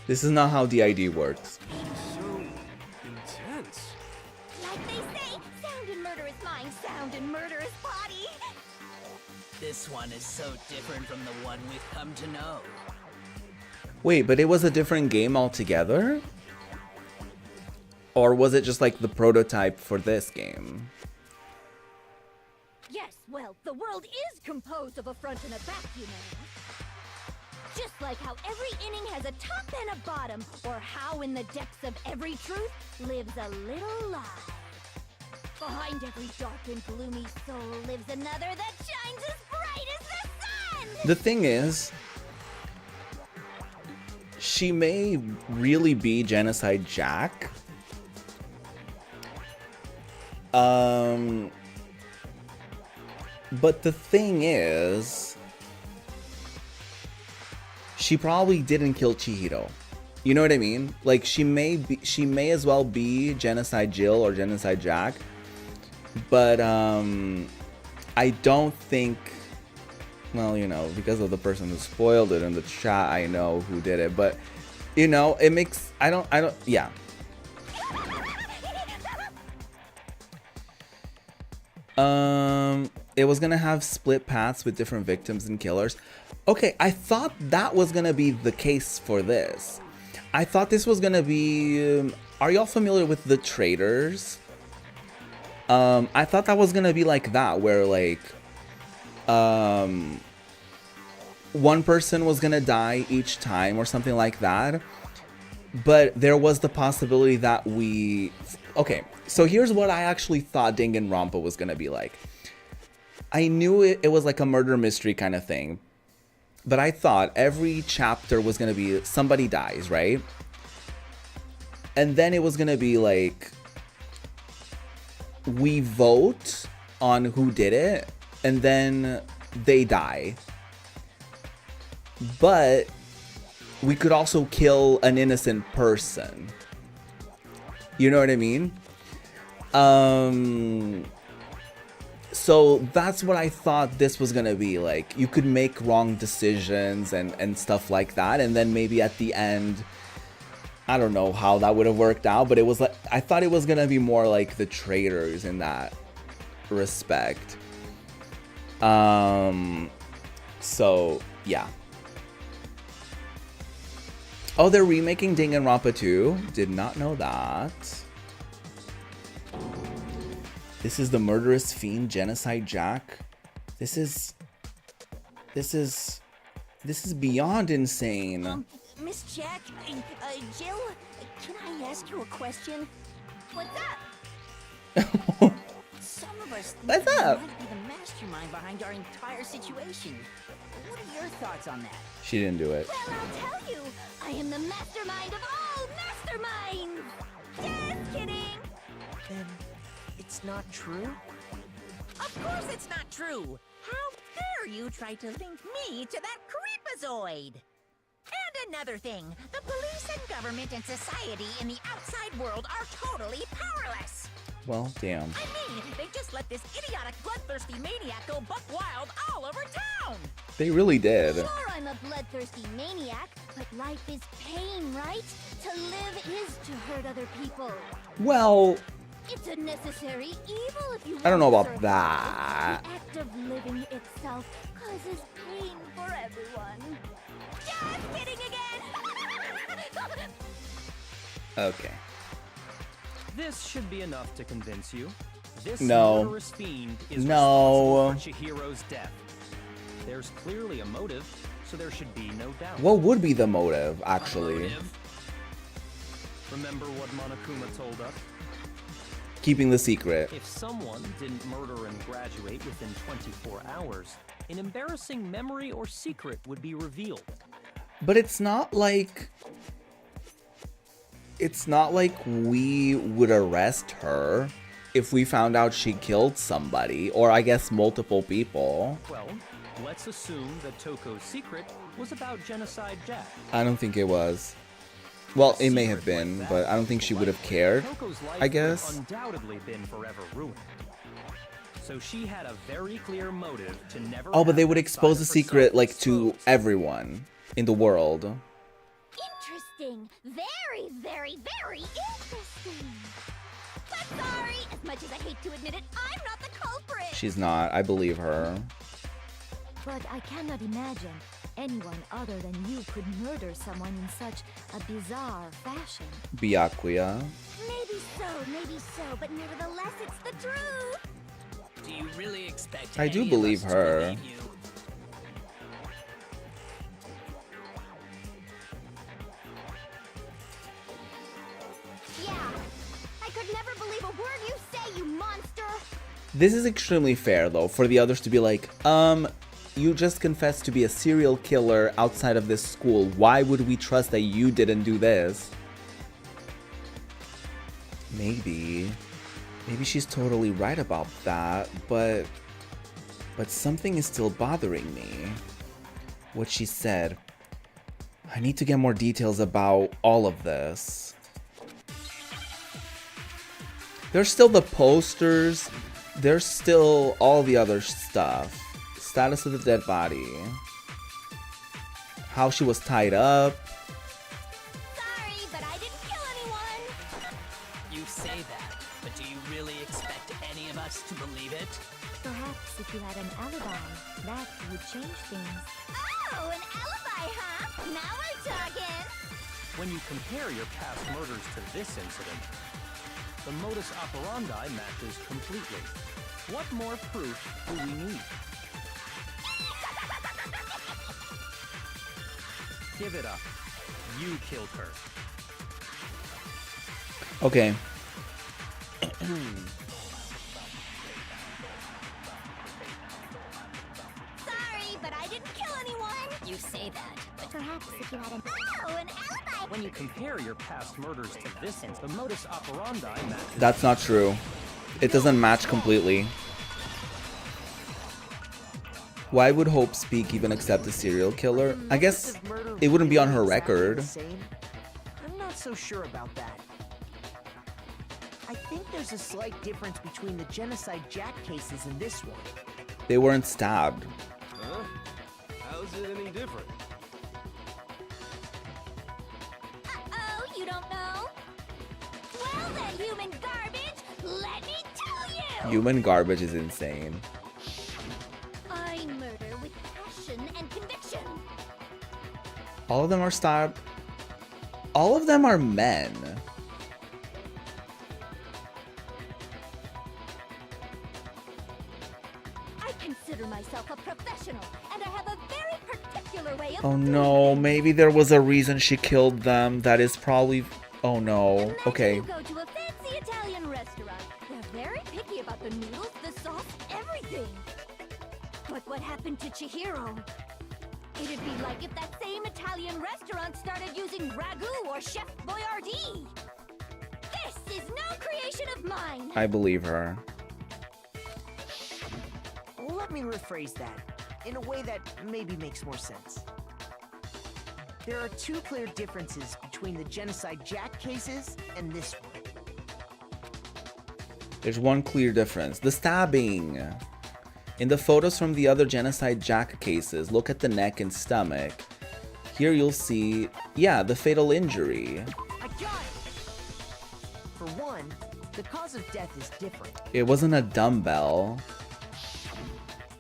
This is not how DID works. So intense. Like they say, sound in murderous mind, sound in murderous body. This one is so different from the one we've come to know. Wait, but it was a different game altogether? Or was it just like the prototype for this game? Yes, well, the world is composed of a front and a back, you know. Just like how every inning has a top and a bottom, or how in the depths of every truth lives a little lie. Behind every dark and gloomy soul lives another that shines as bright as the sun! The thing is, she may really be Genocide Jack. But the thing is, she probably didn't kill Chihiro. You know what I mean? Like, she may as well be Genocide Jill or Genocide Jack. But I don't think, well, you know, because of the person who spoiled it in the chat, I know who did it. But, you know, it makes, I don't, yeah. It was gonna have split paths with different victims and killers. Okay, I thought that was gonna be the case for this. I thought this was gonna be, are y'all familiar with the Traitors? I thought that was gonna be like that, where like, one person was gonna die each time or something like that. But there was the possibility that okay, so here's what I actually thought Danganronpa was gonna be like. I knew it was like a murder mystery kind of thing. But I thought every chapter was gonna be somebody dies, right? And then it was gonna be like, we vote on who did it, and then they die. But we could also kill an innocent person. You know what I mean? So that's what I thought this was gonna be like. You could make wrong decisions and stuff like that, and then maybe at the end, I don't know how that would have worked out, but it was like, I thought it was gonna be more like the Traitors in that respect. So yeah. Oh, they're remaking Danganronpa 2? Did not know that. This is the murderous fiend Genocide Jack. This is beyond insane. Miss Jack, Jill, can I ask you a question? What's up? Some of us What's think up? you might be the mastermind behind our entire situation. What are your thoughts on that? She didn't do it. Well, I'll tell you, I am the mastermind of all masterminds! Just kidding! Then it's not true? Of course it's not true! How dare you try to link me to that creepazoid? And another thing, the police and government and society in the outside world are totally powerless! Well, damn. I mean, they just let this idiotic, bloodthirsty maniac go buck wild all over town! They really did. Sure, I'm a bloodthirsty maniac, but life is pain, right? To live is to hurt other people. Well, It's a necessary evil if you I don't know want to about survive. that. The act of living itself causes pain for everyone. Just kidding again! Okay. This should be enough to convince you. This No. murderous fiend is No. responsible for Chihiro's death. There's clearly a motive, so there should be no doubt. What would be the motive, actually? Motive? Remember what Monokuma told us? Keeping the secret. If someone didn't murder and graduate within 24 hours, an embarrassing memory or secret would be revealed. But it's not like we would arrest her if we found out she killed somebody, or I guess multiple people. Well, let's assume that Toko's secret was about Genocide Jack. I don't think it was. Well, it may have been, but I don't think she would have cared, Toko's life I guess. would have undoubtedly been forever ruined. So she had a very clear motive to never. Oh, but they have would that expose side the of secret, herself like, to exposed. everyone in the world. Interesting. Very, very, very interesting. But sorry, as much as I hate to admit it, I'm not the culprit. She's not. I believe her. But I cannot imagine anyone other than you could murder someone in such a bizarre fashion. Byakuya. Maybe so, but nevertheless, it's the truth. Do you really expect I do any of believe us to her. believe you? This is extremely fair, though, for the others to be like, you just confessed to be a serial killer outside of this school. Why would we trust that you didn't do this? Maybe she's totally right about that, but something is still bothering me. What she said. I need to get more details about all of this. There's still the posters. There's still all the other stuff. Status of the dead body. How she was tied up. Sorry, but I didn't kill anyone. You say that, but do you really expect any of us to believe it? Perhaps if you had an alibi, that would change things. Oh, an alibi, huh? Now we're talking. When you compare your past murders to this incident, the modus operandi matches completely. What more proof do we need? Give it up. You killed her. Okay. Sorry, but I didn't kill anyone. You say that, but Perhaps if you had an... Oh, an alibi. When you compare your past murders to this incident, the modus operandi matches. That's not true. It doesn't match completely. Why would Hope Speak even accept a serial killer? I guess it wouldn't be on her record. I'm not so sure about that. I think there's a slight difference between the Genocide Jack cases and this one. They weren't stabbed. Huh? How's it any different? Uh-oh, you don't know? Well then, human garbage, let me tell you! Human garbage is insane. I murder with passion and conviction. All of them are stabbed. All of them are men. I consider myself a professional, and I have a very particular way of Oh doing no, things. maybe there was a reason she killed them. That is probably... Oh no. Imagine Okay. you go to a fancy Italian restaurant. They're very picky about the noodles, the sauce, everything. But what happened to Chihiro? It'd be like if that same Italian restaurant started using ragu or Chef Boyardee. This is no creation of mine. I believe her. Let me rephrase that in a way that maybe makes more sense. There are two clear differences between the Genocide Jack cases and this one. There's one clear difference. The stabbing. In the photos from the other Genocide Jack cases, look at the neck and stomach. Here you'll see, yeah, the fatal injury. I got it! For one, the cause of death is different. It wasn't a dumbbell.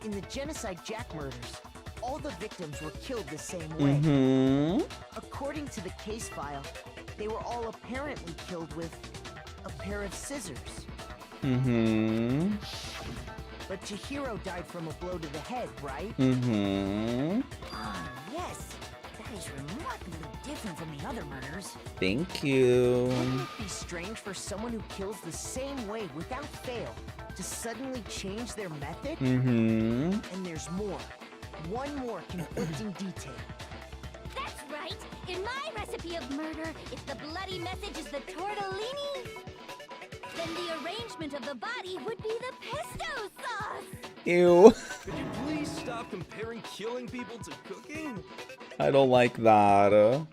In the Genocide Jack murders, all the victims were killed the same way. Mm-hmm. According to the case file, they were all apparently killed with a pair of scissors. Mm-hmm. But Chihiro died from a blow to the head, right? Mm-hmm. ah, yes. That is remarkably different from the other murders. Thank you. Wouldn't it be strange for someone who kills the same way without fail to suddenly change their method? Mm-hmm. And there's more. One more conflicting detail. That's right. In my recipe of murder, if the bloody message is the tortellini, then the arrangement of the body would be the pesto sauce. Ew. Could you please stop comparing killing people to cooking? I don't like that. So,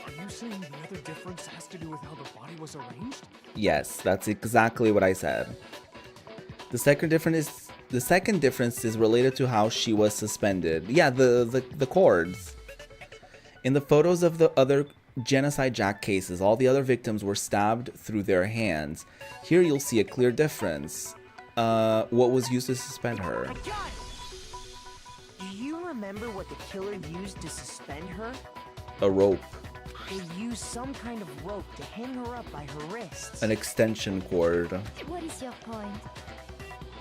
are you saying the other difference has to do with how the body was arranged? Yes, that's exactly what I said. The second difference is related to how she was suspended. Yeah, the cords. In the photos of the other Genocide Jack cases, all the other victims were stabbed through their hands. Here you'll see a clear difference. What was used to suspend her? I got it! Do you remember what the killer used to suspend her? A rope. They used some kind of rope to hang her up by her wrists. An extension cord. What is your point?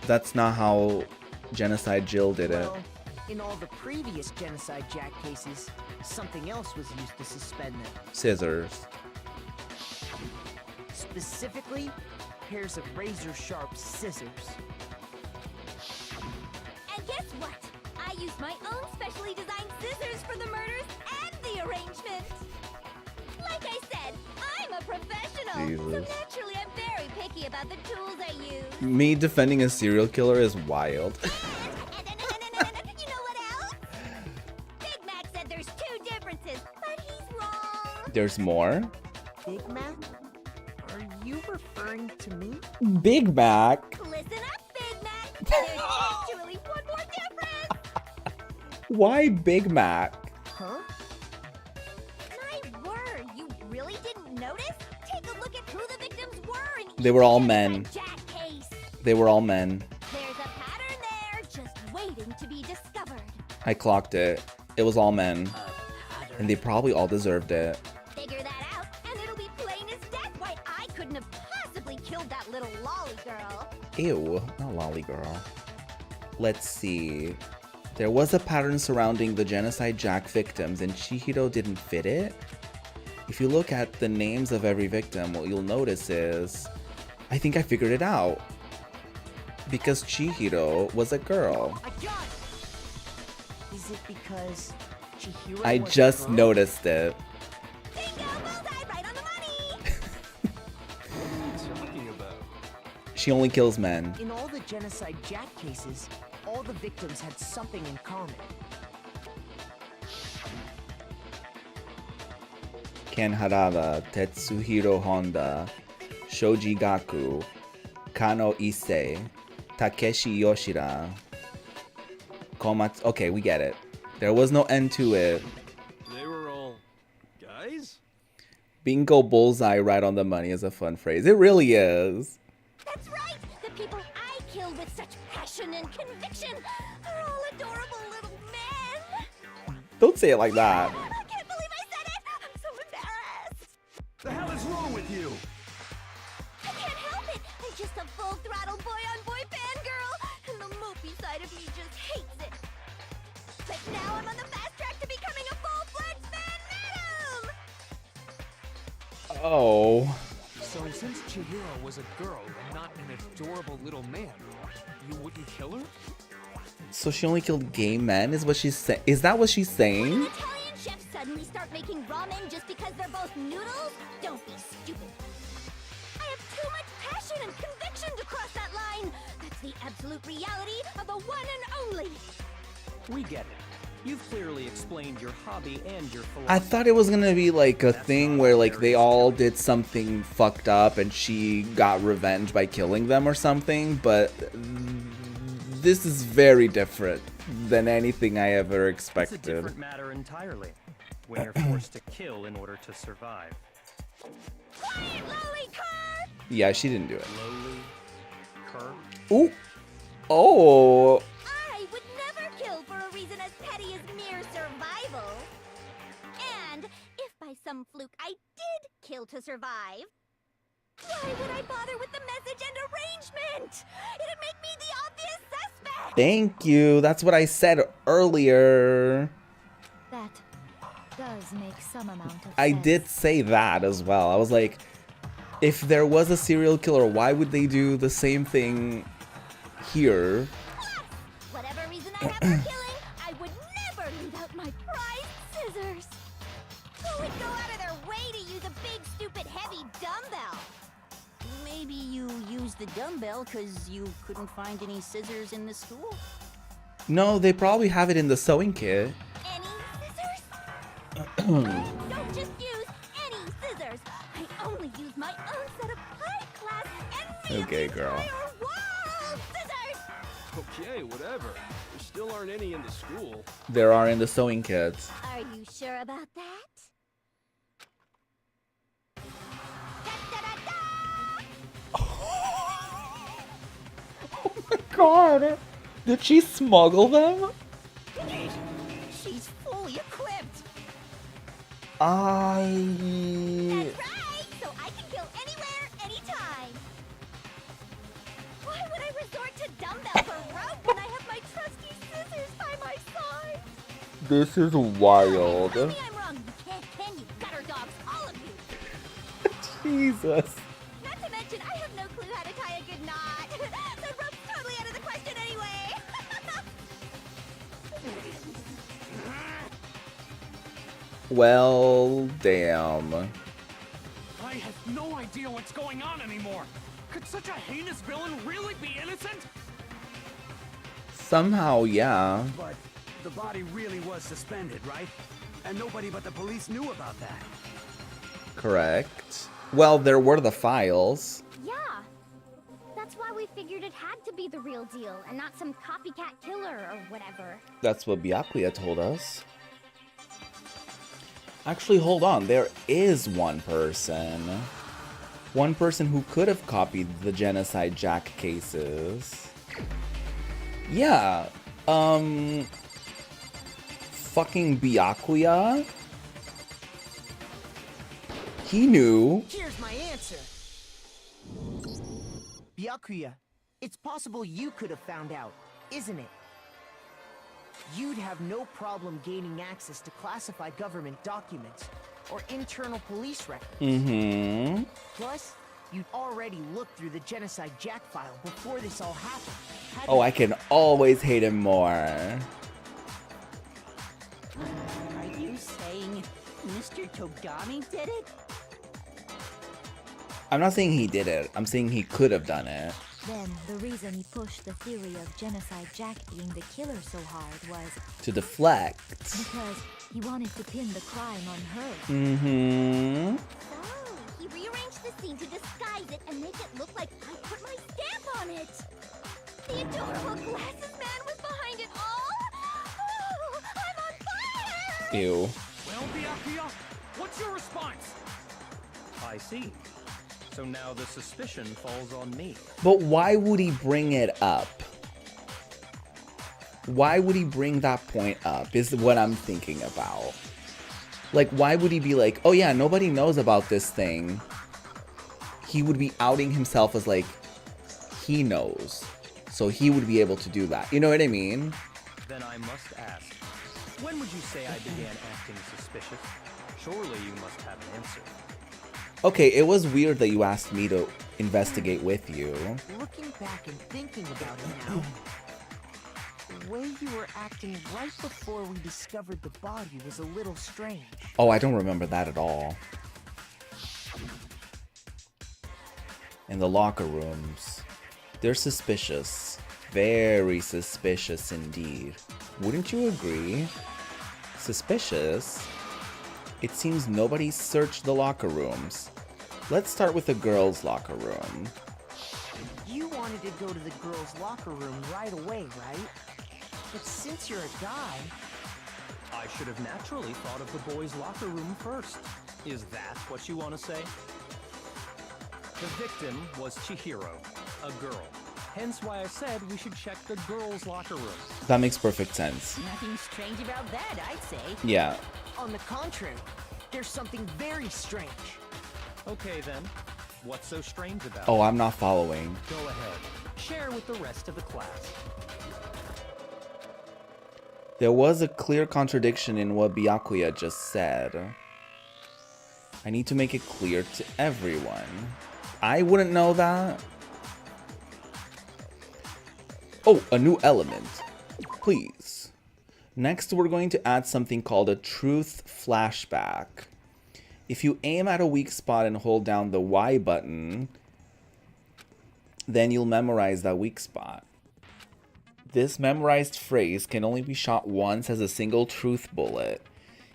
That's not how Genocide Jill did it. Well, in all the previous Genocide Jack cases, something else was used to suspend them. Scissors. Specifically, pairs of razor-sharp scissors. And guess what? I used my own specially designed scissors for the murders and the arrangement. Like I said, I'm a professional. Jesus. So naturally, I'm very picky about the tools I use. Me defending a serial killer is wild. And you know what else? Big Mac said there's 2 differences, but he's wrong. There's more? Big Mac? Are you referring to me? Big Mac. Listen up, Big Mac. There's actually one more difference. Why Big Mac? Huh? My word, you really didn't notice? Take a look at who the victims were in They were all each men. Jack case. They were all men. There's a pattern there, just waiting to be discovered. I clocked it. It was all men. And they probably all deserved it. Figure that out, and it'll be plain as death why I couldn't have possibly killed that little lolly girl. Ew, not lolly girl. Let's see. There was a pattern surrounding the Genocide Jack victims and Chihiro didn't fit it. If you look at the names of every victim, what you'll notice is, I think I figured it out. Because Chihiro was a girl. I got it! Is it because Chihiro I was a just girl? noticed it. Bingo, bullseye, right on the money! What are you talking about? She only kills men. In all the Genocide Jack cases, all the victims had something in common. Ken Harada, Tetsuhiro Honda, Shoji Gaku, Kano Issei, Takeshi Yoshida, Komatsu. Okay, we get it. There was no end to it. They were all guys? Bingo bullseye right on the money is a fun phrase. It really is. That's right! The people I killed with such passion and conviction are all adorable little men! Don't say it like that. I can't believe I said it! I'm so embarrassed! The hell is wrong with you? I can't help it! I'm just a full-throttle boy-on-boy fangirl, and the mopey side of me just hates it. But now I'm on the fast track to becoming a full-fledged fan madam! Oh. So since Chihiro was a girl and not an adorable little man, you wouldn't kill her? So she only killed gay men is what she's saying? Is that what she's When saying? an Italian chef suddenly start making ramen just because they're both noodles? Don't be stupid. I have too much passion and conviction to cross that line. That's the absolute reality of the one and only. We get it. You've clearly explained your hobby and your philosophy. I thought it was gonna be like a thing where like they all did something fucked up and she got revenge by killing them or something, but this is very different than anything I ever It's a expected. different matter entirely. When you're forced to kill in order to survive. Quiet, lolly car! Yeah, she didn't do it. Lowly, cur. Ooh. Oh. I would never kill for a reason as petty as mere survival. And if by some fluke I did kill to survive, why would I bother with the message and arrangement? It'd make me the obvious suspect. Thank you. That's what I said earlier. That does make some amount of I sense. did say that as well. I was like, if there was a serial killer, why would they do the same thing here? Whatever reason I have for killing, I would never leave out my prized scissors. Who would go out of their way to use a big, stupid, heavy dumbbell? Maybe you used the dumbbell because you couldn't find any scissors in the school? No, they probably have it in the sewing kit. Any scissors? Don't just use any scissors. I only use my own set of high-class and Okay, girl. wall scissors. Okay, whatever. There still aren't any in the school. There are in the sewing kits. Are you sure about that? Oh my god! Did she smuggle them? She's fully equipped! I... That's right, so I can kill anywhere, anytime. Why would I resort to dumbbells or rope when I have my trusty scissors by my side? This is wild. Tell me I'm wrong, you can you gutter dogs, all of you. Jesus. Not to mention, I have no clue how to Well, damn. I have no idea what's going on anymore. Could such a heinous villain really be innocent? Somehow, yeah. But the body really was suspended, right? And nobody but the police knew about that. Correct. Well, there were the files. Yeah. That's why we figured it had to be the real deal and not some copycat killer or whatever. That's what Byakuya told us. Actually, hold on. There is one person. One person who could have copied the Genocide Jack cases. Yeah. Fucking Byakuya? He knew. Here's my answer. Byakuya, it's possible you could have found out, isn't it? You'd have no problem gaining access to classified government documents or internal police records. Mm-hmm. Plus, you'd already looked through the Genocide Jack file before this all happened. Oh, I can always hate him more. Are you saying Mr. Togami did it? I'm not saying he did it. I'm saying he could have done it. Then the reason he pushed the theory of Genocide Jack being the killer so hard was To deflect. because he wanted to pin the crime on her. Mm-hmm. So, he rearranged the scene to disguise it and make it look like I put my stamp on it. The adorable glasses man was behind it all. Oh, I'm on fire! Ew. Well, Byakuya, what's your response? I see. So now the suspicion falls on me. But why would he bring it up? Why would he bring that point up is what I'm thinking about. Like, why would he be like, oh yeah, nobody knows about this thing. He would be outing himself as like, he knows. So he would be able to do that. You know what I mean? Then I must ask, when would you say I began acting suspicious? Surely you must have an answer. Okay, it was weird that you asked me to investigate with you. Looking back and thinking about it now, the way you were acting right before we discovered the body was a little strange. Oh, I don't remember that at all. In the locker rooms. They're suspicious. Very suspicious indeed. Wouldn't you agree? Suspicious? It seems nobody searched the locker rooms. Let's start with the girls' locker room. You wanted to go to the girls' locker room right away, right? But since you're a guy... I should have naturally thought of the boys' locker room first. Is that what you want to say? The victim was Chihiro, a girl. Hence why I said we should check the girls' locker room. That makes perfect sense. Nothing strange about that, I'd say. Yeah. On the contrary, there's something very strange. Okay then, what's so strange about Oh, it? I'm not following. Go ahead, share with the rest of the class. There was a clear contradiction in what Byakuya just said. I need to make it clear to everyone. I wouldn't know that. Oh, a new element. Please. Next, we're going to add something called a truth flashback. If you aim at a weak spot and hold down the Y button, then you'll memorize that weak spot. This memorized phrase can only be shot once as a single truth bullet.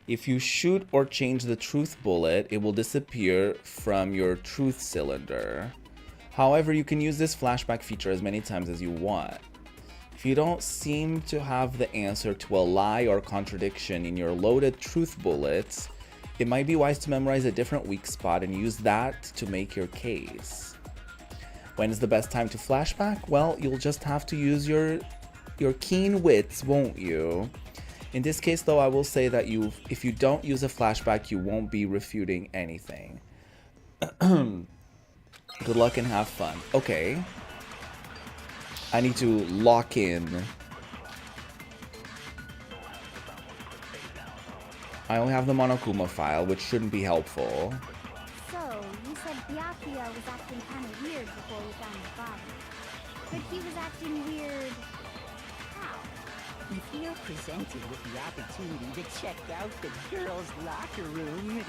If you shoot or change the truth bullet, it will disappear from your truth cylinder. However, you can use this flashback feature as many times as you want. If you don't seem to have the answer to a lie or contradiction in your loaded truth bullets, it might be wise to memorize a different weak spot and use that to make your case. When is the best time to flashback? Well, you'll just have to use your keen wits, won't you? In this case, though, I will say that if you don't use a flashback, you won't be refuting anything. Good luck and have fun. Okay. I need to lock in. I only have the Monokuma file, which shouldn't be helpful. So, you said Byakuya was acting kind of weird before we found the body. But he was acting weird... how? If you're presented with the opportunity to check out the girls' locker room,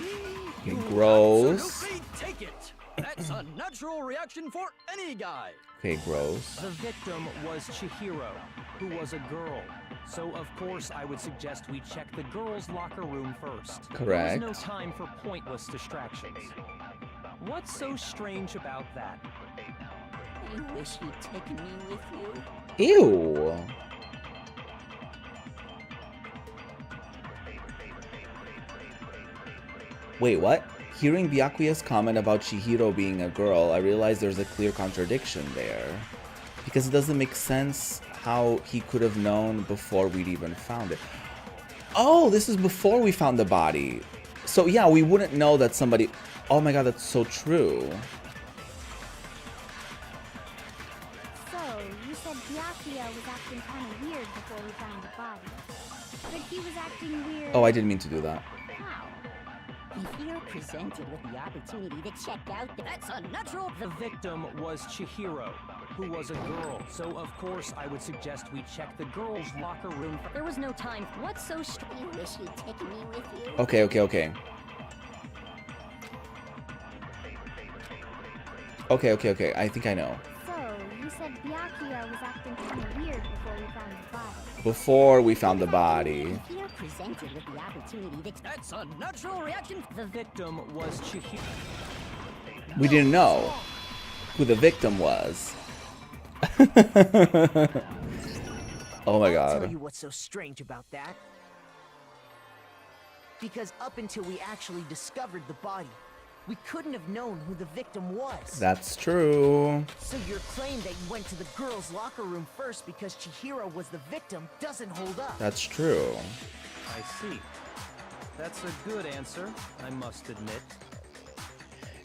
Gross. Absolutely take it. That's a natural reaction for any guy. Okay, gross. The victim was Chihiro, who was a girl. So, of course, I would suggest we check the girls' locker room first. Correct. There was no time for pointless distractions. What's so strange about that? I wish you'd taken me with you. Ew. Wait, what? Hearing Byakuya's comment about Chihiro being a girl, I realized there's a clear contradiction there. Because it doesn't make sense how he could have known before we'd even found it. Oh, this is before we found the body. So yeah, we wouldn't know that somebody... Oh my god, that's so true. So, you said Byakuya was acting kind of weird before we found the body. But he was acting weird... Oh, I didn't mean to do that. How? If you're presented with the opportunity to check out that's a natural... The victim was Chihiro, who was a girl. So, of course, I would suggest we check the girls' locker room. There was no time. What's so strange? I wish you'd taken me with you. Okay. Okay, I think I know. So, you said Byakuya was acting kind of weird before we found the body. Before we found the body. If you're presented with the opportunity to... That's a natural reaction. The victim was Chihiro. We didn't know who the victim was. Oh my I'll tell god. you what's so strange about that. Because up until we actually discovered the body, we couldn't have known who the victim was. That's true. So your claim that you went to the girls' locker room first because Chihiro was the victim doesn't hold up. That's true. I see. That's a good answer, I must admit.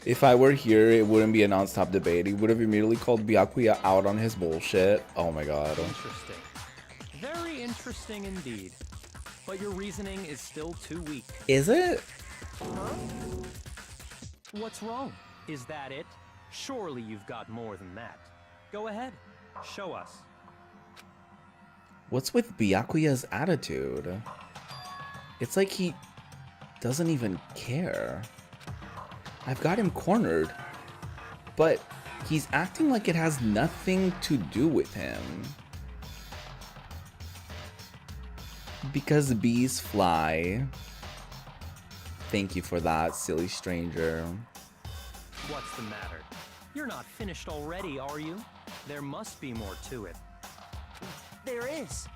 If I were here, it wouldn't be a non-stop debate. He would have immediately called Byakuya out on his bullshit. Oh my god. Interesting. Very interesting indeed. But your reasoning is still too weak. Is it? What's wrong? Is that it? Surely you've got more than that. Go ahead. Show us. What's with Byakuya's attitude? It's like he doesn't even care. I've got him cornered, but he's acting like it has nothing to do with him. Because bees fly. Thank you for that, silly stranger. What's the matter? You're not finished already, are you? There must be more to it. There is.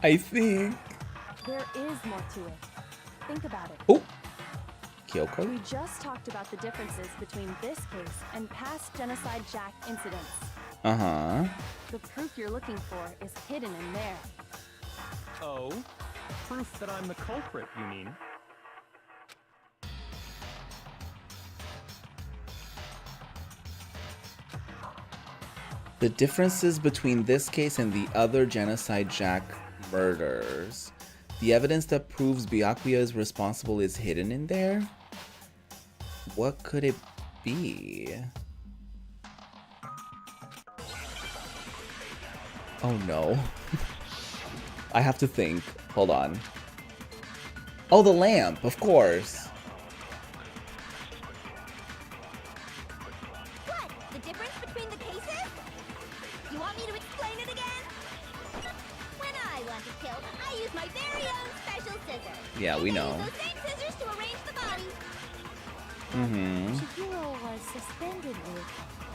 I think. There is more to it. Think about it. Oh, Kyoko? We just talked about the differences between this case and past Genocide Jack incidents. Uh-huh. The proof you're looking for is hidden in there. Oh? Proof that I'm the culprit, you mean? The differences between this case and the other Genocide Jack murders. The evidence that proves Byakuya is responsible is hidden in there? What could it be? Oh no. I have to think. Hold on. Oh, the lamp, of course. What? The difference between the cases? You want me to explain it again? When I want to kill, I use my very own special scissors. Yeah, we know. I use those same scissors to arrange the body. Mm-hmm. Chihiro was suspended with...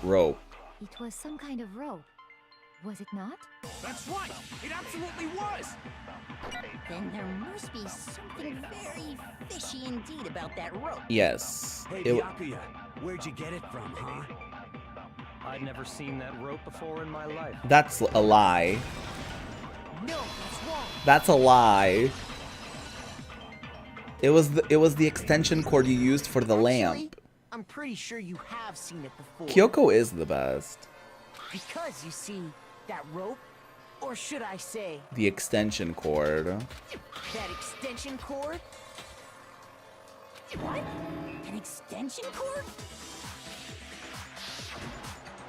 Rope. It was some kind of rope. Was it not? That's right. It absolutely was. Then there must be something very fishy indeed about that rope. Yes. Hey, It- Byakuya, where'd you get it from, huh? I'd never seen that rope before in my life. That's a lie. No, that's wrong. That's a lie. It was the extension cord you used for the lamp. I'm pretty sure you have seen it before. Kyoko is the best. Because, you see, that rope, or should I say, The extension cord. that extension cord? What? An extension cord?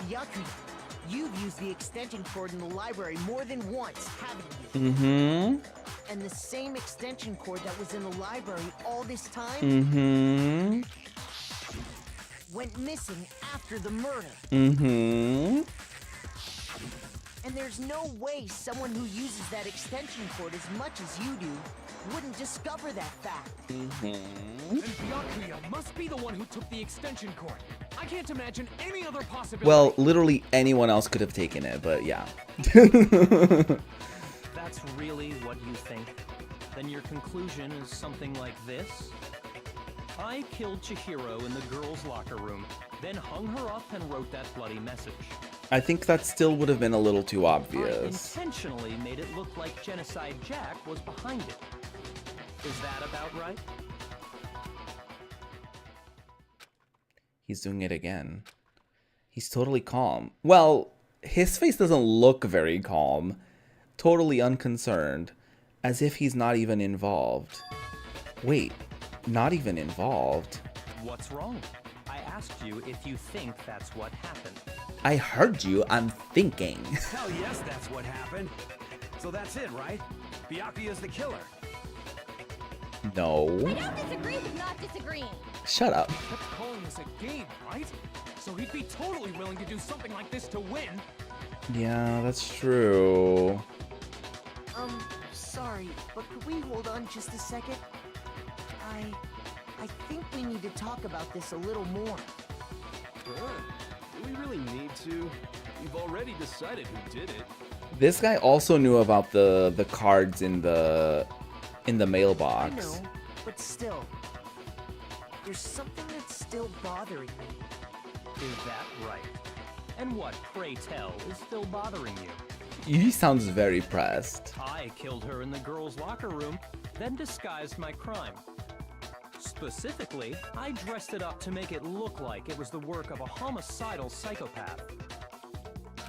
Byakuya, You've used the extension cord in the library more than once, haven't you? Mm-hmm. And the same extension cord that was in the library all this time Mm-hmm. went missing after the murder. Mm-hmm. And there's no way someone who uses that extension cord as much as you do wouldn't discover that fact. And Byakuya must be the one who took the extension cord. I can't imagine any other possibility. Well, literally anyone else could have taken it, but yeah. That's really what you think? Then your conclusion is something like this? I killed Chihiro in the girls' locker room, then hung her up and wrote that bloody message. I think that still would have been a little too I obvious. intentionally made it look like Genocide Jack was behind it. Is that about right? He's doing it again. He's totally calm. Well, his face doesn't look very calm. Totally unconcerned. As if he's not even involved. Wait, not even involved? What's wrong? I asked you if you think that's what happened. I heard you. I'm thinking. Hell yes, that's what happened. So that's it, right? Byakuya's the killer. No. I don't disagree with not disagreeing. Shut up. He kept calling this a game, right? So he'd be totally willing to do something like this to win. Yeah, that's true. Sorry, but could we hold on just a second? I think we need to talk about this a little more. Do we really need to? We've already decided who did it. This guy also knew about the cards in the mailbox. I know, but still, there's something that's still bothering me. Is that right? And what, pray tell, is still bothering you? He sounds very pressed. I killed her in the girls' locker room, then disguised my crime. Specifically, I dressed it up to make it look like it was the work of a homicidal psychopath.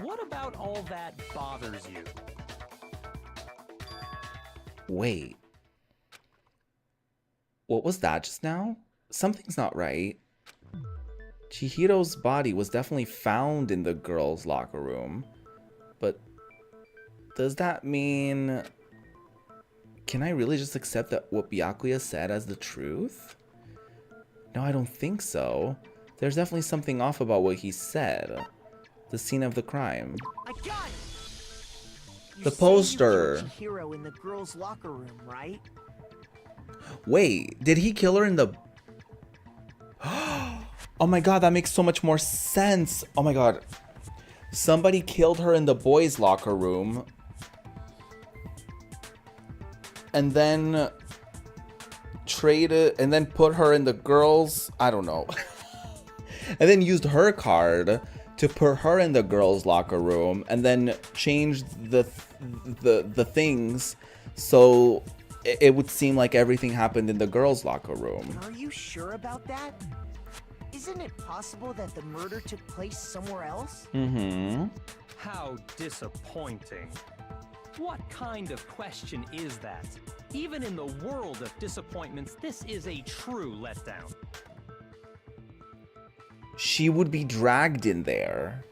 What about all that bothers you? Wait. What was that just now? Something's not right. Chihiro's body was definitely found in the girls' locker room. But does that mean... Can I really just accept that what Byakuya said as the truth? No, I don't think so. There's definitely something off about what he said. The scene of the crime. I got it. The poster. You killed Chihiro in the girls' locker room, right? Wait, did he kill her in the... Oh my god, that makes so much more sense. Oh my god. Somebody killed her in the boys' locker room. And then traded, and then put her in the girls', I don't know. And then used her card to put her in the girls' locker room, and then changed the things so it would seem like everything happened in the girls' locker room. Are you sure about that? Isn't it possible that the murder took place somewhere else? Mm-hmm. How disappointing. What kind of question is that? Even in the world of disappointments, this is a true letdown. She would be dragged in there.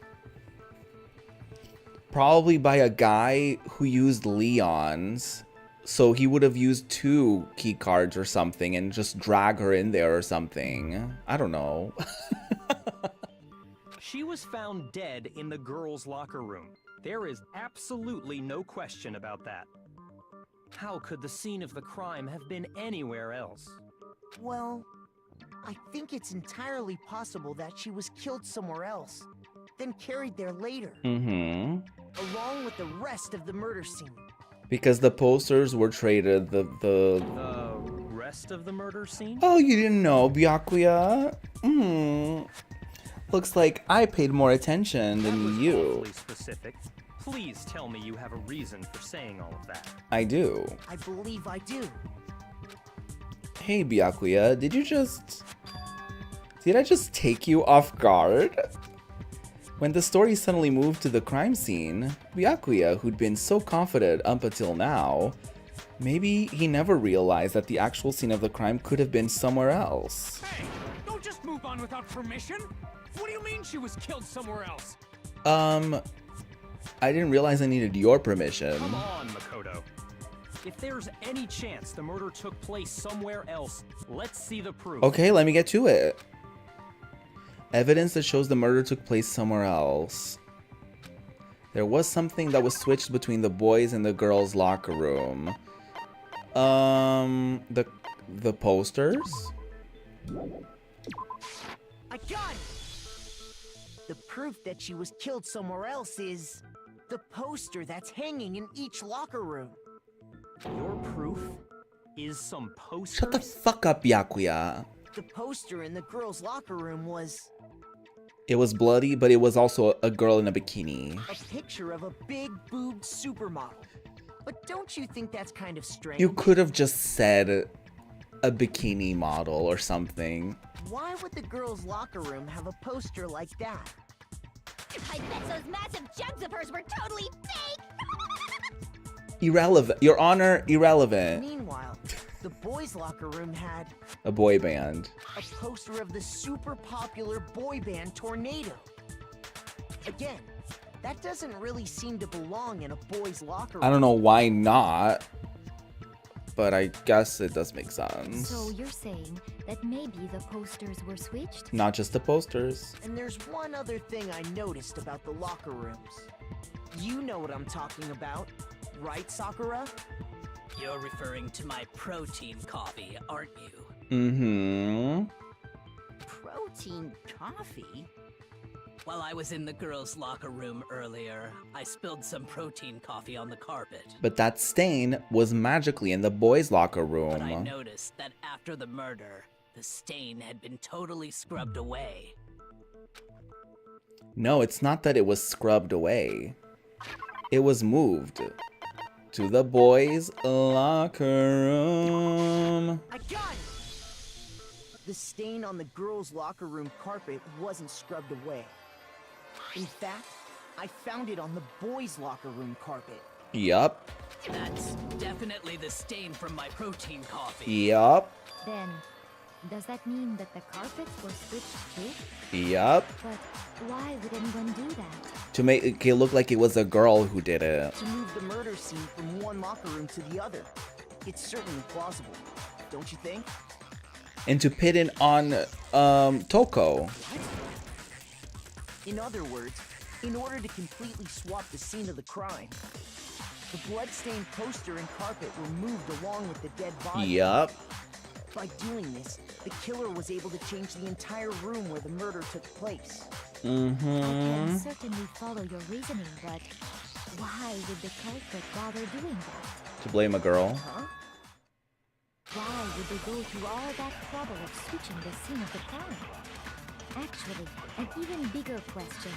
Probably by a guy who used Leon's. So he would have used 2 key cards or something and just drag her in there or something. I don't know. She was found dead in the girls' locker room. There is absolutely no question about that. How could the scene of the crime have been anywhere else? Well, I think it's entirely possible that she was killed somewhere else, then carried there later. Mm-hmm. Along with the rest of the murder scene. Because the posters were traded, The rest of the murder scene? Oh, you didn't know, Byakuya? Looks like I paid more attention than you. Awfully specific. Please tell me you have a reason for saying all of that. I do. I believe I do. Hey, Byakuya, did I just take you off guard? When the story suddenly moved to the crime scene, Byakuya, who'd been so confident up until now, maybe he never realized that the actual scene of the crime could have been somewhere else. Hey, don't just move on without permission. What do you mean she was killed somewhere else? I didn't realize I needed your permission. Come on, Makoto. If there's any chance the murder took place somewhere else, let's see the proof. Okay, let me get to it. Evidence that shows the murder took place somewhere else. There was something that was switched between the boys and the girls' locker room. The posters? I got it! The proof that she was killed somewhere else is the poster that's hanging in each locker room. Your proof is some posters? Shut the fuck up, Yakuya. The poster in the girls' locker room was It was bloody, but it was also a girl in a bikini. a picture of a big boobed supermodel. But don't you think that's kind of strange? You could have just said a bikini model or something. Why would the girls' locker room have a poster like that? I bet those massive jugs of hers were totally fake! Irrelevant. Your Honor, irrelevant. Meanwhile, the boys' locker room had A boy band. a poster of the super popular boy band Tornado. Again, that doesn't really seem to belong in a boys' locker room. I don't know why not, but I guess it does make sense. So you're saying that maybe the posters were switched? Not just the posters. And there's one other thing I noticed about the locker rooms. You know what I'm talking about, right, Sakura? You're referring to my protein coffee, aren't you? Mm-hmm. Protein coffee? While I was in the girls' locker room earlier, I spilled some protein coffee on the carpet. But that stain was magically in the boys' locker But I room. noticed that after the murder, the stain had been totally scrubbed away. No, it's not that it was scrubbed away. It was moved to the boys' locker room. I got it! The stain on the girls' locker room carpet wasn't scrubbed away. In fact, I found it on the boys' locker room carpet. Yup. That's definitely the stain from my protein coffee. Yup. Then, does that mean that the carpets were switched too? Yup. But why would anyone do that? To make it look like it was a girl who did it. To move the murder scene from one locker room to the other. It's certainly plausible, don't you think? And to pit it on Toko. In other words, in order to completely swap the scene of the crime, the bloodstained poster and carpet were moved along with the dead body. Yup. By doing this, the killer was able to change the entire room where the murder took place. I can certainly follow your reasoning, but why would the culprit bother doing that? To blame a girl. Huh? Why would they go through all that trouble of switching the scene of the crime? Actually, an even bigger question.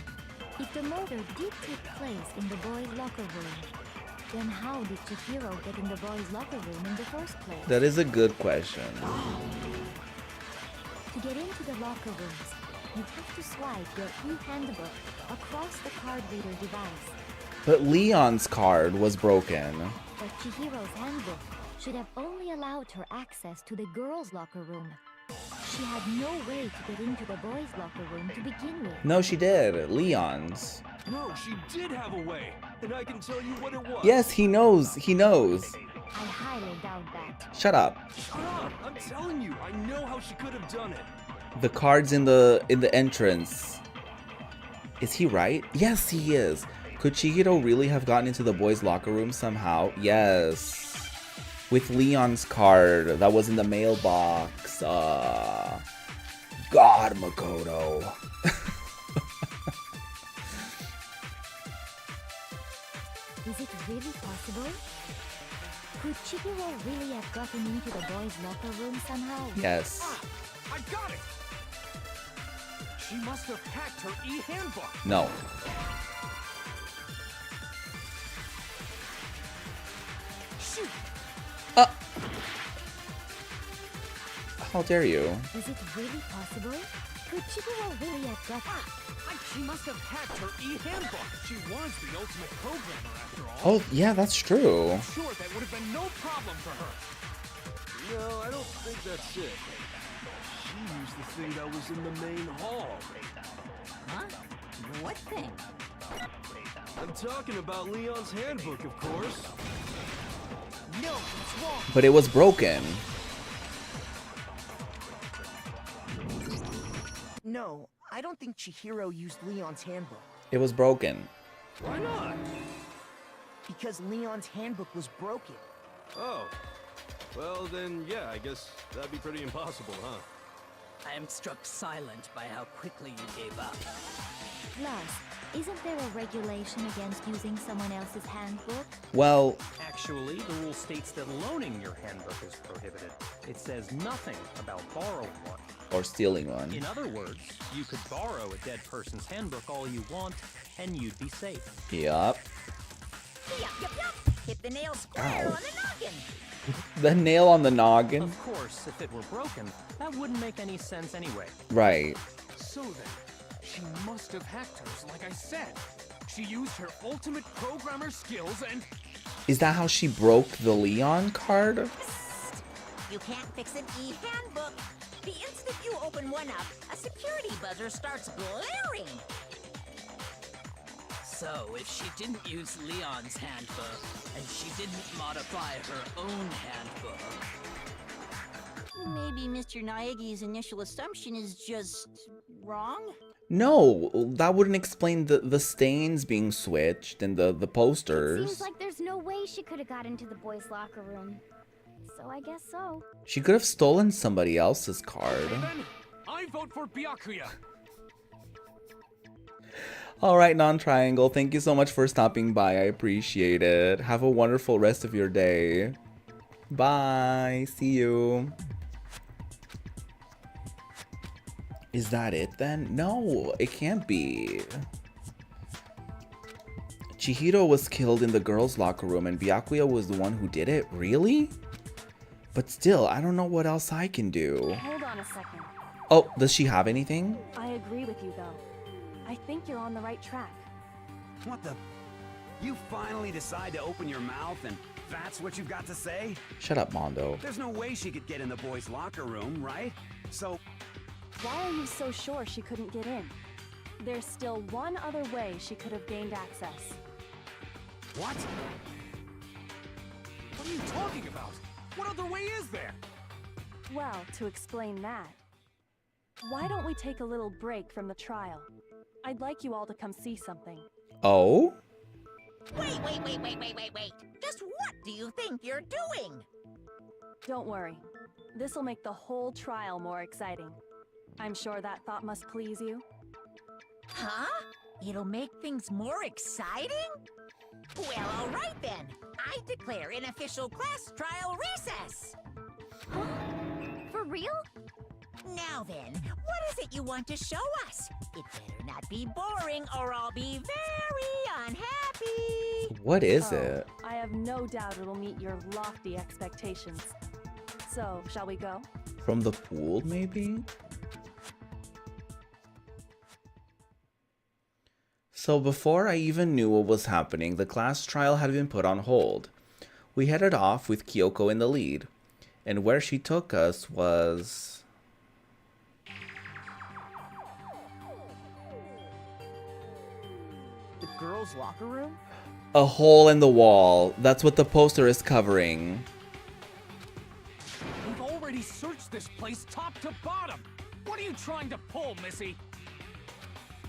If the murder did take place in the boys' locker room, then how did Chihiro get in the boys' locker room in the first place? That is a good question. To get into the locker rooms, you have to swipe your e-handbook across the card reader device. But Leon's card was broken. But Chihiro's handbook should have only allowed her access to the girls' locker room. She had no way to get into the boys' locker room to begin with. No, she did. Leon's. No, she did have a way, and I can tell you what it was. Yes, he knows. He knows. I highly doubt that. Shut up. Shut up! I'm telling you, I know how she could have done it. The card's in the entrance. Is he right? Yes, he is. Could Chihiro really have gotten into the boys' locker room somehow? Yes. With Leon's card that was in the mailbox. God, Makoto. Is it really possible? Could Chihiro really have gotten into the boys' locker room somehow? Yes. Ah, I got it! She must have hacked her e-handbook. No. Shoot! How dare you? Is it really possible? Could Chihiro really have gotten... She must have hacked her e-handbook. She was the ultimate programmer after all. Oh, yeah, that's true. I'm sure that would have been no problem for her. No, I don't think that's it. She used the thing that was in the main hall. Huh? What thing? I'm talking about Leon's handbook, of course. No, it's wrong. But it was broken. No, I don't think Chihiro used Leon's handbook. It was broken. Why not? Because Leon's handbook was broken. Oh. Well, then, yeah, I guess that'd be pretty impossible, huh? I am struck silent by how quickly you gave up. Plus, isn't there a regulation against using someone else's handbook? Well, Actually, the rule states that loaning your handbook is prohibited. It says nothing about borrowing one. or stealing one. In other words, you could borrow a dead person's handbook all you want, and you'd be safe. Yup. Yup. Hit the nail square Ow. on the noggin. The nail on the noggin. Of course, if it were broken, that wouldn't make any sense anyway. Right. So then, she must have hacked hers, like I said. She used her ultimate programmer skills and... Is that how she broke the Leon card? You can't fix an e-handbook. The instant you open one up, a security buzzer starts blaring. So, if she didn't use Leon's handbook, and she didn't modify her own handbook... Maybe Mr. Naegi's initial assumption is just wrong? No, that wouldn't explain the stains being switched and the posters. Seems like there's no way she could have got into the boys' locker room. So I guess so. She could have stolen somebody else's card. Then, I vote for Byakuya. Alright, Non-Triangle, thank you so much for stopping by. I appreciate it. Have a wonderful rest of your day. Bye. See you. Is that it then? No, it can't be. Chihiro was killed in the girls' locker room and Byakuya was the one who did it? Really? But still, I don't know what else I can do. Hold on a second. Oh, does she have anything? I agree with you, though. I think you're on the right track. What the? You finally decide to open your mouth and that's what you've got to say? Shut up, Mondo. There's no way she could get in the boys' locker room, right? So, Why are you so sure she couldn't get in? There's still one other way she could have gained access. what? What are you talking about? What other way is there? Well, to explain that, why don't we take a little break from the trial? I'd like you all to come see something. Oh? Wait. Just what do you think you're doing? Don't worry. This'll make the whole trial more exciting. I'm sure that thought must please you. Huh? It'll make things more exciting? Well, all right then. I declare an official class trial recess. For real? Now then, what is it you want to show us? It better not be boring or I'll be very unhappy. What is Oh, it? I have no doubt it'll meet your lofty expectations. So, shall we go? From the pool, maybe? So before I even knew what was happening, the class trial had been put on hold. We headed off with Kyoko in the lead, and where she took us was... The girls' locker room? a hole in the wall. That's what the poster is covering. We've already searched this place top to bottom. What are you trying to pull, Missy?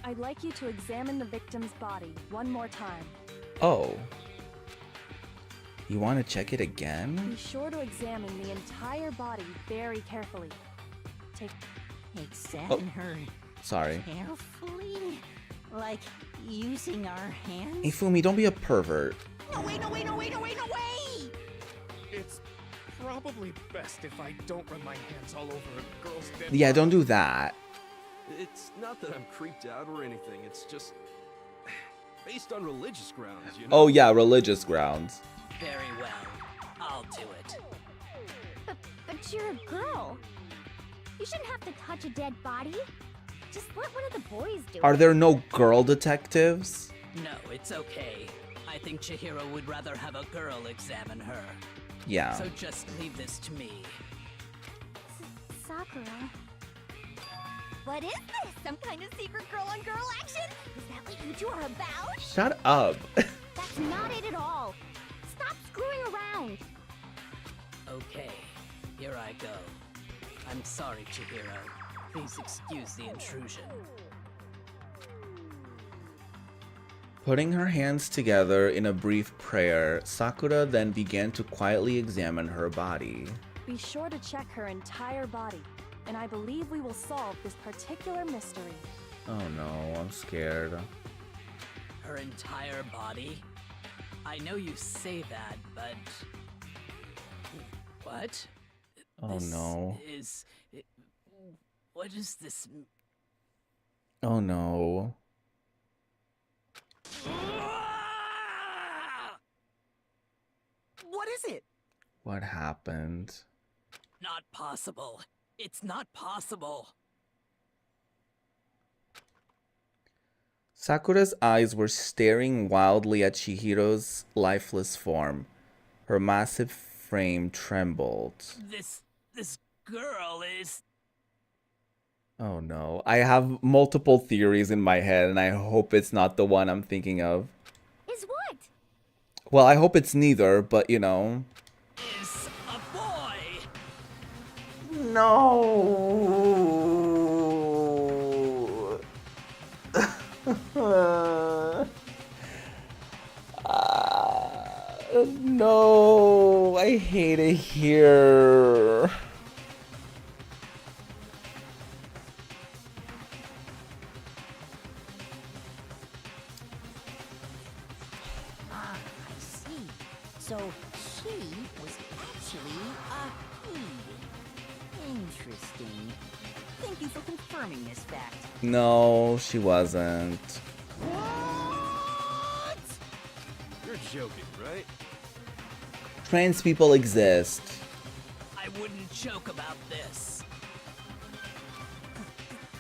I'd like you to examine the victim's body one more time. Oh. You want to check it again? Be sure to examine the entire body very carefully. Examine her Sorry. carefully? Like using our hands? Hey, Fumi, don't be a pervert. No way! It's probably best if I don't run my hands all over a girl's dead Yeah, body. don't do that. It's not that I'm creeped out or anything, it's just based on religious grounds, you know? Oh yeah, religious grounds. Very well. I'll do it. But you're a girl. You shouldn't have to touch a dead body. Just let one of the boys do it. Are there no girl detectives? No, it's okay. I think Chihiro would rather have a girl examine her. Yeah. So just leave this to me. Sakura. What is this? Some kind of secret girl-on-girl action? Is that what you two are about? Shut up. That's not it at all. Stop screwing around. Okay, here I go. I'm sorry, Chihiro. Please excuse the intrusion. Putting her hands together in a brief prayer, Sakura then began to quietly examine her body. Be sure to check her entire body, and I believe we will solve this particular mystery. Oh no, I'm scared. Her entire body? I know you say that, but... What? Oh no. What is this? Oh no. What is it? What happened? Not possible. It's not possible. Sakura's eyes were staring wildly at Chihiro's lifeless form. Her massive frame trembled. This girl is... Oh no. I have multiple theories in my head, and I hope it's not the one I'm thinking of. Is what? Well, I hope it's neither, but you know. Is a boy. No. No. I hate it here. So she was actually a he. Interesting. Thank you for confirming this fact. No, she wasn't. What? You're joking, right? Trans people exist. I wouldn't joke about this.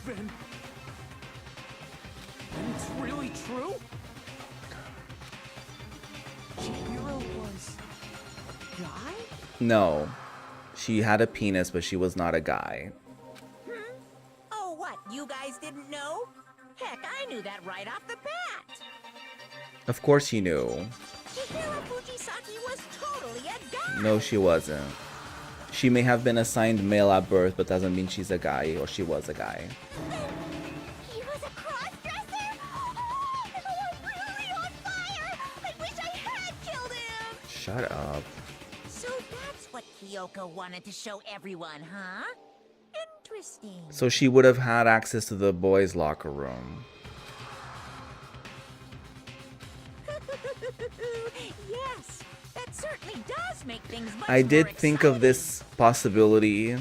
Then it's really true? Chihiro was a guy? No. She had a penis, but she was not a guy. Oh, what? You guys didn't know? Heck, I knew that right off the bat. Of course you knew. Chihiro Fujisaki was totally a guy. No, she wasn't. She may have been assigned male at birth, but doesn't mean she's a guy or she was a guy. He was a cross-dresser? Oh, I'm really on fire! I wish I had killed him! Shut up. So that's what Kyoko wanted to show everyone, huh? Interesting. So she would have had access to the boys' locker room. Yes, that certainly does make things much I did more think of this possibility,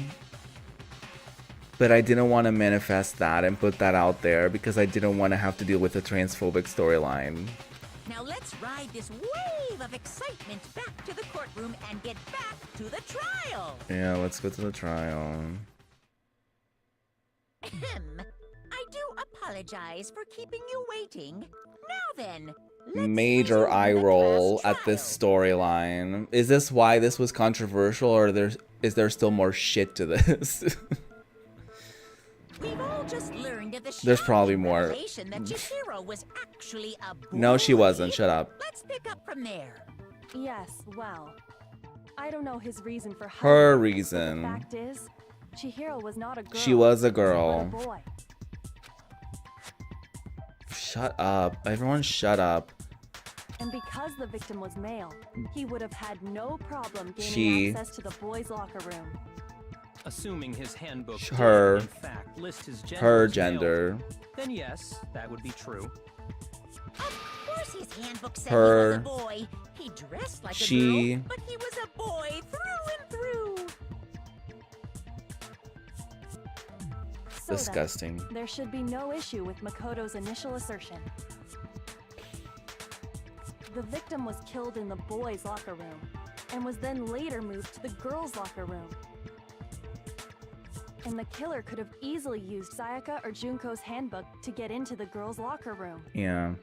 but I didn't want to manifest that and put that out there because I didn't want to have to deal with a transphobic storyline. Now let's ride this wave of excitement back to the courtroom and get back to the trial. Yeah, let's go to the trial. Ahem. I do apologize for keeping you waiting. Now then, let's Major resume eye the roll class at this storyline. Is this why this was controversial, or is there still more shit to this? We've all just learned of the There's probably shocking more. revelation that Chihiro was actually a boy. No, she wasn't. Shut up. Let's pick up from there. Yes, well, I don't know his reason for hiding Her it, but reason. The fact is, Chihiro was not a girl. She was a he girl. a boy. Shut up. Everyone shut up. And because the victim was male, he would have had no problem gaining She. access to the boys' locker room. Assuming his handbook Her. did, in fact, list his gender Her as male, gender. then yes, that would be true. Of course his handbook said Her. he was a boy. He dressed like She. a girl, but he was a boy through and through. So then, Disgusting. there should be no issue with Makoto's initial assertion. The victim was killed in the boys' locker room, and was then later moved to the girls' locker room. And the killer could have easily used Sayaka or Junko's handbook to get into the girls' locker room. Yeah.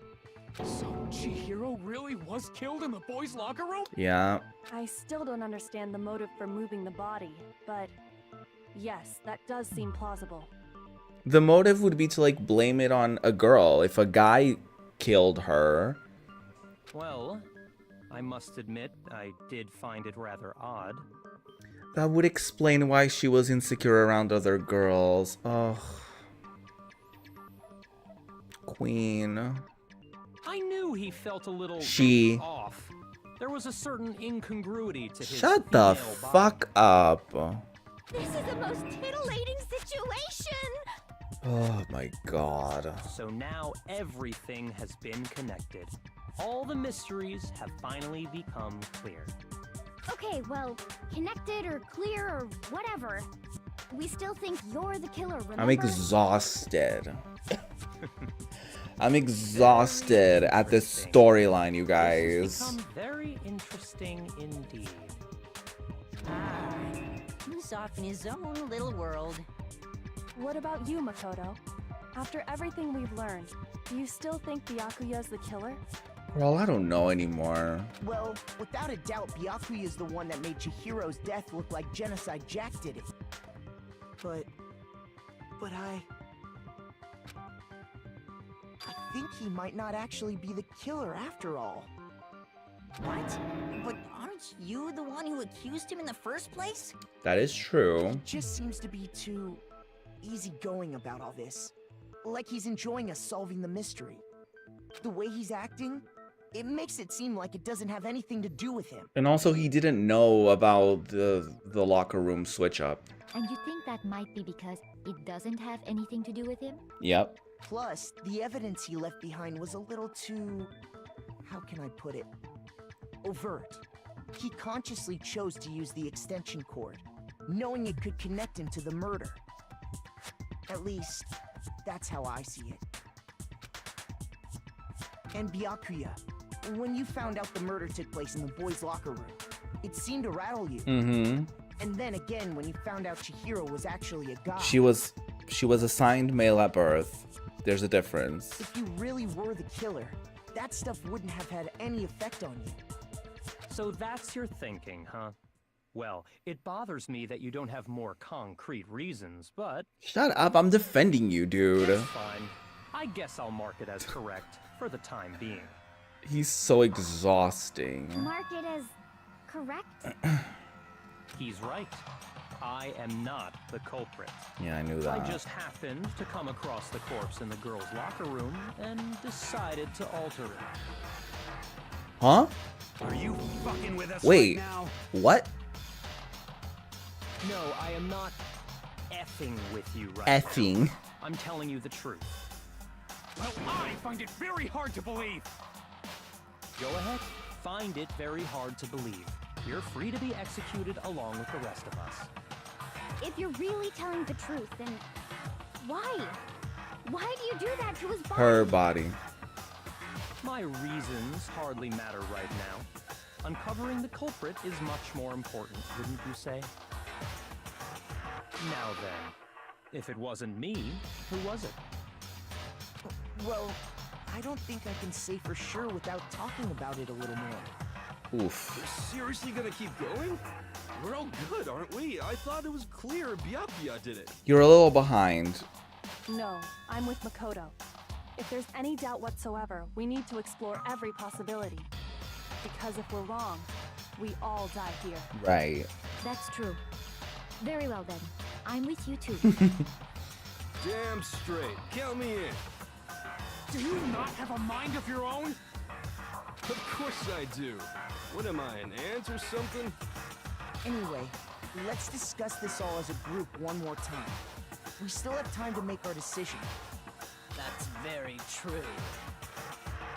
So Chihiro really was killed in the boys' locker room? Yeah. I still don't understand the motive for moving the body, but yes, that does seem plausible. The motive would be to like blame it on a girl if a guy killed her. Well, I must admit, I did find it rather odd. That would explain why she was insecure around other girls. Ugh. Queen. I knew he felt a little off. There was a certain incongruity to his Shut the fuck up. This is the most titillating situation! Oh my god. So now everything has been connected. All the mysteries have finally become clear. Okay, well, connected or clear or whatever. We still think you're the killer, remember? I'm exhausted. I'm exhausted at this storyline, you guys. This has become very interesting indeed. He's off in his own little world. What about you, Makoto? After everything we've learned, do you still think Byakuya's the killer? Well, I don't know anymore. Well, without a doubt, Byakuya is the one that made Chihiro's death look like Genocide Jack did it. But I think he might not actually be the killer after all. What? But aren't you the one who accused him in the first place? That is true. He just seems to be too easygoing about all this. Like he's enjoying us solving the mystery. The way he's acting, it makes it seem like it doesn't have anything to do with him. And also, he didn't know about the locker room switch up. And you think that might be because it doesn't have anything to do with him? Yep. Plus, the evidence he left behind was a little too... how can I put it? Overt. He consciously chose to use the extension cord, knowing it could connect him to the murder. At least, that's how I see it. And Byakuya, when you found out the murder took place in the boys' locker room, it seemed to rattle you. Mm-hmm. And then again, when you found out Chihiro was actually a guy. She was assigned male at birth. There's a difference. If you really were the killer, that stuff wouldn't have had any effect on you. So that's your thinking, huh? Well, it bothers me that you don't have more concrete reasons, but... Shut up, I'm defending you, dude. That's fine. I guess I'll mark it as correct for the time being. He's so exhausting. Mark it as correct? He's right. I am not the culprit. Yeah, I knew that. I just happened to come across the corpse in the girls' locker room and decided to alter it. Huh? Are you fucking with us Wait, right now? what? No, I am not effing with you right Effing. now. I'm telling you the truth. Well, I find it very hard to believe. Go ahead. Find it very hard to believe. You're free to be executed along with the rest of us. If you're really telling the truth, then why? Why do you do that to his body? Her body. My reasons hardly matter right now. Uncovering the culprit is much more important, wouldn't you say? Now then, if it wasn't me, who was it? Well, I don't think I can say for sure without talking about it a little more. Oof. You're seriously gonna keep going? We're all good, aren't we? I thought it was clear Byakuya did it. You're a little behind. No, I'm with Makoto. If there's any doubt whatsoever, we need to explore every possibility. Because if we're wrong, we all die here. Right. That's true. Very well then. I'm with you too. Damn straight. Count me in. Do you not have a mind of your own? Of course I do. What am I, an ant or something? Anyway, let's discuss this all as a group one more time. We still have time to make our decision. That's very true.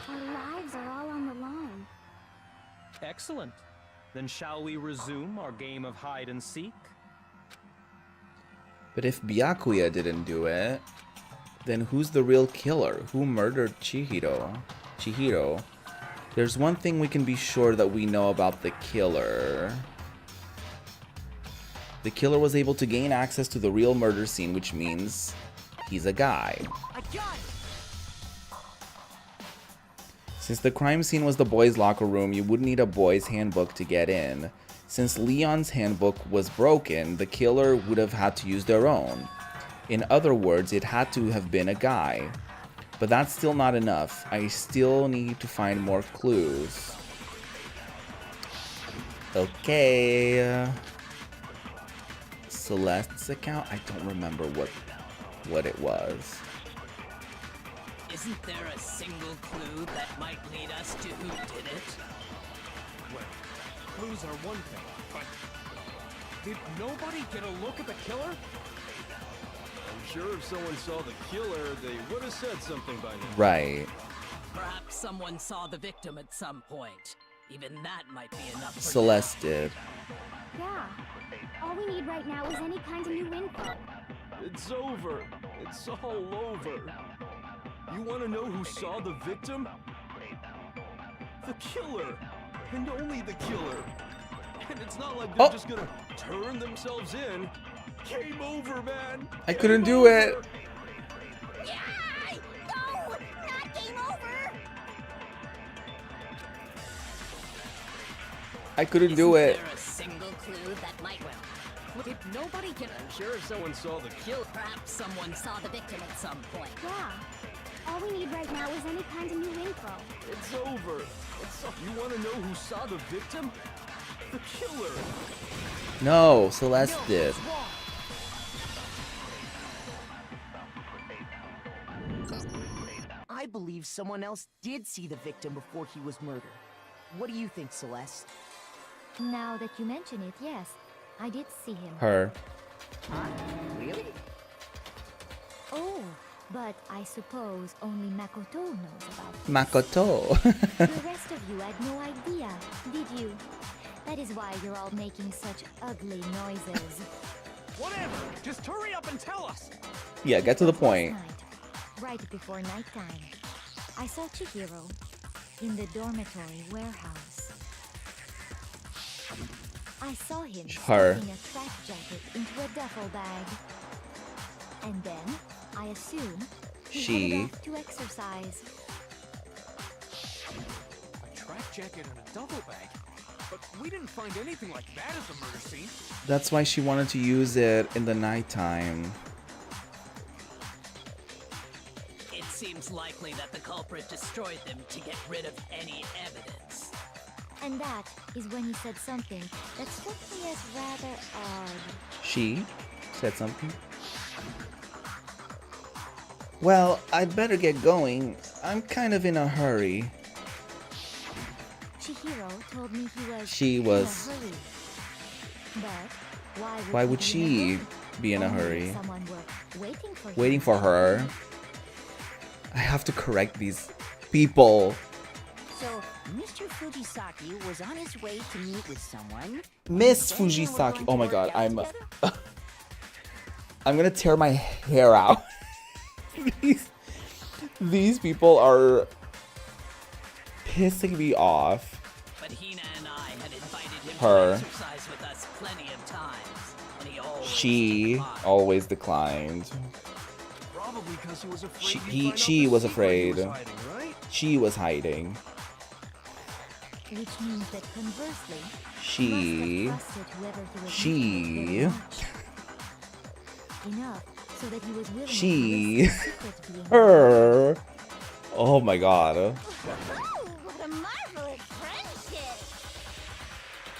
Our lives are all on the line. Excellent. Then shall we resume our game of hide and seek? But if Byakuya didn't do it, then who's the real killer? Who murdered Chihiro? There's one thing we can be sure that we know about the killer. The killer was able to gain access to the real murder scene, which means he's a guy. I got it! Since the crime scene was the boys' locker room, you would need a boys' handbook to get in. Since Leon's handbook was broken, the killer would have had to use their own. In other words, it had to have been a guy. But that's still not enough. I still need to find more clues. Okay. Celeste's account? I don't remember what it was. Isn't there a single clue that might lead us to who did it? Well, clues are one thing, but did nobody get a look at the killer? I'm sure if someone saw the killer, they would have said something by now. Right. Perhaps someone saw the victim at some point. Even that might be enough for Celeste did. Yeah. All we need right now is any kind of new info. It's over. It's all over. You want to know who saw the victim? The killer. And only the killer. And it's not like they're just gonna turn themselves in. Game over, man. I couldn't do it. Yeah! No! Not game over! I couldn't do it. Is there a single clue that might Did nobody get I'm sure if someone saw the killer? Perhaps someone saw the victim at some point. Yeah. All we need right now is any kind of new info. It's over. You want to know who saw the victim? The killer. No, Celeste did. I believe someone else did see the victim before he was murdered. What do you think, Celeste? Now that you mention it, yes. I did see him. Her. Really? Oh, but I suppose only Makoto knows about this. Makoto. The rest of you had no idea, did you? That is why you're all making such ugly noises. Whatever! Just hurry up and tell us! Yeah, get to the point. Last night, right before nighttime, I saw Chihiro in the dormitory warehouse. I saw him Her. stuffing a track jacket into a duffel bag. And then, I assume, he headed off to exercise. A track jacket and a duffel bag? But we didn't find anything like that at the murder scene. That's why she wanted to use it in the nighttime. It seems likely that the culprit destroyed them to get rid of any evidence. And that is when he said something that struck me as rather odd. She said something. Well, I'd better get going. I'm kind of in a hurry. Chihiro told me She was. in a hurry. But Why would she be in a hurry? Waiting for her. I have to correct these people. So, Mr. Fujisaki was on his way to meet with someone. Miss Then they were Fujisaki. going to Oh my work god, out together? I'm gonna tear my hair out. These people are pissing me off. But Hina and I had invited him Her. to exercise with us plenty of times, and he always She always declined. Probably because he was afraid. She was afraid. He was hiding, right? She was hiding. Which means that conversely, She. enough so that he was willing She. to risk his secret being Her. Oh my god. Oh, what a marvelous friendship!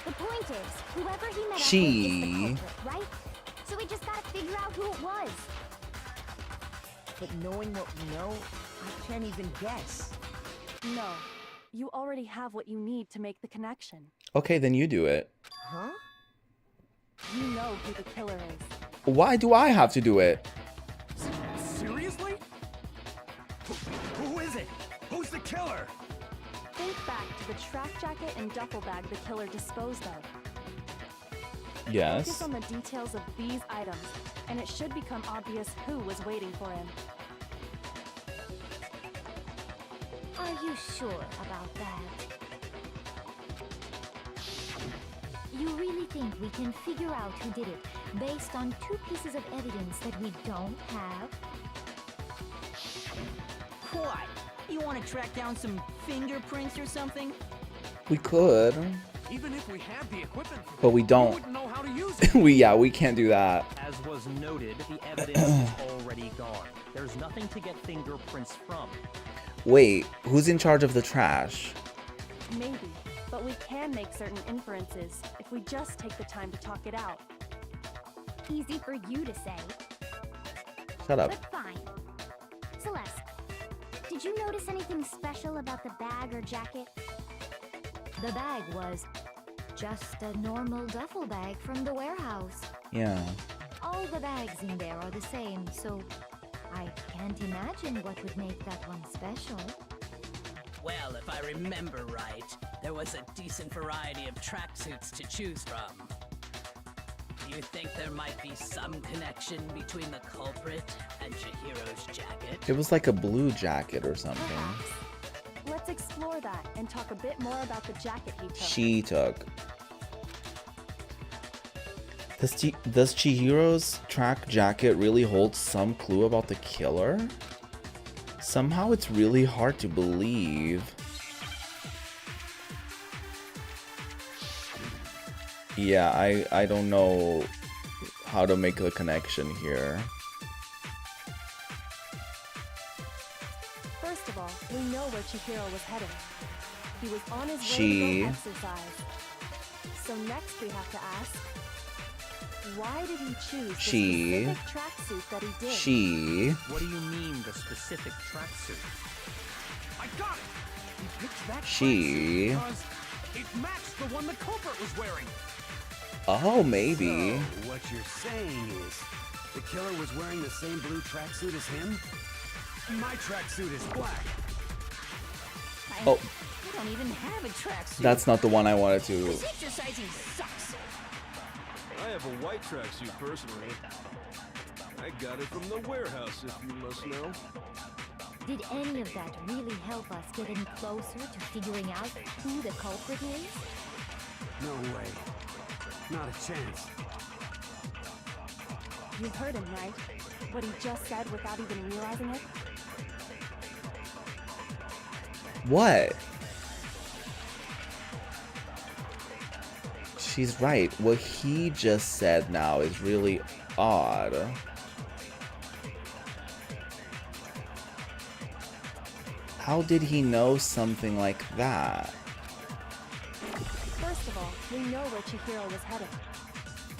The point is, whoever he met up with is the culprit, right? So we just gotta figure out who it was. But knowing what we know, I can't even guess. No. You already have what you need to make the connection. Okay, then you do it. Huh? You know who the killer is. Why do I have to do it? Seriously? Who is it? Who's the killer? Think back to the track jacket and duffel bag the killer disposed of. Focus Yes. on the details of these items, and it should become obvious who was waiting for him. Are you sure about that? You really think we can figure out who did it based on two pieces of evidence that we don't have? What? You want to track down some fingerprints or something? We could. Even if we had the equipment for But we don't. wouldn't know how to use it. we can't do that. As was noted, the evidence is already gone. There's nothing to get fingerprints from. Wait, who's in charge of the trash? Maybe, but we can make certain inferences if we just take the time to talk it out. Easy for you to say, Shut up. but fine. Celeste, did you notice anything special about the bag or jacket? The bag was just a normal duffel bag from the warehouse. Yeah. All the bags in there are the same, so I can't imagine what would make that one special. Well, if I remember right, there was a decent variety of tracksuits to choose from. Do you think there might be some connection between the culprit and Chihiro's jacket? It was like a blue jacket or something. Let's explore that and talk a bit more about the jacket he took. She took. Does Chihiro's track jacket really hold some clue about the killer? Somehow it's really hard to believe. Yeah, I don't know how to make the connection here. First of all, we know where Chihiro was headed. He was on his way She. to go exercise. So next we have to ask, why did he choose the She. specific tracksuit that he did? She. What do you mean, the specific tracksuit? I got it! He picked that She. tracksuit because it matched the one the culprit was wearing. Oh, maybe. So, what you're saying is, the killer was wearing the same blue tracksuit as him? My tracksuit is black. Oh, I don't even have a tracksuit. that's not the one I wanted to. This exercising sucks. I have a white tracksuit personally. I got it from the warehouse, if you must know. Did any of that really help us get any closer to figuring out who the culprit is? No way. Not a chance. You heard him, right? What he just said without even realizing it? What? She's right. What he just said now is really odd. How did he know something like that? First of all, we know where Chihiro was headed.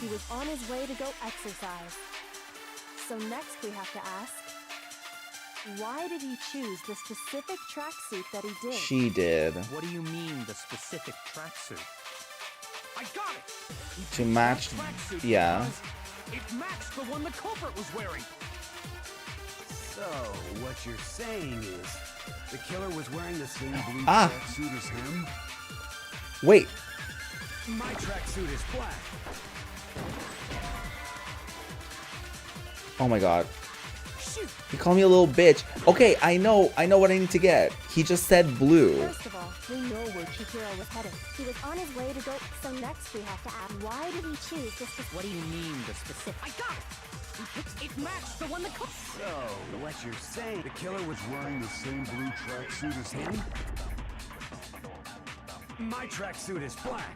He was on his way to go exercise. So next we have to ask, why did he choose the specific tracksuit that he did? She did. What do you mean, the specific tracksuit? I got it! He To picked match- that tracksuit yeah. because it matched the one the culprit was wearing. So, what you're saying is, the killer was wearing the same blue Ah. tracksuit as him? Wait. My tracksuit is black. Oh my god. Shoot. He called me a little bitch. Okay, I know what I need to get. He just said blue. First of all, we know where Chihiro was headed. He was on his way to go. So next we have to ask, why did he choose this? What do you mean, the specific? I got it! He picked it matched the one the culprit. So, what you're saying, the killer was wearing the same blue tracksuit as him? My tracksuit is black.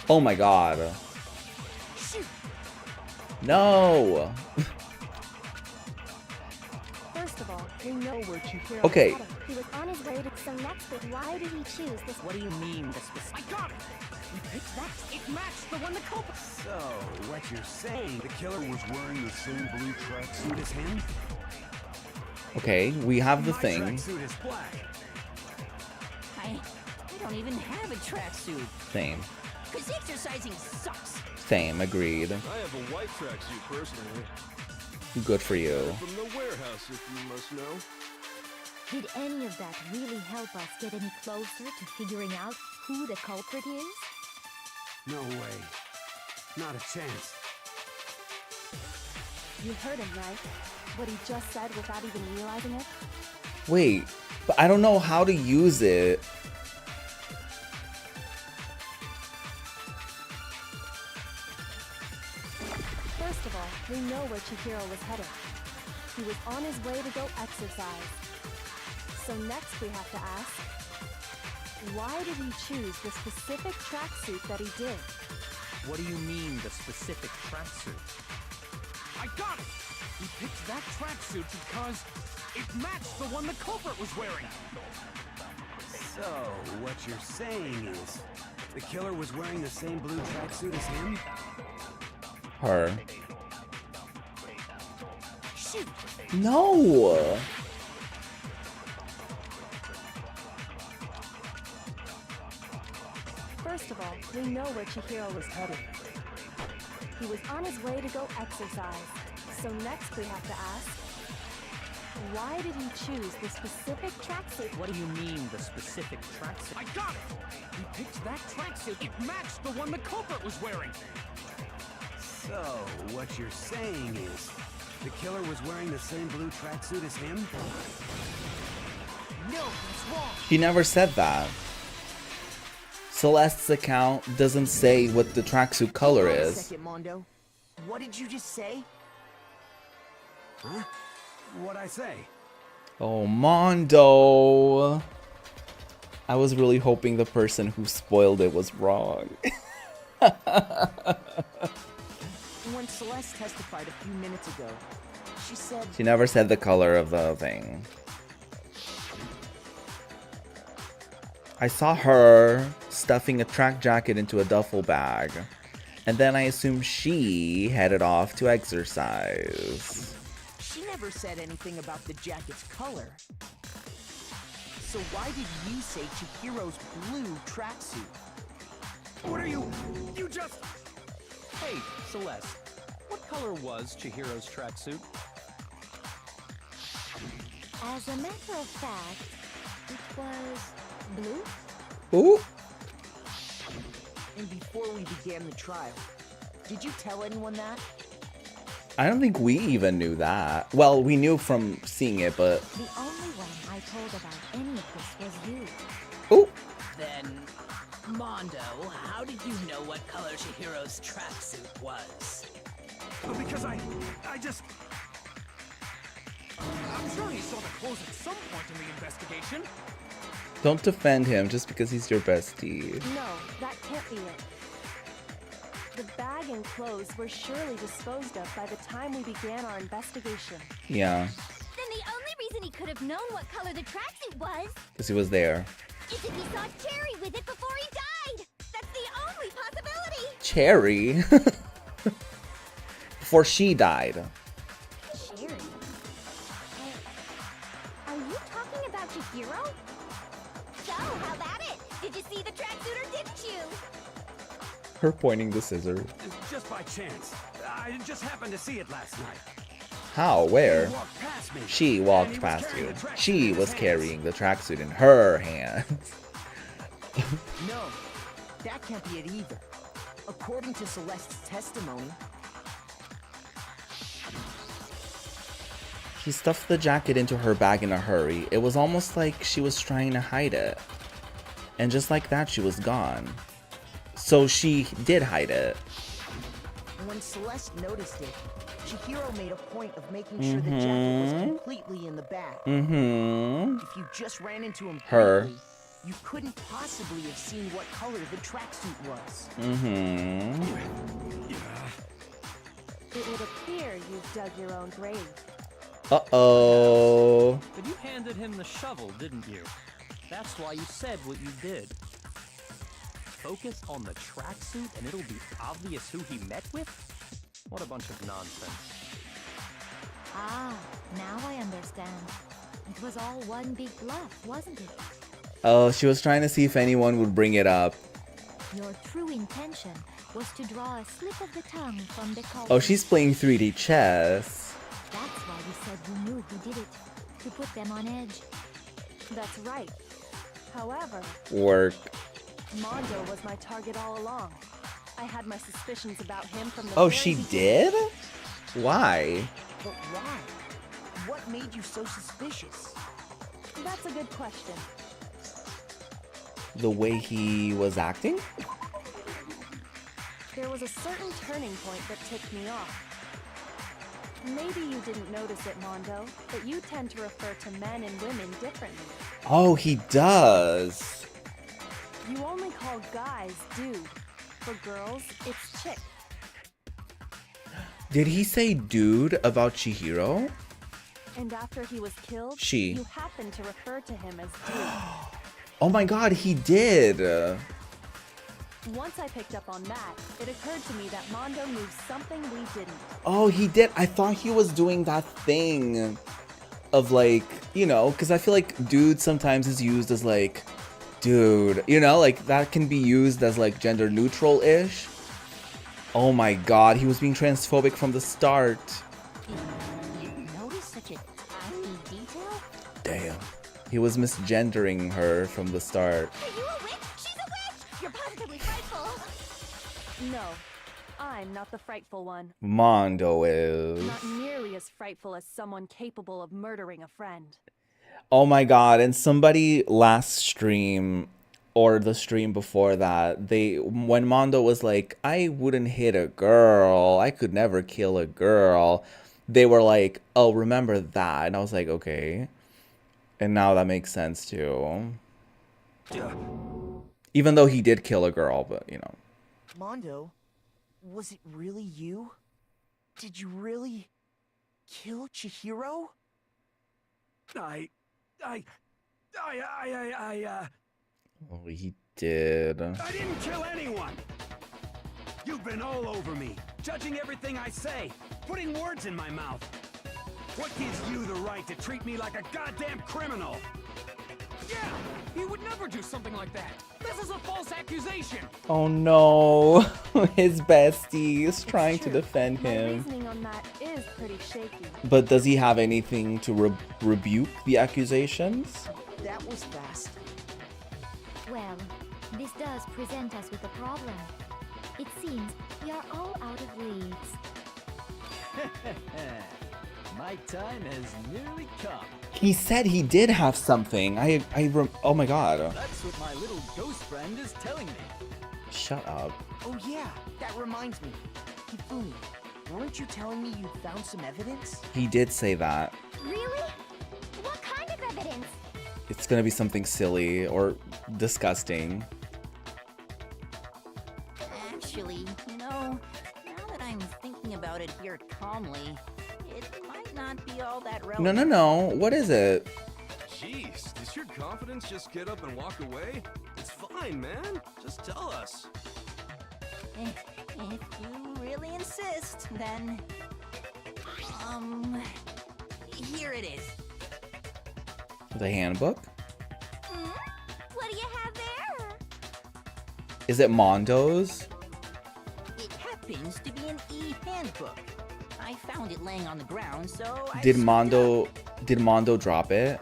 Oh my god. Shoot. No. First of all, we know where Chihiro Okay. was headed. He was on his way to. So next, why did he choose this? What do you mean, the specific? I got it! He picked that. It matched the one the culprit. So, what you're saying, the killer was wearing the same blue tracksuit as him? Okay, we have the My thing. tracksuit is black. I don't even have a tracksuit. Same. Because exercising sucks. Same, agreed. I have a white tracksuit personally. Good for you. From the warehouse, if you must know. Did any of that really help us get any closer to figuring out who the culprit is? No way. Not a chance. You heard him, right? What he just said without even realizing it? Wait, but I don't know how to use it. First of all, we know where Chihiro was headed. He was on his way to go exercise. So So next we have to ask, why did he choose the specific tracksuit that he did? What do you mean, the specific tracksuit? I got it! He picked that tracksuit because it matched the one the culprit was wearing. So, what you're saying is, the killer was wearing the same blue tracksuit as him? Her. Shoot! No! First of all, we know where Chihiro was headed. He was on his way to go exercise. So next we have to ask, why did he choose the specific tracksuit? What do you mean, the specific tracksuit? I got it! He picked that tracksuit. It matched the one the culprit was wearing. So, what you're saying is, the killer was wearing the same blue tracksuit as him? No, that's wrong. He never said that. Celeste's account doesn't say what the tracksuit color Hold on a is. second, Mondo. What did you just say? Huh? What'd I say? Oh, Mondo. I was really hoping the person who spoiled it was wrong. When Celeste testified a few minutes ago, she said... She never said the color of the thing. I saw her stuffing a track jacket into a duffel bag. And then I assumed she headed off to exercise. She never said anything about the jacket's color. So why did you say Chihiro's blue tracksuit? What are you just... Hey, Celeste, what color was Chihiro's tracksuit? As a matter of fact, it was blue. Ooh. And before we began the trial, did you tell anyone that? I don't think we even knew that. Well, we knew from seeing it, but... The only one I told about any of this was you. Ooh. Then, Mondo, how did you know what color Chihiro's tracksuit was? Because I just... I'm sure he saw the clothes at some point in the investigation. Don't defend him just because he's your bestie. No, that can't be it. The bag and clothes were surely disposed of by the time we began our investigation. Yeah, Then the only reason he could have known what color the tracksuit was because he was there. is if he saw Cherry with it before he died. That's the only possibility. Cherry? Before she died. Cherry? Are you talking about Chihiro? So, how about it? Did you see the tracksuit or didn't you? Her pointing the scissors. Just by chance. I just happened to see it last night. How? Where? He walked past me. She and walked he was past carrying you. the tracksuit She in his was hands. carrying the tracksuit in her hands. No, that can't be it either. According to Celeste's testimony, She stuffed the jacket into her bag in a hurry. It was almost like she was trying to hide it. And just like that, she was gone. So she did hide it. when Celeste noticed it, Chihiro made a point of making sure the jacket was completely in the bag. If you just ran into him quickly, you couldn't possibly have seen what color the tracksuit was. It would appear you've dug your own grave. Uh-oh. But you handed him the shovel, didn't you? That's why you said what you did. Focus on the tracksuit and it'll be obvious who he met with? What a bunch of nonsense. Ah, now I understand. It was all one big bluff, wasn't it? Oh, she was trying to see if anyone would bring it up. Your true intention was to draw a slip of the tongue from the culprit. Oh, she's playing 3D chess. That's why you said you knew who did it. To put them on edge. That's right. However, Work. Mondo was my target all along. I had my suspicions about him from the Oh, very she beginning. did? Why? But why? What made you so suspicious? That's a good question. The way he was acting? There was a certain turning point that tipped me off. Maybe you didn't notice it, Mondo, but you tend to refer to men and women differently. Oh, he does. You only call guys dude. For girls, it's chick. Did he say dude about Chihiro? And after he was killed, She. you happened to refer to him as dude. Oh my god, he did. Once I picked up on that, it occurred to me that Mondo knew something we didn't. Oh, he did. I thought he was doing that thing of like, you know, because I feel like dude sometimes is used as like, dude, you know, like that can be used as like gender neutral-ish. Oh my god, he was being transphobic from the start. You notice such a tiny detail? Damn. He was misgendering her from the start. Are you a witch? She's a witch! You're positively frightful! No, I'm not the frightful one. Mondo is. Not nearly as frightful as someone capable of murdering a friend. Oh my god, and somebody last stream or the stream before that, when Mondo was like, I wouldn't hit a girl, I could never kill a girl, they were like, oh, remember that. And I was like, okay. And now that makes sense too. Even though he did kill a girl, but you know. Mondo, was it really you? Did you really kill Chihiro? Oh, he did. I didn't kill anyone! You've been all over me, judging everything I say, putting words in my mouth. What gives you the right to treat me like a goddamn criminal? Yeah, he would never do something like that. This is a false accusation. Oh no, his bestie is trying to defend My him. reasoning on that is pretty shaky. But does he have anything to rebuke the accusations? That was fast. Well, this does present us with a problem. It seems we are all out of leads. My time has nearly come. He said he did have something. Oh my god. That's what my little ghost friend is telling me. Shut up. Oh yeah, that reminds me. Hifumi, weren't you telling me you found some evidence? He did say that. Really? What kind of evidence? It's gonna be something silly or disgusting. Actually, you know, now that I'm thinking about it here calmly, it might not be all that relevant. No. What is it? Jeez, does your confidence just get up and walk away? It's fine, man. Just tell us. If you really insist, then... here it is. The handbook? What do you have there? Is it Mondo's? It happens to be an e-handbook. I found it laying on the ground, so I Did Mondo drop it?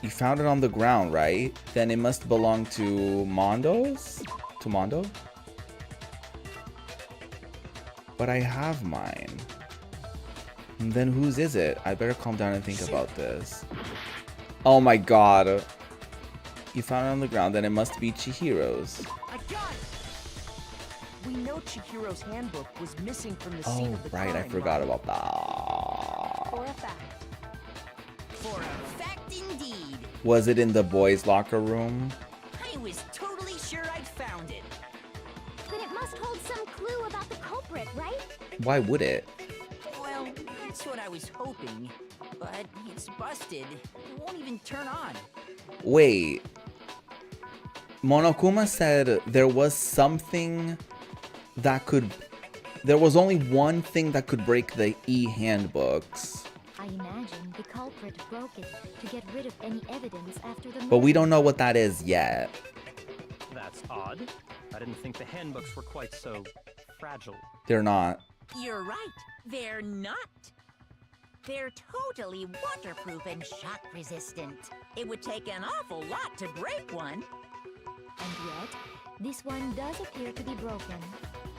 You found it on the ground, right? Then it must belong to Mondo's? To Mondo? But I have mine. And then whose is it? I better calm down and think about this. Oh my god. You found it on the ground, then it must be Chihiro's. I got it! We know Chihiro's handbook was missing from the scene Oh, of the right, I crime, forgot right? about that. For a fact. For a fact indeed. Was it in the boys' locker room? I was totally sure I'd found it. Then it must hold some clue about the culprit, right? Why would it? Well, that's what I was hoping. But it's busted. It won't even turn on. Wait. Monokuma said there was something that could... There was only one thing that could break the e-handbooks. I imagine the culprit broke it to get rid of any evidence after the murder. But we don't know what that is yet. That's odd. I didn't think the handbooks were quite so fragile. They're not. You're right. They're not. They're totally waterproof and shock resistant. It would take an awful lot to break one. And yet, this one does appear to be broken,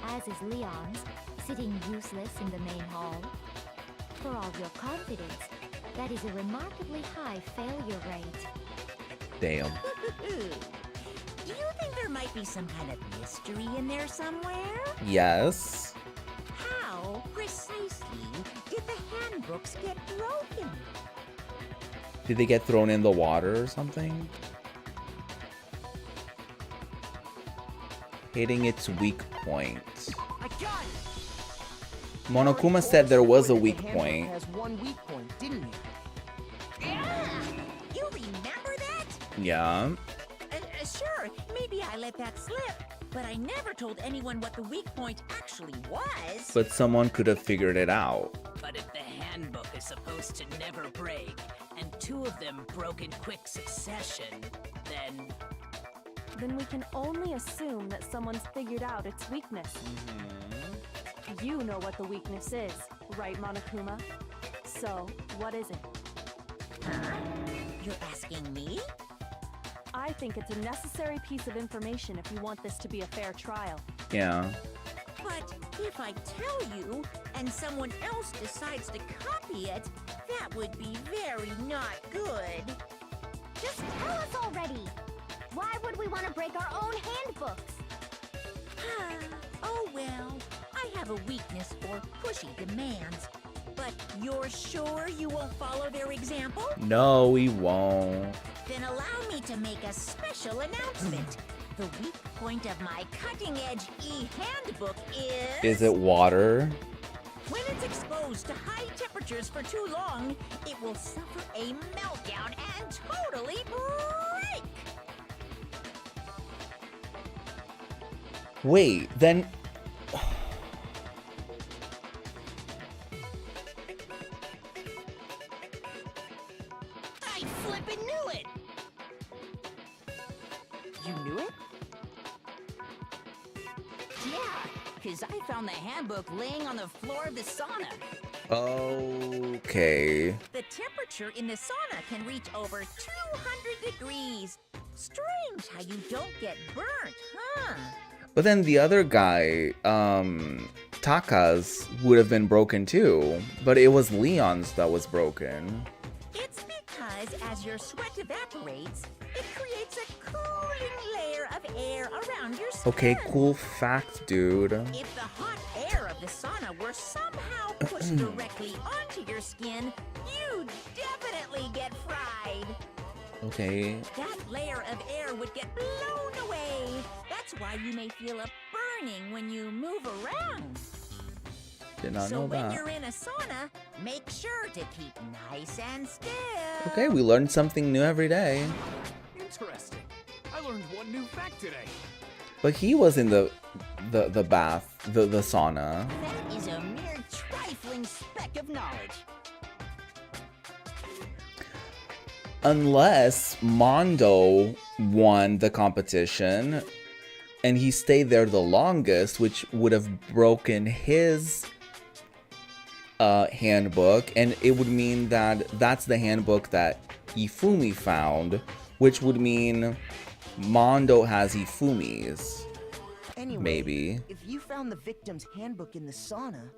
as is Leon's, sitting useless in the main hall. For all your confidence, that is a remarkably high failure rate. Damn. Do you think there might be some kind of mystery in there somewhere? Yes. How precisely did the handbooks get broken? Did they get thrown in the water or something? Hitting its weak point. I got it. Monokuma said there was a The weak handbook point. has one weak point, didn't you? You remember that? Yeah. Sure, maybe I let that slip, but I never told anyone what the weak point actually was. But someone could have figured it out. But if the handbook is supposed to never break, and two of them broke in quick succession, then Then we can only assume that someone's figured out its weakness. You know what the weakness is, right, Monokuma? So, what is it? You're asking me? I think it's a necessary piece of information if you want this to be a fair trial. Yeah. But if I tell you, and someone else decides to copy it, that would be very not good. Just tell us already. Why would we want to break our own handbooks? Oh well, I have a weakness for pushy demands. But you're sure you won't follow their example? No, we won't. Then allow me to make a special announcement. The weak point of my cutting-edge e-handbook Is it water? when it's exposed to high temperatures for too long, it will suffer a meltdown and totally break. Wait, then... I flippin' knew it! You knew it? Yeah, because I found the handbook laying on the floor of the sauna. Okay. The temperature in the sauna can reach over 200 degrees. Strange how you don't get burnt, huh? But then the other guy, Taka's, would have been broken too. But it was Leon's that was broken. It's because as your sweat evaporates, it creates a cooling layer of air around your skin. Okay, cool fact, dude. If the hot air of the sauna were somehow pushed directly onto your skin, you'd definitely get fried. Okay. That layer of air would get blown away. That's why you may feel a burning when you move around. Did not So know when that. you're in a sauna, make sure to keep nice and still. Okay, we learned something new every day. Interesting. I learned one new fact today. But he was in the bath, the sauna. That is a mere trifling speck of knowledge. Unless Mondo won the competition and he stayed there the longest, which would have broken his handbook, and it would mean that that's the handbook that Ifumi found, which would mean Mondo has Ifumi's. Anyway, Maybe. if you found the victim's handbook in the sauna,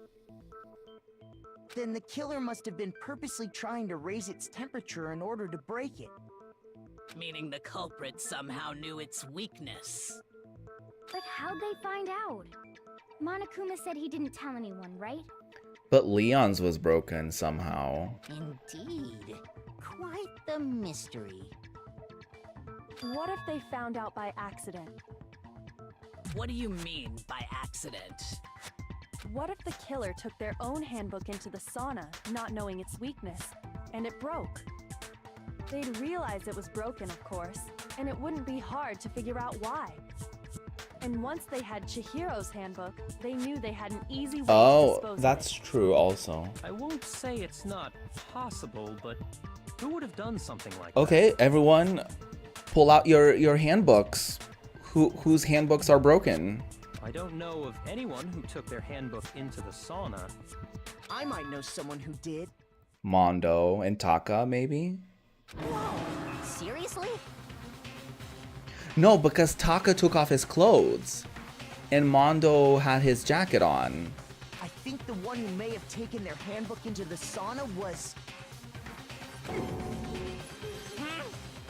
then the killer must have been purposely trying to raise its temperature in order to break it. meaning the culprit somehow knew its weakness. But how'd they find out? Monokuma said he didn't tell anyone, right? But Leon's was broken somehow. Indeed. Quite the mystery. What if they found out by accident? What do you mean by accident? What if the killer took their own handbook into the sauna, not knowing its weakness, and it broke? They'd realize it was broken, of course, and it wouldn't be hard to figure out why. And once they had Chihiro's handbook, they knew they had an easy way to Oh, dispose that's of it. true also. I won't say it's not possible, but who would have done something like that? Okay, everyone, pull out your handbooks. Whose handbooks are broken? I don't know of anyone who took their handbook into the sauna. I might know someone who did. Mondo and Taka, maybe? Whoa, seriously? No, because Taka took off his clothes, and Mondo had his jacket on. I think the one who may have taken their handbook into the sauna was...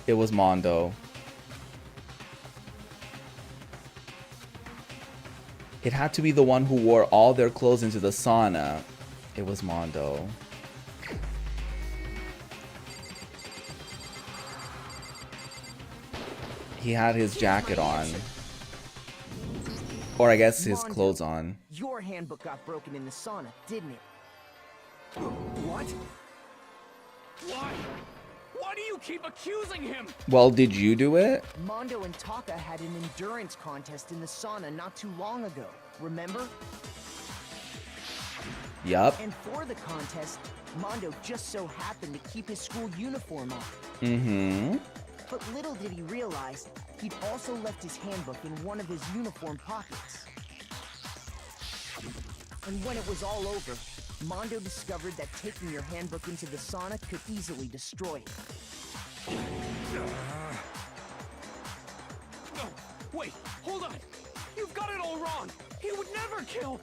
It was Mondo. It had to be the one who wore all their clothes into the sauna. It was Mondo. He had his jacket on. Or I guess his Mondo, clothes on. Your handbook got broken in the sauna, didn't it? What? Why? Why do you keep accusing him? Well, did you do it? Mondo and Taka had an endurance contest in the sauna not too long ago, remember? Yup. And for the contest, Mondo just so happened to keep his school uniform on. Mm-hmm. But little did he realize, he'd also left his handbook in one of his uniform pockets. And when it was all over, Mondo discovered that taking your handbook into the sauna could easily destroy it. No, wait, hold on. You've got it all wrong. He would never kill.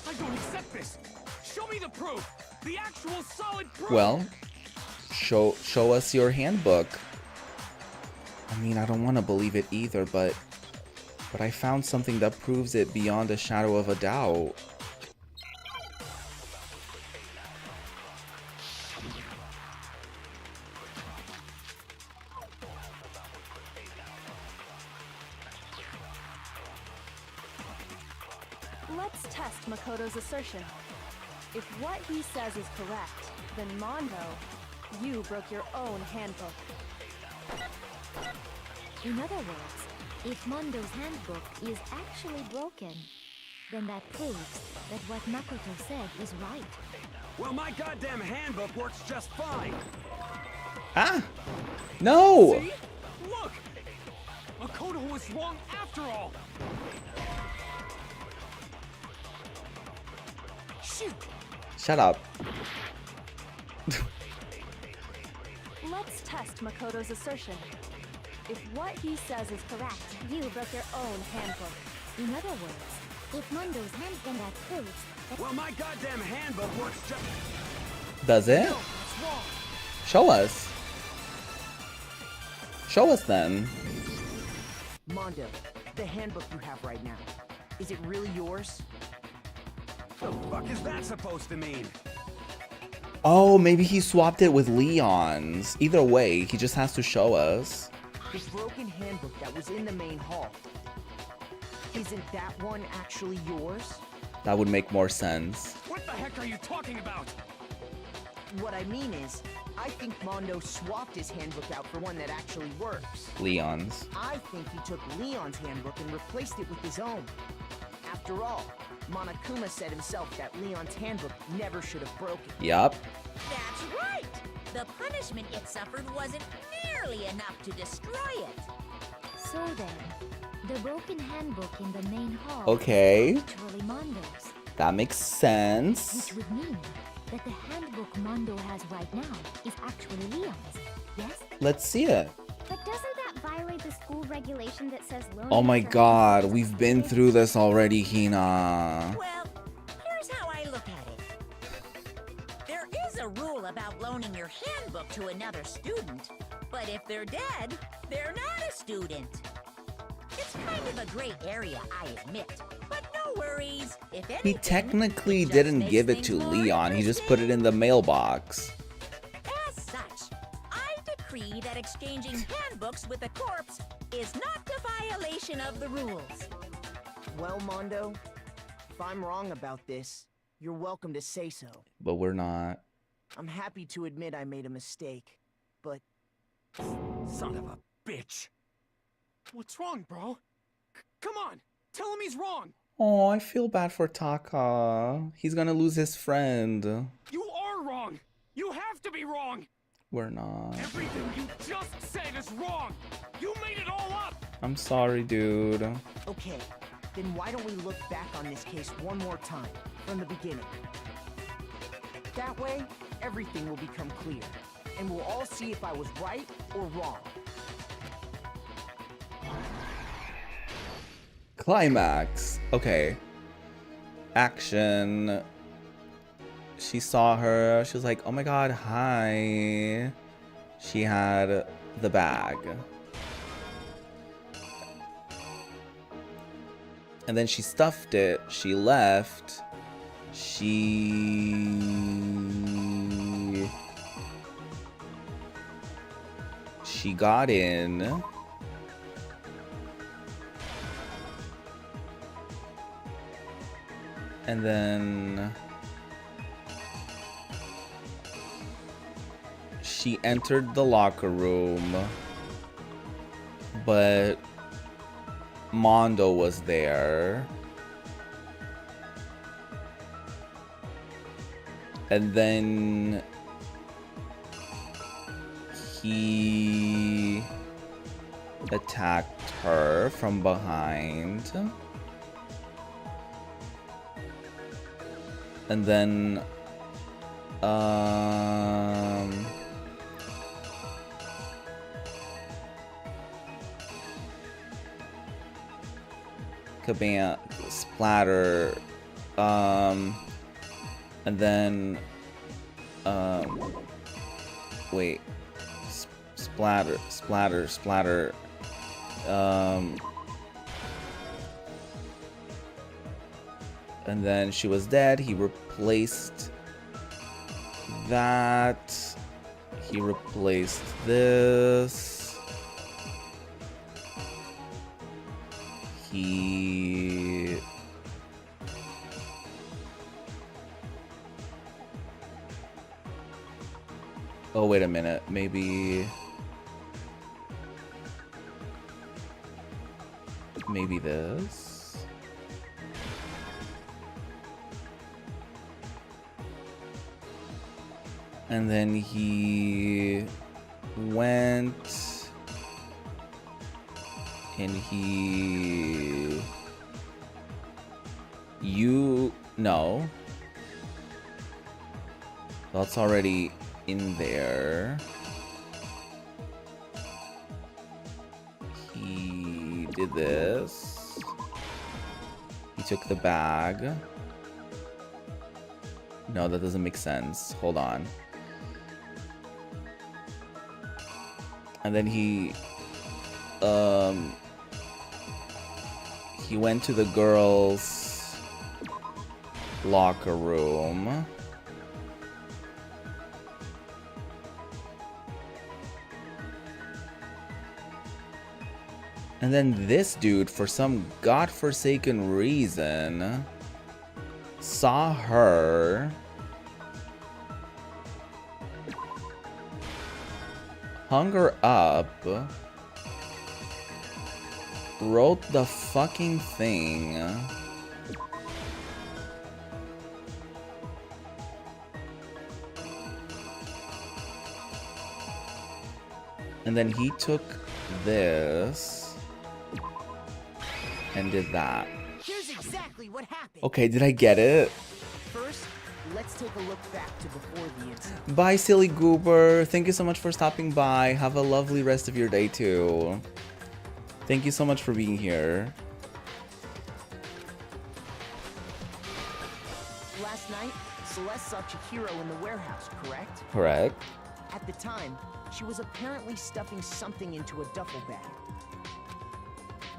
I don't accept this. Show me the proof. The actual solid proof. Well, show us your handbook. I mean, I don't want to believe it either, but I found something that proves it beyond a shadow of a doubt. Let's test Makoto's assertion. If what he says is correct, then Mondo, you broke your own handbook. In other words, if Mondo's handbook is actually broken, then that proves that what Makoto said is right. Well, my goddamn handbook works just fine. Ah! No! See? Look! Makoto was wrong after all. Shoot! Shut up. Let's test Makoto's assertion. If what he says is correct, you broke your own handbook. In other words, if Mondo's handbook, then that proves that... Well, my goddamn handbook works just... Does it? No, that's wrong. Show us. Show us then. Mondo, the handbook you have right now, is it really yours? The fuck is that supposed to mean? Oh, maybe he swapped it with Leon's. Either way, he just has to show us. The broken handbook that was in the main hall. Isn't that one actually yours? That would make more sense. What the heck are you talking about? What I mean is, I think Mondo swapped his handbook out for one that actually works. Leon's. I think he took Leon's handbook and replaced it with his own. After all, Monokuma said himself that Leon's handbook never should have broken. Yup. That's right! The punishment it suffered wasn't nearly enough to destroy it. So then, the broken handbook in the main hall Okay. is actually Mondo's, That makes sense. which would mean that the handbook Mondo has right now is actually Leon's, yes? Let's see it. But doesn't that violate the school regulation that says loaning Oh my your god, handbook we've is been safe? through this already, Hina. Well, here's how I look at it. There is a rule about loaning your handbook to another student, but if they're dead, they're not a student. It's kind of a gray area, I admit, but no worries. If anything, He technically it just didn't makes give it things to more Leon, he just put it in the mailbox. As such, I decree that exchanging handbooks with a corpse is not a violation of the rules. Well, Mondo, if I'm wrong about this, you're welcome to say so. But we're not. I'm happy to admit I made a mistake, but Son of a bitch. What's wrong, bro? Come on, tell him he's wrong. Oh, I feel bad for Taka. He's gonna lose his friend. You are wrong. You have to be wrong. We're not. Everything you just said is wrong. You made it all up. I'm sorry, dude. okay, then why don't we look back on this case one more time, from the beginning? That way, everything will become clear, and we'll all see if I was right or wrong. Climax. Okay. Action. She saw her. She was like, oh my god, hi. She had the bag. And then she stuffed it. She left. She got in. And then she entered the locker room, but Mondo was there. And then he attacked her from behind. And then Kabam, splatter, and then wait, splatter, and then she was dead. He replaced that. He replaced this. He... Oh, wait a minute. Maybe this. And then he went and no. That's already in there. He did this. He took the bag. No, that doesn't make sense. Hold on. And then he went to the girls' locker room. And then this dude, for some godforsaken reason, saw her, hung her up, wrote the fucking thing, and then he took this and did that. Here's exactly what happened. Okay, did I get it? First, let's take a look back to before the incident. Bye, silly goober. Thank you so much for stopping by. Have a lovely rest of your day, too. Thank you so much for being here. Last night, Celeste saw Chihiro in the warehouse, correct? Correct. At the time, she was apparently stuffing something into a duffel bag.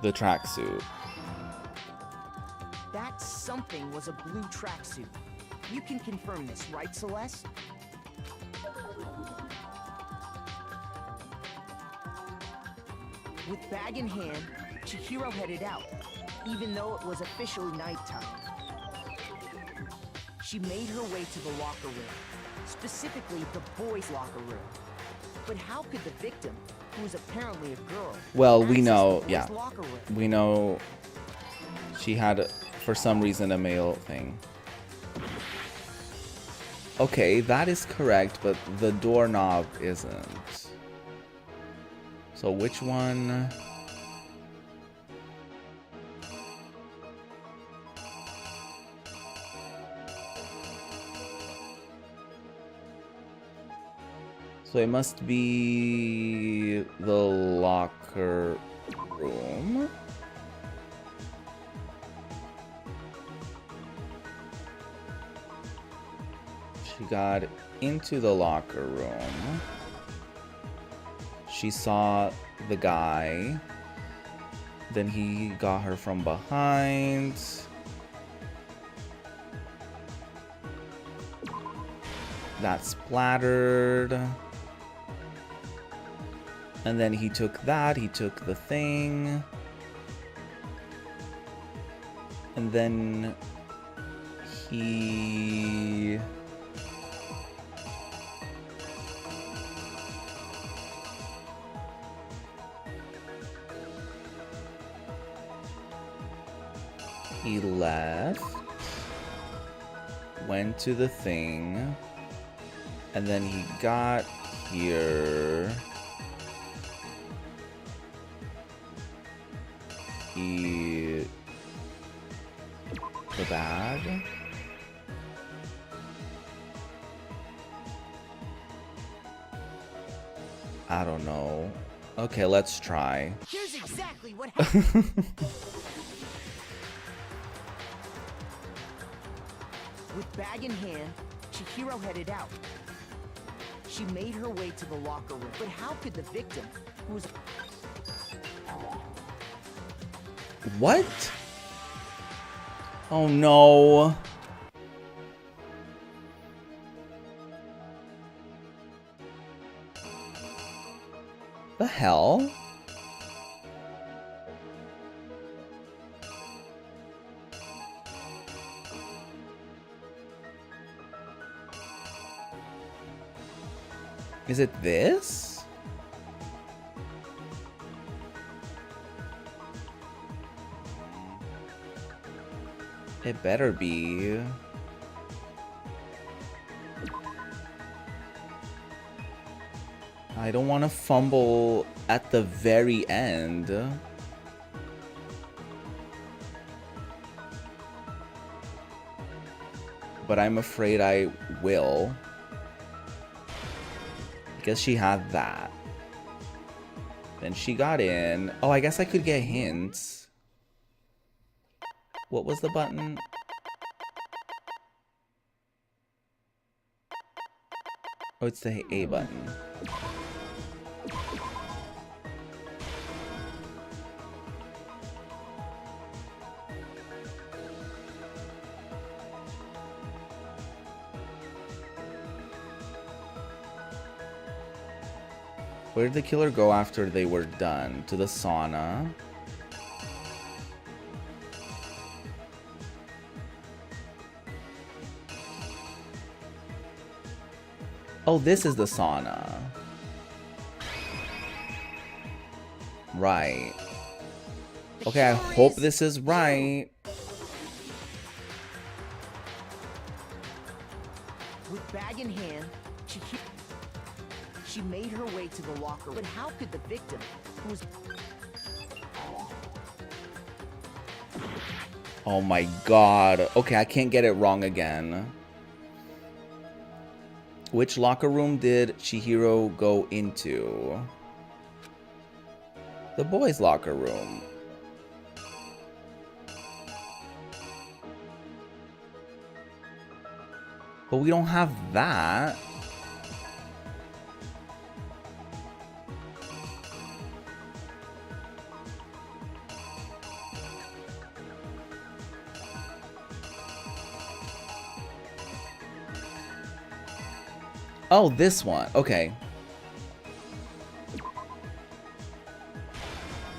The tracksuit. That something was a blue tracksuit. You can confirm this, right, Celeste? With bag in hand, Chihiro headed out, even though it was officially nighttime. She made her way to the locker room, specifically the boys' locker room. But how could the victim, who was apparently a girl, Well, we access know, the boys' yeah. locker room? We know she had, for some reason, a male thing. Okay, that is correct, but the doorknob isn't. So which one? So it must be the locker room. She got into the locker room. She saw the guy. Then he got her from behind. That splattered. And then he took that, he took the thing. And then He left, went to the thing, and then he got here. The bag. I don't know. Okay, let's try. Here's exactly what happened. With bag in hand, Chihiro headed out. She made her way to the locker room, but how could the victim, who was... What? Oh no. The hell? Is it this? It better be. I don't want to fumble at the very end. But I'm afraid I will. Guess she had that. Then she got in. Oh, I guess I could get hints. What was the button? Oh, it's the A button. Where did the killer go after they were done? To the sauna. Oh, this is the sauna. Right. Okay, I hope this is right. With bag in hand, she made her way to the locker room. But how could the victim, who was... Oh my god. Okay, I can't get it wrong again. Which locker room did Chihiro go into? The boys' locker room. But we don't have that. Oh, this one. Okay.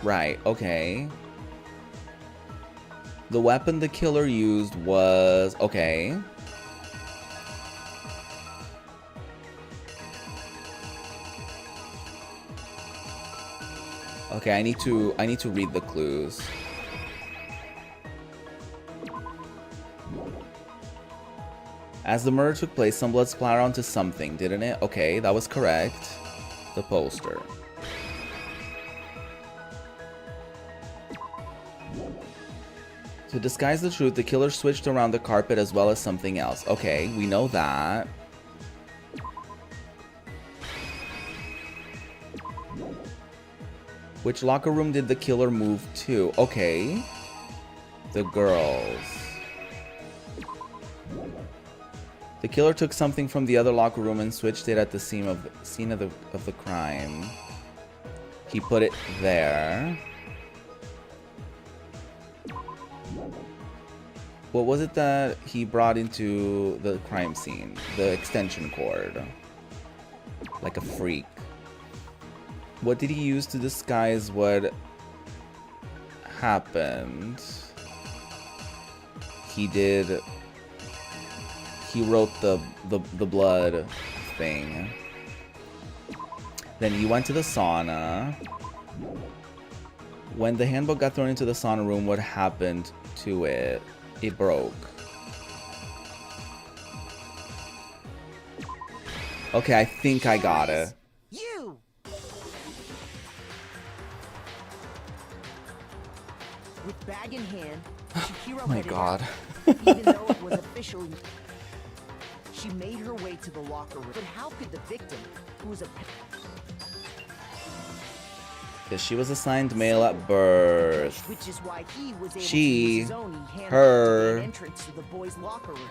Right, okay. The weapon the killer used was... Okay. Okay, I need to read the clues. As the murder took place, some blood splattered onto something, didn't it? Okay, that was correct. The poster. To disguise the truth, the killer switched around the carpet as well as something else. Okay, we know that. Which locker room did the killer move to? Okay. The girls. The killer took something from the other locker room and switched it at the scene of the crime. He put it there. What was it that he brought into the crime scene? The extension cord. Like a freak. What did he use to disguise what happened? He did he wrote the blood thing. Then he went to the sauna. When the handbook got thrown into the sauna room, what happened to it? It broke. Okay, I think I got it. You! With bag in hand, Chihiro Oh my headed god. out, even though it was officially... She made her way to the locker room. But how could the victim, who was a... Because she was assigned male at birth. Which is why he was able She, to use his own handbook her. to gain entrance to the boys' locker room.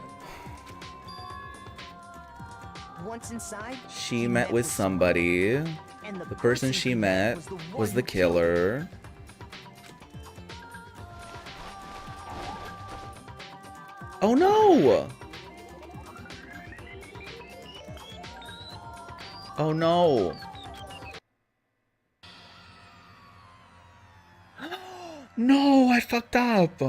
Once inside, She met with somebody. and The person she met was the killer. Oh no! Oh no! No, I fucked up!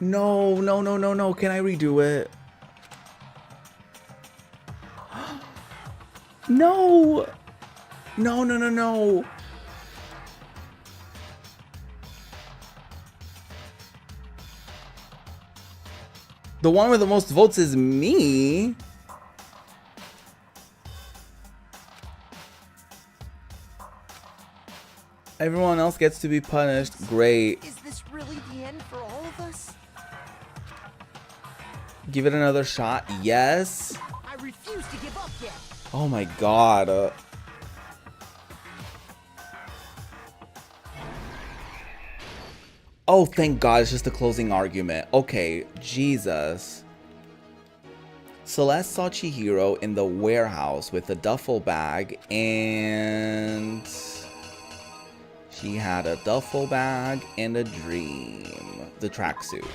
No, no, no, no, no. Can I redo it? No! No, no, no, no. The one with the most votes is me. Everyone else gets to be punished. Great. Is this really the end for all of us? Give it another shot. Yes. I refuse to give up yet. Oh my god. Oh, thank God, it's just a closing argument. Okay, Jesus. Celeste saw Chihiro in the warehouse with a duffel bag, and she had a duffel bag and a dream. The tracksuit.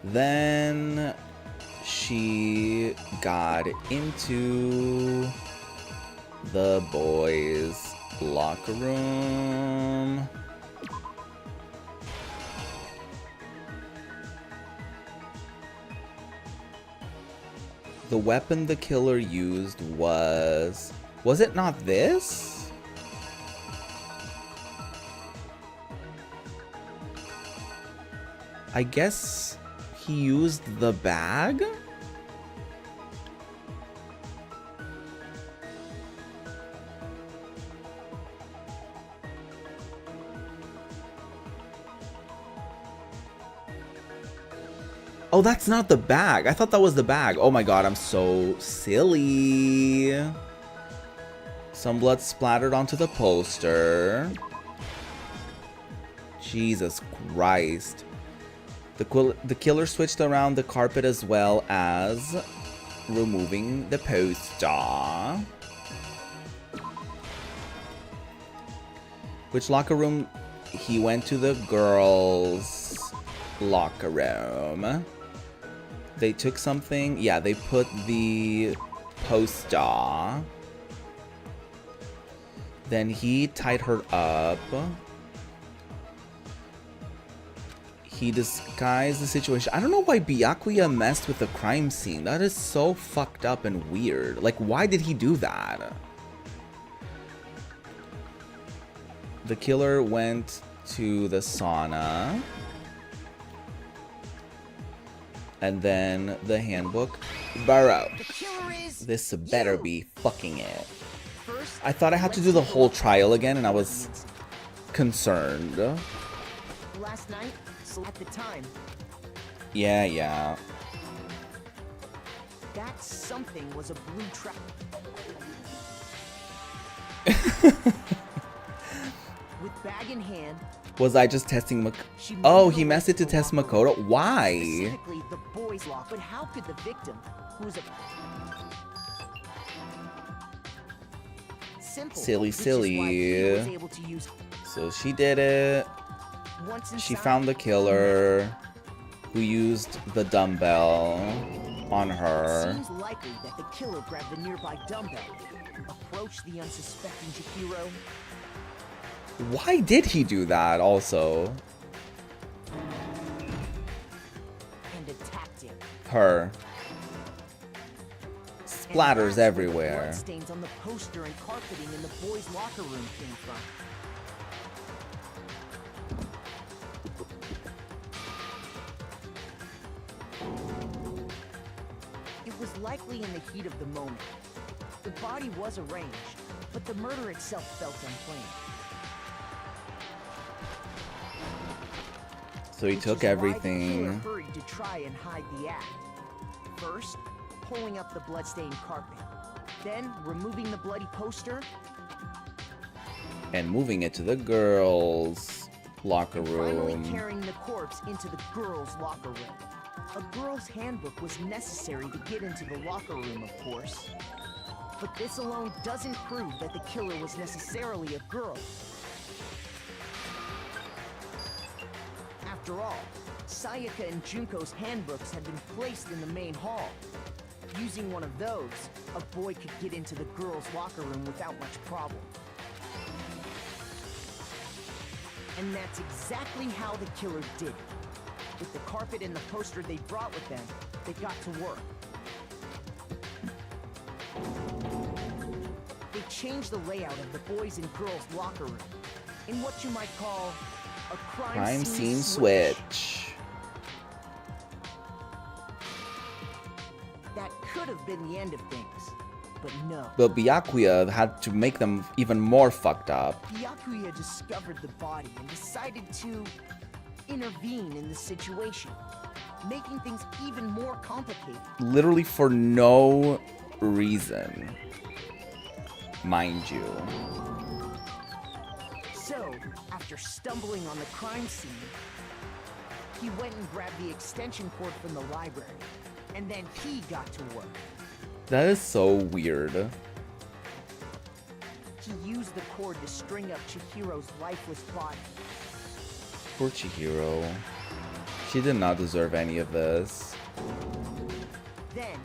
Then she got into the boys' locker room. The weapon the killer used was it not this? I guess he used the bag? Oh, that's not the bag. I thought that was the bag. Oh my god, I'm so silly. Some blood splattered onto the poster. Jesus Christ. The killer switched around the carpet as well as removing the poster. Which locker room? He went to the girls' locker room. They took something. Yeah, they put the poster. Then he tied her up. He disguised the situation. I don't know why Byakuya messed with the crime scene. That is so fucked up and weird. Like, why did he do that? The killer went to the sauna. And then the handbook broke. This better be fucking it. I thought I had to do the whole trial again, and I was concerned. Last night, at the time, Yeah. that something was a blue trap. With bag in hand, Was I just testing Oh, he messed it to test Makoto? Why? specifically the boys' lock. But how could the victim, who's a simple, Silly, which is why he was silly. able to use So she did it. once She inside, found the killer who used the dumbbell on her. Seems likely that the killer grabbed the nearby dumbbell, approached the unsuspecting Chihiro. Why did he do that also? her. Splatters everywhere. Bloodstains on the poster and carpeting in the boys' locker room came from. It was likely in the heat of the moment. The body was arranged, but the murder itself felt unplanned. So he took everything. The killer hurried to try and hide the act. First, pulling up the bloodstained carpet, then removing the bloody poster, And moving it to the girls' locker finally room. carrying the corpse into the girls' locker room. A girl's handbook was necessary to get into the locker room, of course. But this alone doesn't prove that the killer was necessarily a girl. After all, Sayaka and Junko's handbooks had been placed in the main hall. Using one of those, a boy could get into the girls' locker room without much problem. And that's exactly how the killer did it. With the carpet and the poster they brought with them, they got to work. They changed the layout of the boys' and girls' locker room in what you might call a Crime scene switch. That could have been the end of things, but no. But Byakuya had to make them even more fucked up. Byakuya discovered the body and decided to intervene in the situation, making things even more complicated. Literally for no reason. Mind you. So, after stumbling on the crime scene, he went and grabbed the extension cord from the library, and then he got to work. That is so weird. He used the cord to string up Chihiro's lifeless body. Poor Chihiro. She did not deserve any of this. Then,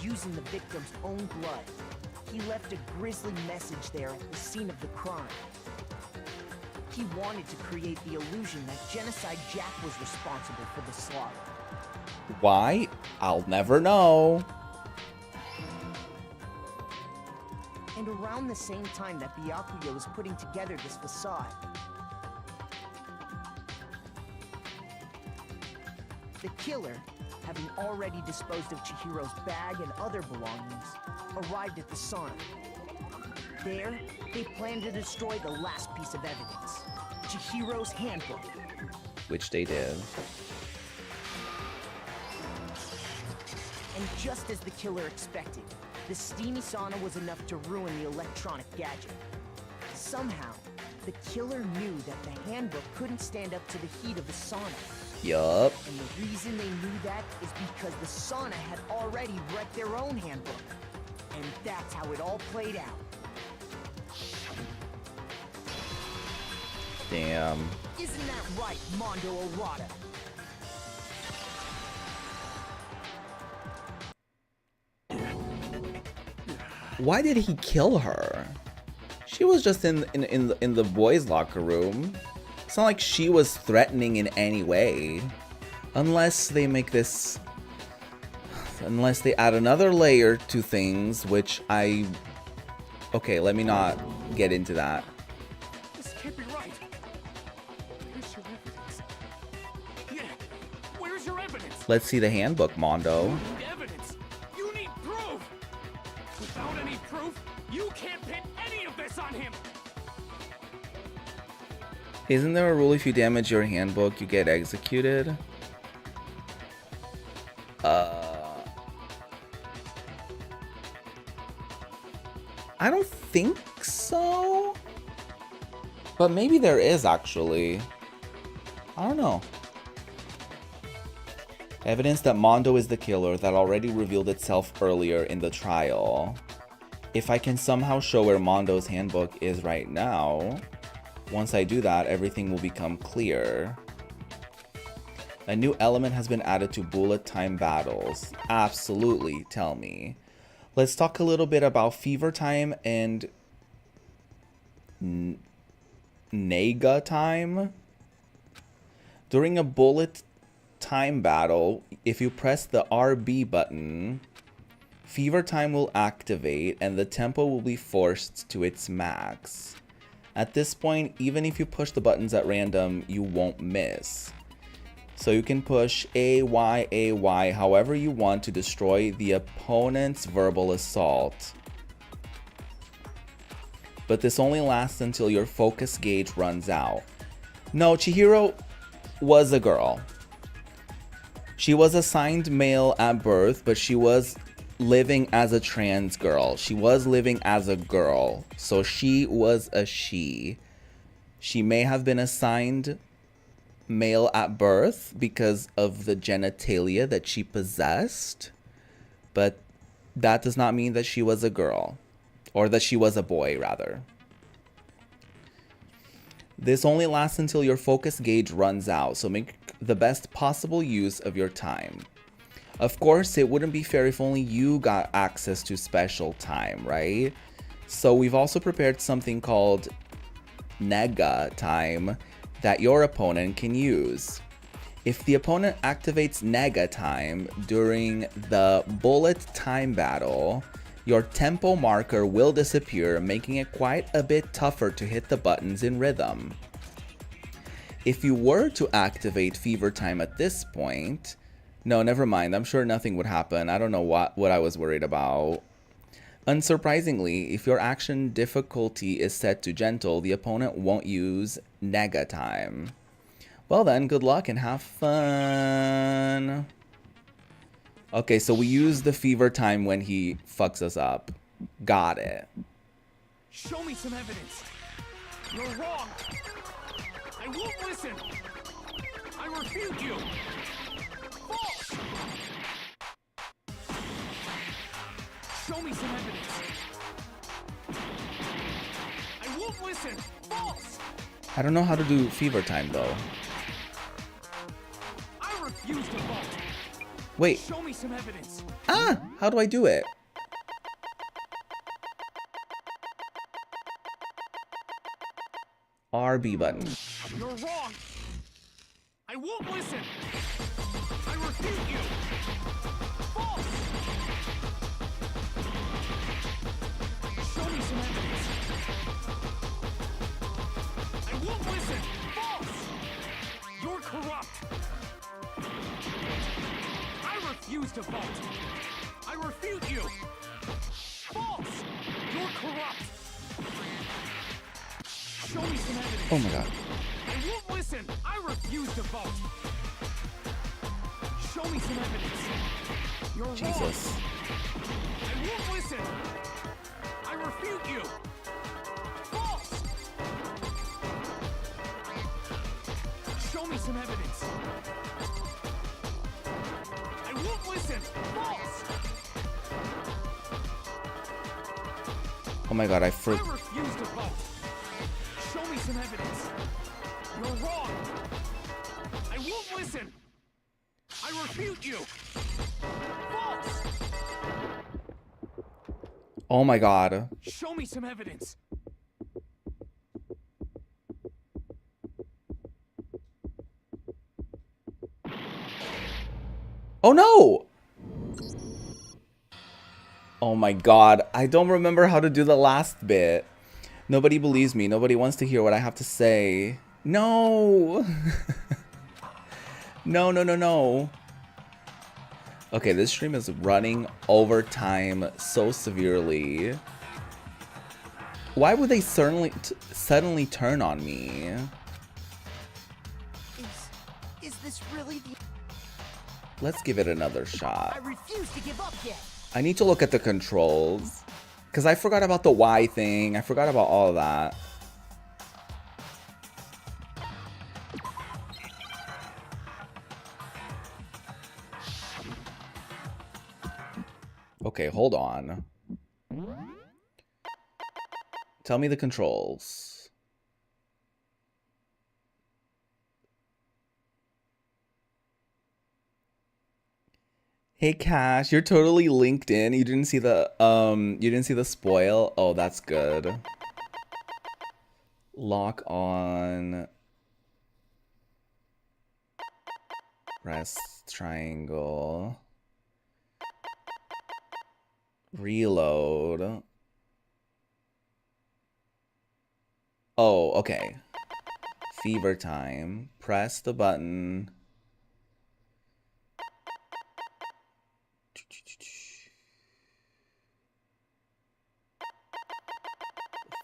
using the victim's own blood, he left a grisly message there at the scene of the crime. He wanted to create the illusion that Genocide Jack was responsible for the slaughter. Why? I'll never know. And around the same time that Byakuya was putting together this facade, the killer, having already disposed of Chihiro's bag and other belongings, arrived at the sauna. There, they planned to destroy the last piece of evidence, Chihiro's handbook. Which they did. And just as the killer expected, the steamy sauna was enough to ruin the electronic gadget. Somehow, the killer knew that the handbook couldn't stand up to the heat of the sauna. Yup. And the reason they knew that is because the sauna had already wrecked their own handbook. And that's how it all played out. Damn. Isn't that right, Mondo Arata? Why did he kill her? She was just in the boys' locker room. It's not like she was threatening in any way. Unless they make this... Unless they add another layer to things, which I... Okay, let me not get into that. This can't be right. Where's your evidence? Yeah, where's your evidence? Let's see the handbook, Mondo. You need evidence. You need proof. Without any proof, you can't pin any of this on him. Isn't there a rule if you damage your handbook, you get executed? I don't think so. But maybe there is actually. I don't know. Evidence that Mondo is the killer that already revealed itself earlier in the trial. If I can somehow show where Mondo's handbook is right now, once I do that, everything will become clear. A new element has been added to bullet time battles. Absolutely, tell me. Let's talk a little bit about fever time and Nega time. During a bullet time battle, if you press the RB button, Fever Time will activate and the tempo will be forced to its max. At this point, even if you push the buttons at random, you won't miss. So you can push A, Y, however you want to destroy the opponent's verbal assault. But this only lasts until your focus gauge runs out. No, Chihiro was a girl. She was assigned male at birth, but she was living as a trans girl. She was living as a girl, so she was a she. She may have been assigned male at birth because of the genitalia that she possessed, but that does not mean that she was a girl, or that she was a boy, rather. This only lasts until your focus gauge runs out, so make the best possible use of your time. Of course, it wouldn't be fair if only you got access to special time, right? So we've also prepared something called Nega time that your opponent can use. If the opponent activates Nega time during the bullet time battle, your tempo marker will disappear, making it quite a bit tougher to hit the buttons in rhythm. If you were to activate Fever Time at this point, no, never mind, I'm sure nothing would happen. I don't know what I was worried about. Unsurprisingly, if your action difficulty is set to gentle, the opponent won't use Nega time. Well then, good luck and have fun. Okay, so we use the Fever Time when he fucks us up. Got it. Show me some evidence. You're wrong. I won't listen. I refute you. False. Show me some evidence. I won't listen. False. I don't know how to do Fever Time though. I refuse to vote. Wait. Show me some evidence. Ah, how do I do it? RB button. You're wrong. I won't listen. I refute you. False. Show me some evidence. I won't listen. False. You're corrupt. I refuse to vote. I refute you. False. You're corrupt. Show me some evidence. Oh my god. I won't listen. I refuse to vote. Show me some evidence. You're Jesus. wrong. I won't listen. I refute you. False. Show me some evidence. I won't listen. False. Oh my god, I I refuse to vote. Show me some evidence. You're wrong. I won't listen. I refute you. False. Oh my god. Show me some evidence. Oh no! Oh my god, I don't remember how to do the last bit. Nobody believes me. Nobody wants to hear what I have to say. No! No. Okay, this stream is running over time so severely. Why would they suddenly turn on me? Is this really the... Let's give it another shot. I refuse to give up yet. I need to look at the controls. Because I forgot about the Y thing. I forgot about all of that. Okay, hold on. Tell me the controls. Hey Cash, you're totally linked in. You didn't see the spoil? Oh, that's good. Lock on. Press triangle. Reload. Oh, okay. Fever time. Press the button.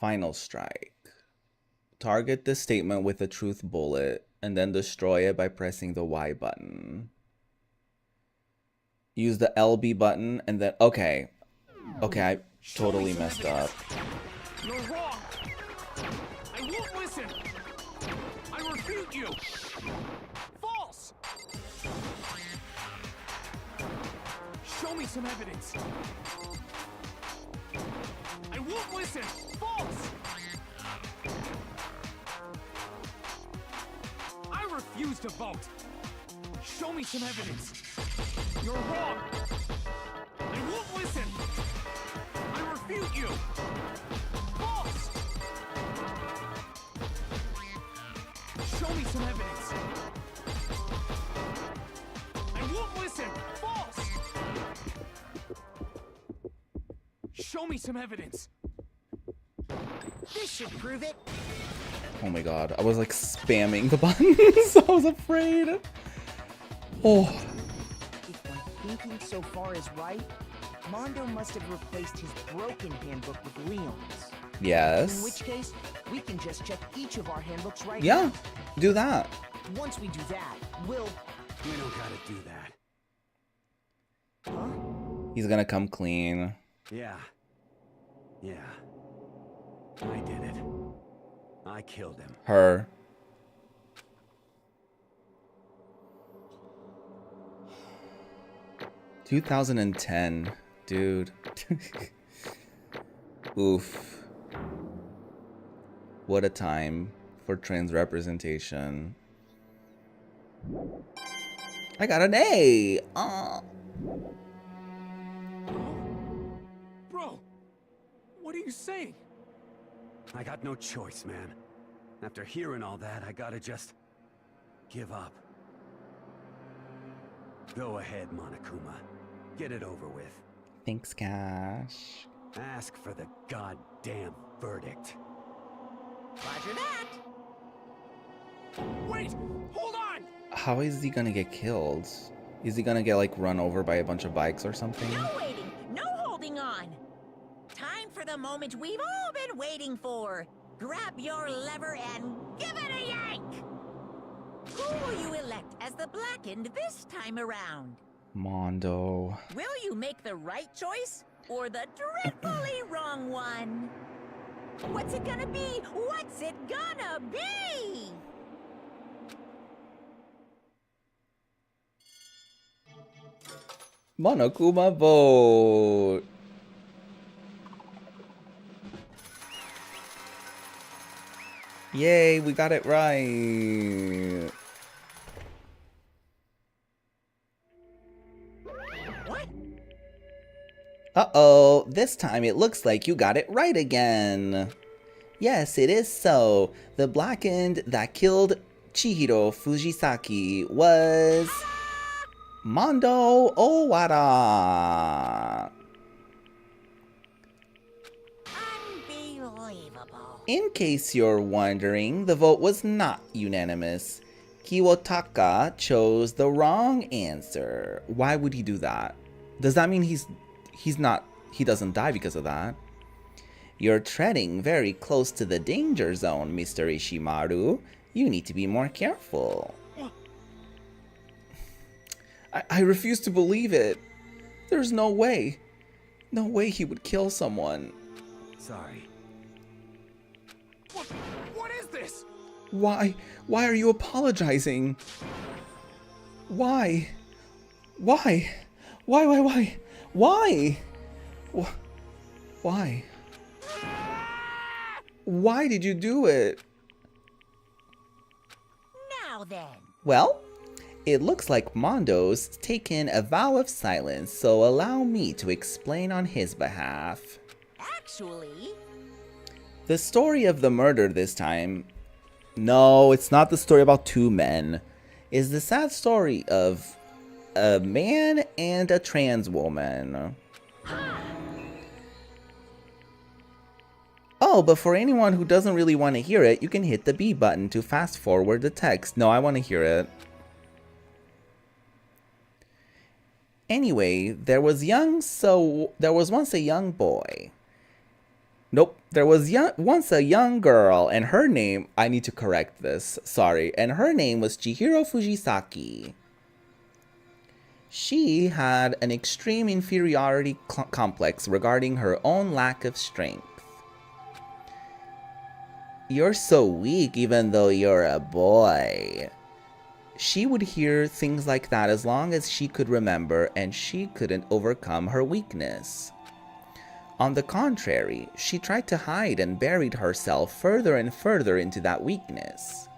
Final strike. Target the statement with a truth bullet and then destroy it by pressing the Y button. Use the LB button and then... Okay. Okay, I totally messed up. You're wrong! I won't listen! I refute you! False! Show me some evidence! I won't listen! False! I refuse to vote! Show me some evidence! You're wrong! I won't listen! I refute you! False! Show me some evidence! I won't listen! False! Show me some evidence! This should prove it. Oh my god, I was like spamming the buttons. I was afraid. Oh. If my thinking so far is right, Mondo must have replaced his broken handbook with Leon's. Yes. In which case, we can just check each of our handbooks right Yeah, now. do that. Once we do that, we'll... We don't gotta do that. Huh? He's gonna come clean. Yeah. Yeah. I did it. I killed him. Her. "2010, dude." Oof. What a time for trans representation. I got an A. Bro, what are you saying? I got no choice, man. After hearing all that, I gotta just give up. Go ahead, Monokuma. Get it over with. Thanks, Cash. Ask for the goddamn verdict. Roger that. Wait, hold on! How is he gonna get killed? Is he gonna get like run over by a bunch of bikes or something? No waiting, no holding on. Time for the moment we've all been waiting for. Grab your lever and give it a yank! Who will you elect as the Blackened this time around? Mondo. Will you make the right choice or the dreadfully wrong one? What's it gonna be? What's it gonna be? Monokuma vote. Yay, we got it right. What? Uh-oh, this time it looks like you got it right again. Yes, it is so. The Blackened that killed Chihiro Fujisaki was Mondo Owara. Unbelievable. In case you're wondering, the vote was not unanimous. Kiwotaka chose the wrong answer. Why would he do that? Does that mean he doesn't die because of that? You're treading very close to the danger zone, Mr. Ishimaru. You need to be more careful. I refuse to believe it. There's no way. No way he would kill someone. Sorry. What is this? Why are you apologizing? Why? Why? Why? Why? Why did you do it? Now then. Well, it looks like Mondo's taken a vow of silence, so allow me to explain on his behalf. Actually... The story of the murder this time... No, it's not the story about two men. is the sad story of a man and a trans woman. Oh, but for anyone who doesn't really want to hear it, you can hit the B button to fast forward the text. No, I want to hear it. Anyway, there was once a young boy. Nope, there was once a young girl, and her name, I need to correct this, sorry, and her name was Chihiro Fujisaki. She had an extreme inferiority complex regarding her own lack of strength. You're so weak even though you're a boy. She would hear things like that as long as she could remember, and she couldn't overcome her weakness. On the contrary, she tried to hide and buried herself further and further into that weakness,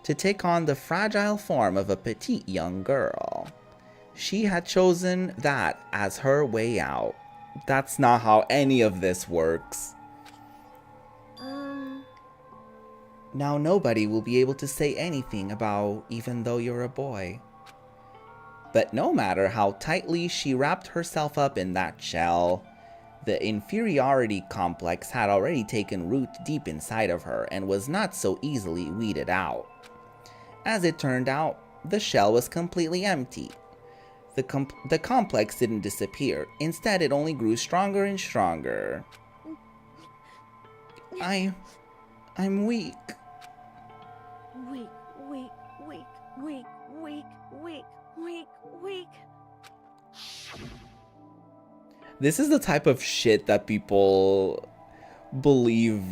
to take on the fragile form of a petite young girl. She had chosen that as her way out. That's not how any of this works. Now nobody will be able to say anything about even though you're a boy. But no matter how tightly she wrapped herself up in that shell, the inferiority complex had already taken root deep inside of her and was not so easily weeded out. As it turned out, the shell was completely empty. The complex didn't disappear. Instead, it only grew stronger and stronger. I'm weak. Weak, weak, weak, weak, weak, weak, weak, weak. This is the type of shit that people believe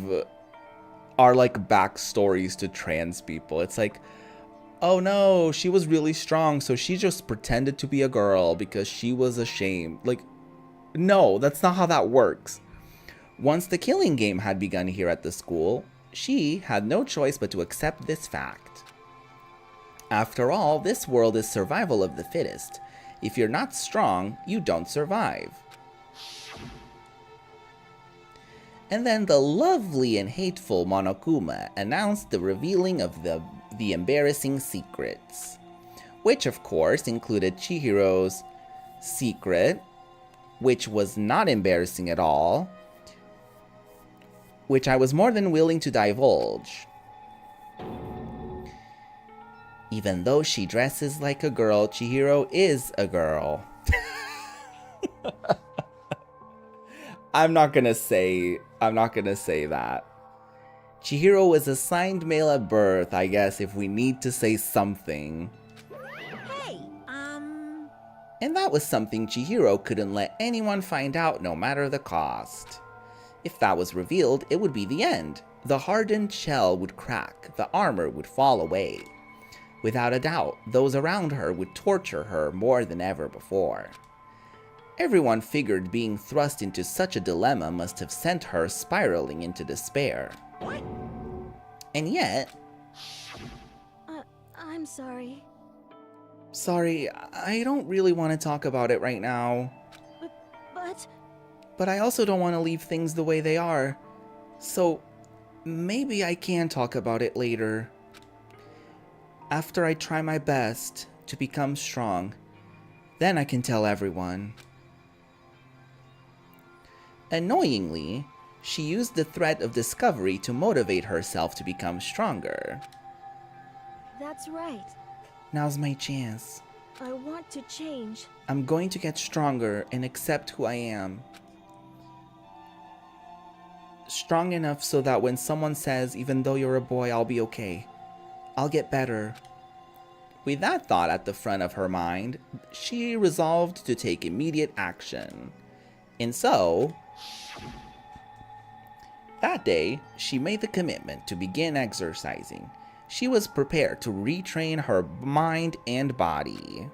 are like backstories to trans people. It's like, oh no, she was really strong, so she just pretended to be a girl because she was ashamed. Like, no, that's not how that works. Once the killing game had begun here at the school, she had no choice but to accept this fact. After all, this world is survival of the fittest. If you're not strong, you don't survive. And then the lovely and hateful Monokuma announced the revealing of the embarrassing secrets, which of course included Chihiro's secret, which was not embarrassing at all, which I was more than willing to divulge. Even though she dresses like a girl, Chihiro is a girl. I'm not gonna say that. Chihiro was assigned male at birth, I guess, if we need to say something. Hey, And that was something Chihiro couldn't let anyone find out, no matter the cost. If that was revealed, it would be the end. The hardened shell would crack, the armor would fall away. Without a doubt, those around her would torture her more than ever before. Everyone figured being thrust into such a dilemma must have sent her spiraling into despair. what? And yet... I'm sorry. Sorry, I don't really want to talk about it right now. But I also don't want to leave things the way they are. So, maybe I can talk about it later. After I try my best to become strong, then I can tell everyone. Annoyingly, she used the threat of discovery to motivate herself to become stronger. That's right. Now's my chance. I want to change. I'm going to get stronger and accept who I am. Strong enough so that when someone says, even though you're a boy, I'll be okay. I'll get better. With that thought at the front of her mind, she resolved to take immediate action. And so, that day, she made the commitment to begin exercising. She was prepared to retrain her mind and body.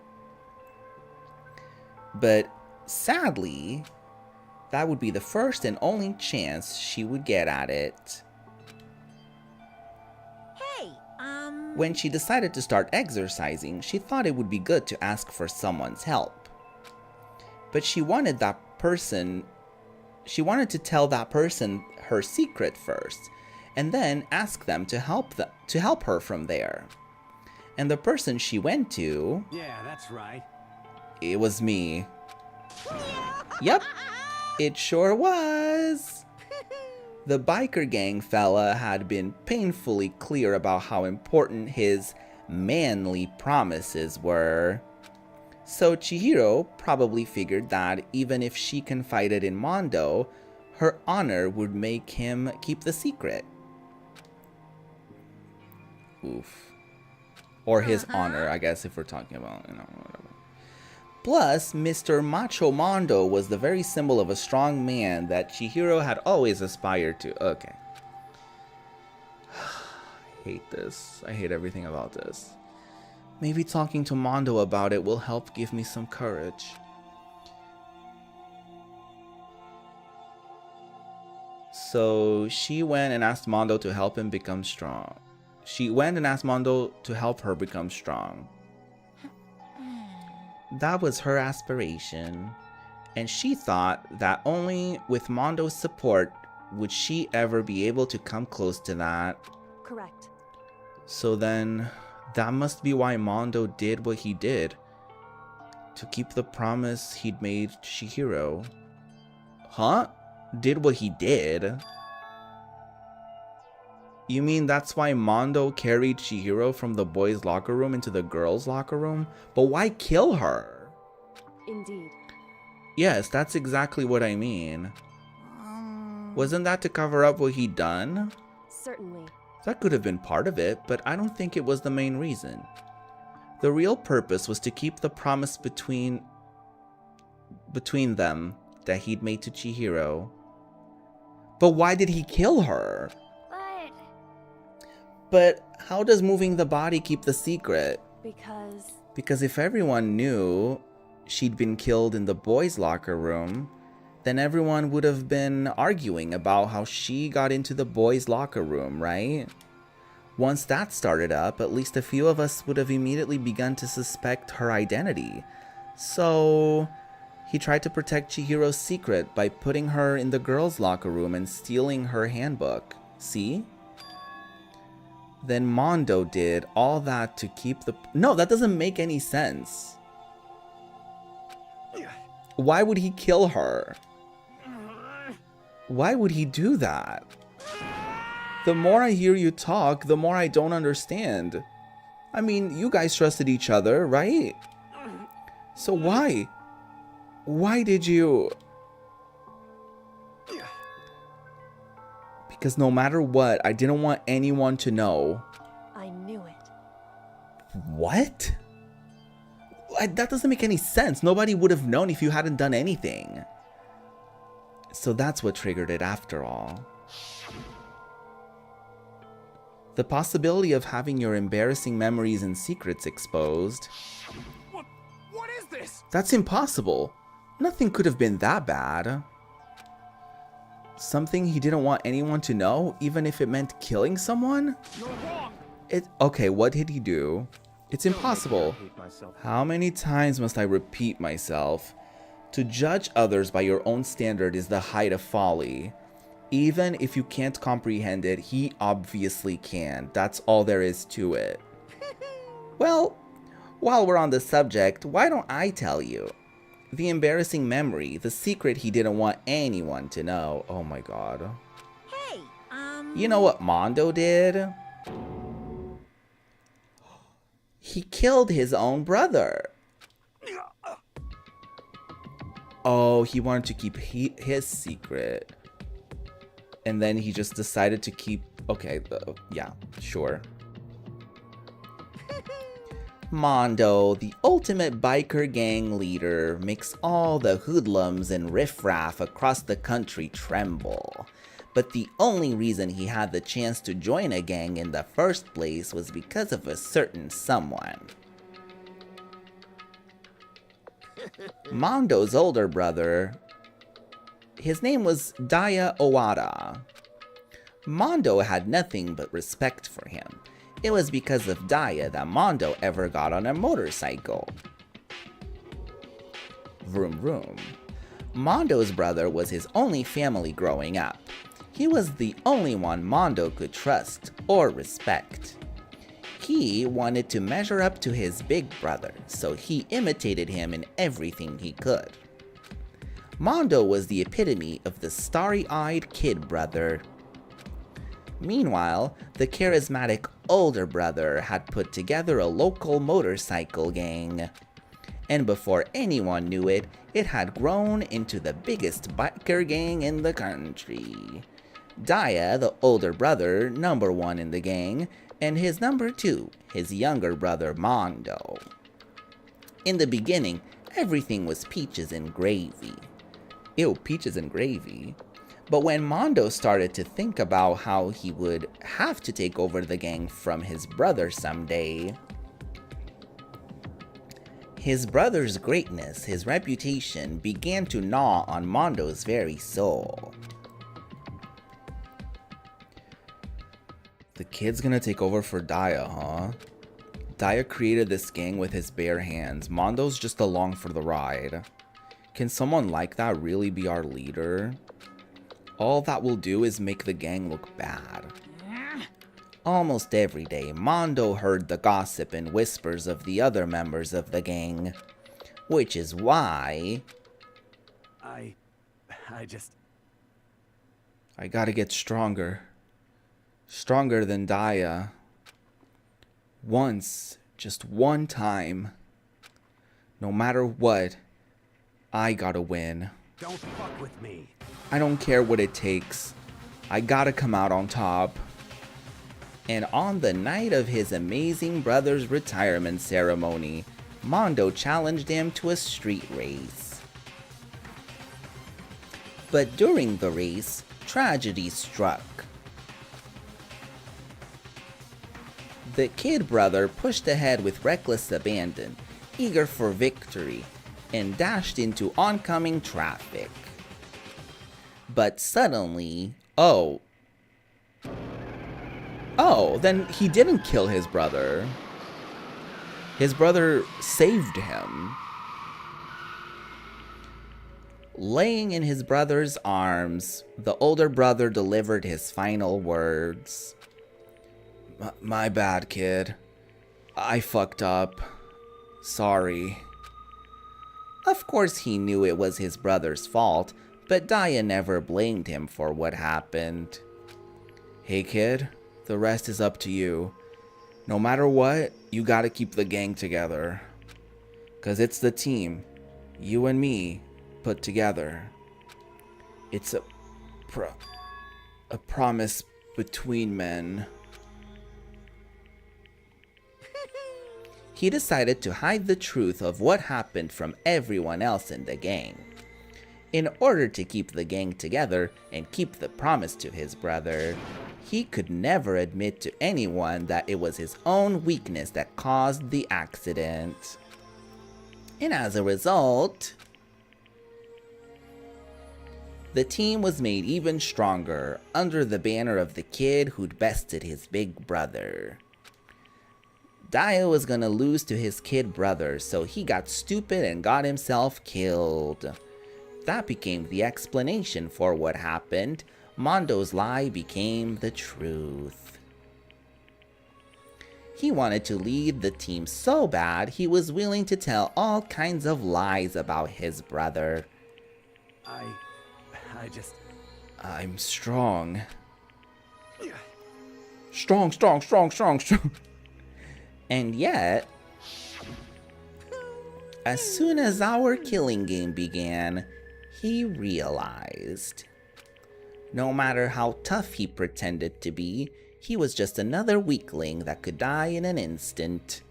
But sadly, that would be the first and only chance she would get at it. Hey, When she decided to start exercising, she thought it would be good to ask for someone's help. But she wanted to tell that person her secret first, and then ask them to help her from there. And the person she went to, Yeah, that's right. it was me. Yep, it sure was. The biker gang fella had been painfully clear about how important his manly promises were. So Chihiro probably figured that even if she confided in Mondo, her honor would make him keep the secret. Oof. Or his honor, I guess, if we're talking about, you know, whatever. Plus, Mr. Macho Mondo was the very symbol of a strong man that Chihiro had always aspired to. Okay. I hate this. I hate everything about this. Maybe talking to Mondo about it will help give me some courage. So she went and asked Mondo to help him become strong. She went and asked Mondo to help her become strong. That was her aspiration, and she thought that only with Mondo's support would she ever be able to come close to that. Correct. So then, that must be why Mondo did what he did, to keep the promise he'd made Chihiro. Huh? Did what he did? You mean that's why Mondo carried Chihiro from the boys' locker room into the girls' locker room? But why kill her? Indeed. Yes, that's exactly what I mean. Wasn't that to cover up what he'd done? Certainly. That could have been part of it, but I don't think it was the main reason. The real purpose was to keep the promise between them that he'd made to Chihiro. But why did he kill her? But how does moving the body keep the secret? Because if everyone knew she'd been killed in the boys' locker room, then everyone would have been arguing about how she got into the boys' locker room, right? Once that started up, at least a few of us would have immediately begun to suspect her identity. So he tried to protect Chihiro's secret by putting her in the girls' locker room and stealing her handbook. See? Then Mondo did all that to keep the... No, that doesn't make any sense. Why would he kill her? Why would he do that? The more I hear you talk, the more I don't understand. I mean, you guys trusted each other, right? So why? Why did you... Because no matter what, I didn't want anyone to know. I knew it. What? That doesn't make any sense. Nobody would have known if you hadn't done anything. So that's what triggered it after all. The possibility of having your embarrassing memories and secrets exposed. What is this? That's impossible. Nothing could have been that bad. Something he didn't want anyone to know, even if it meant killing someone? You're wrong. Okay, what did he do? It's impossible. How many times must I repeat myself? To judge others by your own standard is the height of folly. Even if you can't comprehend it, he obviously can. That's all there is to it. Well, while we're on the subject, why don't I tell you? The embarrassing memory, the secret he didn't want anyone to know. Oh my god. Hey, You know what Mondo did? He killed his own brother. Oh, he wanted to keep his secret. And then he just decided to keep... Okay, yeah, sure. Mondo, the ultimate biker gang leader, makes all the hoodlums and riffraff across the country tremble. But the only reason he had the chance to join a gang in the first place was because of a certain someone. Mondo's older brother, his name was Daya Owada. Mondo had nothing but respect for him. It was because of Daya that Mondo ever got on a motorcycle. Vroom vroom. Mondo's brother was his only family growing up. He was the only one Mondo could trust or respect. he wanted to measure up to his big brother, so he imitated him in everything he could. Mondo was the epitome of the starry-eyed kid brother. Meanwhile, the charismatic older brother had put together a local motorcycle gang. And before anyone knew it, it had grown into the biggest biker gang in the country. Daya, the older brother, number 1 in the gang, and his number 2, his younger brother Mondo. In the beginning, everything was peaches and gravy. Ew, peaches and gravy. But when Mondo started to think about how he would have to take over the gang from his brother someday, his brother's greatness, his reputation, began to gnaw on Mondo's very soul. The kid's gonna take over for Daya, huh? Daya created this gang with his bare hands. Mondo's just along for the ride. Can someone like that really be our leader? All that will do is make the gang look bad. Almost every day, Mondo heard the gossip and whispers of the other members of the gang. Which is why... I gotta get stronger. Stronger than Daya. Once, just one time. No matter what, I gotta win. Don't fuck with me. I don't care what it takes. I gotta come out on top. And on the night of his amazing brother's retirement ceremony, Mondo challenged him to a street race. But during the race, tragedy struck. The kid brother pushed ahead with reckless abandon, eager for victory, and dashed into oncoming traffic. But suddenly, oh, then he didn't kill his brother. His brother saved him. Laying in his brother's arms, the older brother delivered his final words. My bad, kid. I fucked up. Sorry. Of course he knew it was his brother's fault, but Daya never blamed him for what happened. Hey kid, the rest is up to you. No matter what, you gotta keep the gang together. 'Cause it's the team, you and me, put together. It's a promise between men. He decided to hide the truth of what happened from everyone else in the gang. In order to keep the gang together and keep the promise to his brother, he could never admit to anyone that it was his own weakness that caused the accident. And as a result, the team was made even stronger under the banner of the kid who'd bested his big brother. Daya was gonna lose to his kid brother, so he got stupid and got himself killed. That became the explanation for what happened. Mondo's lie became the truth. He wanted to lead the team so bad, he was willing to tell all kinds of lies about his brother. I'm strong. Strong. And yet, as soon as our killing game began, he realized no matter how tough he pretended to be, he was just another weakling that could die in an instant.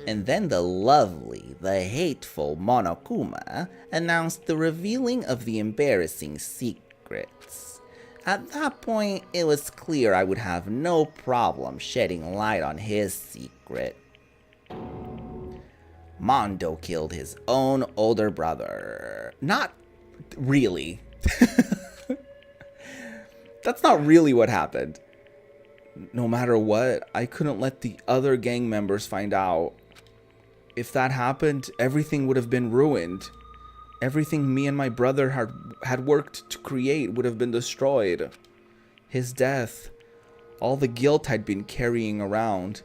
And then the lovely, the hateful Monokuma announced the revealing of the embarrassing secrets. At that point, it was clear I would have no problem shedding light on his secret. Mondo killed his own older brother. Not really. That's not really what happened. No matter what, I couldn't let the other gang members find out. If that happened, everything would have been ruined. Everything me and my brother had worked to create would have been destroyed. His death, all the guilt I'd been carrying around,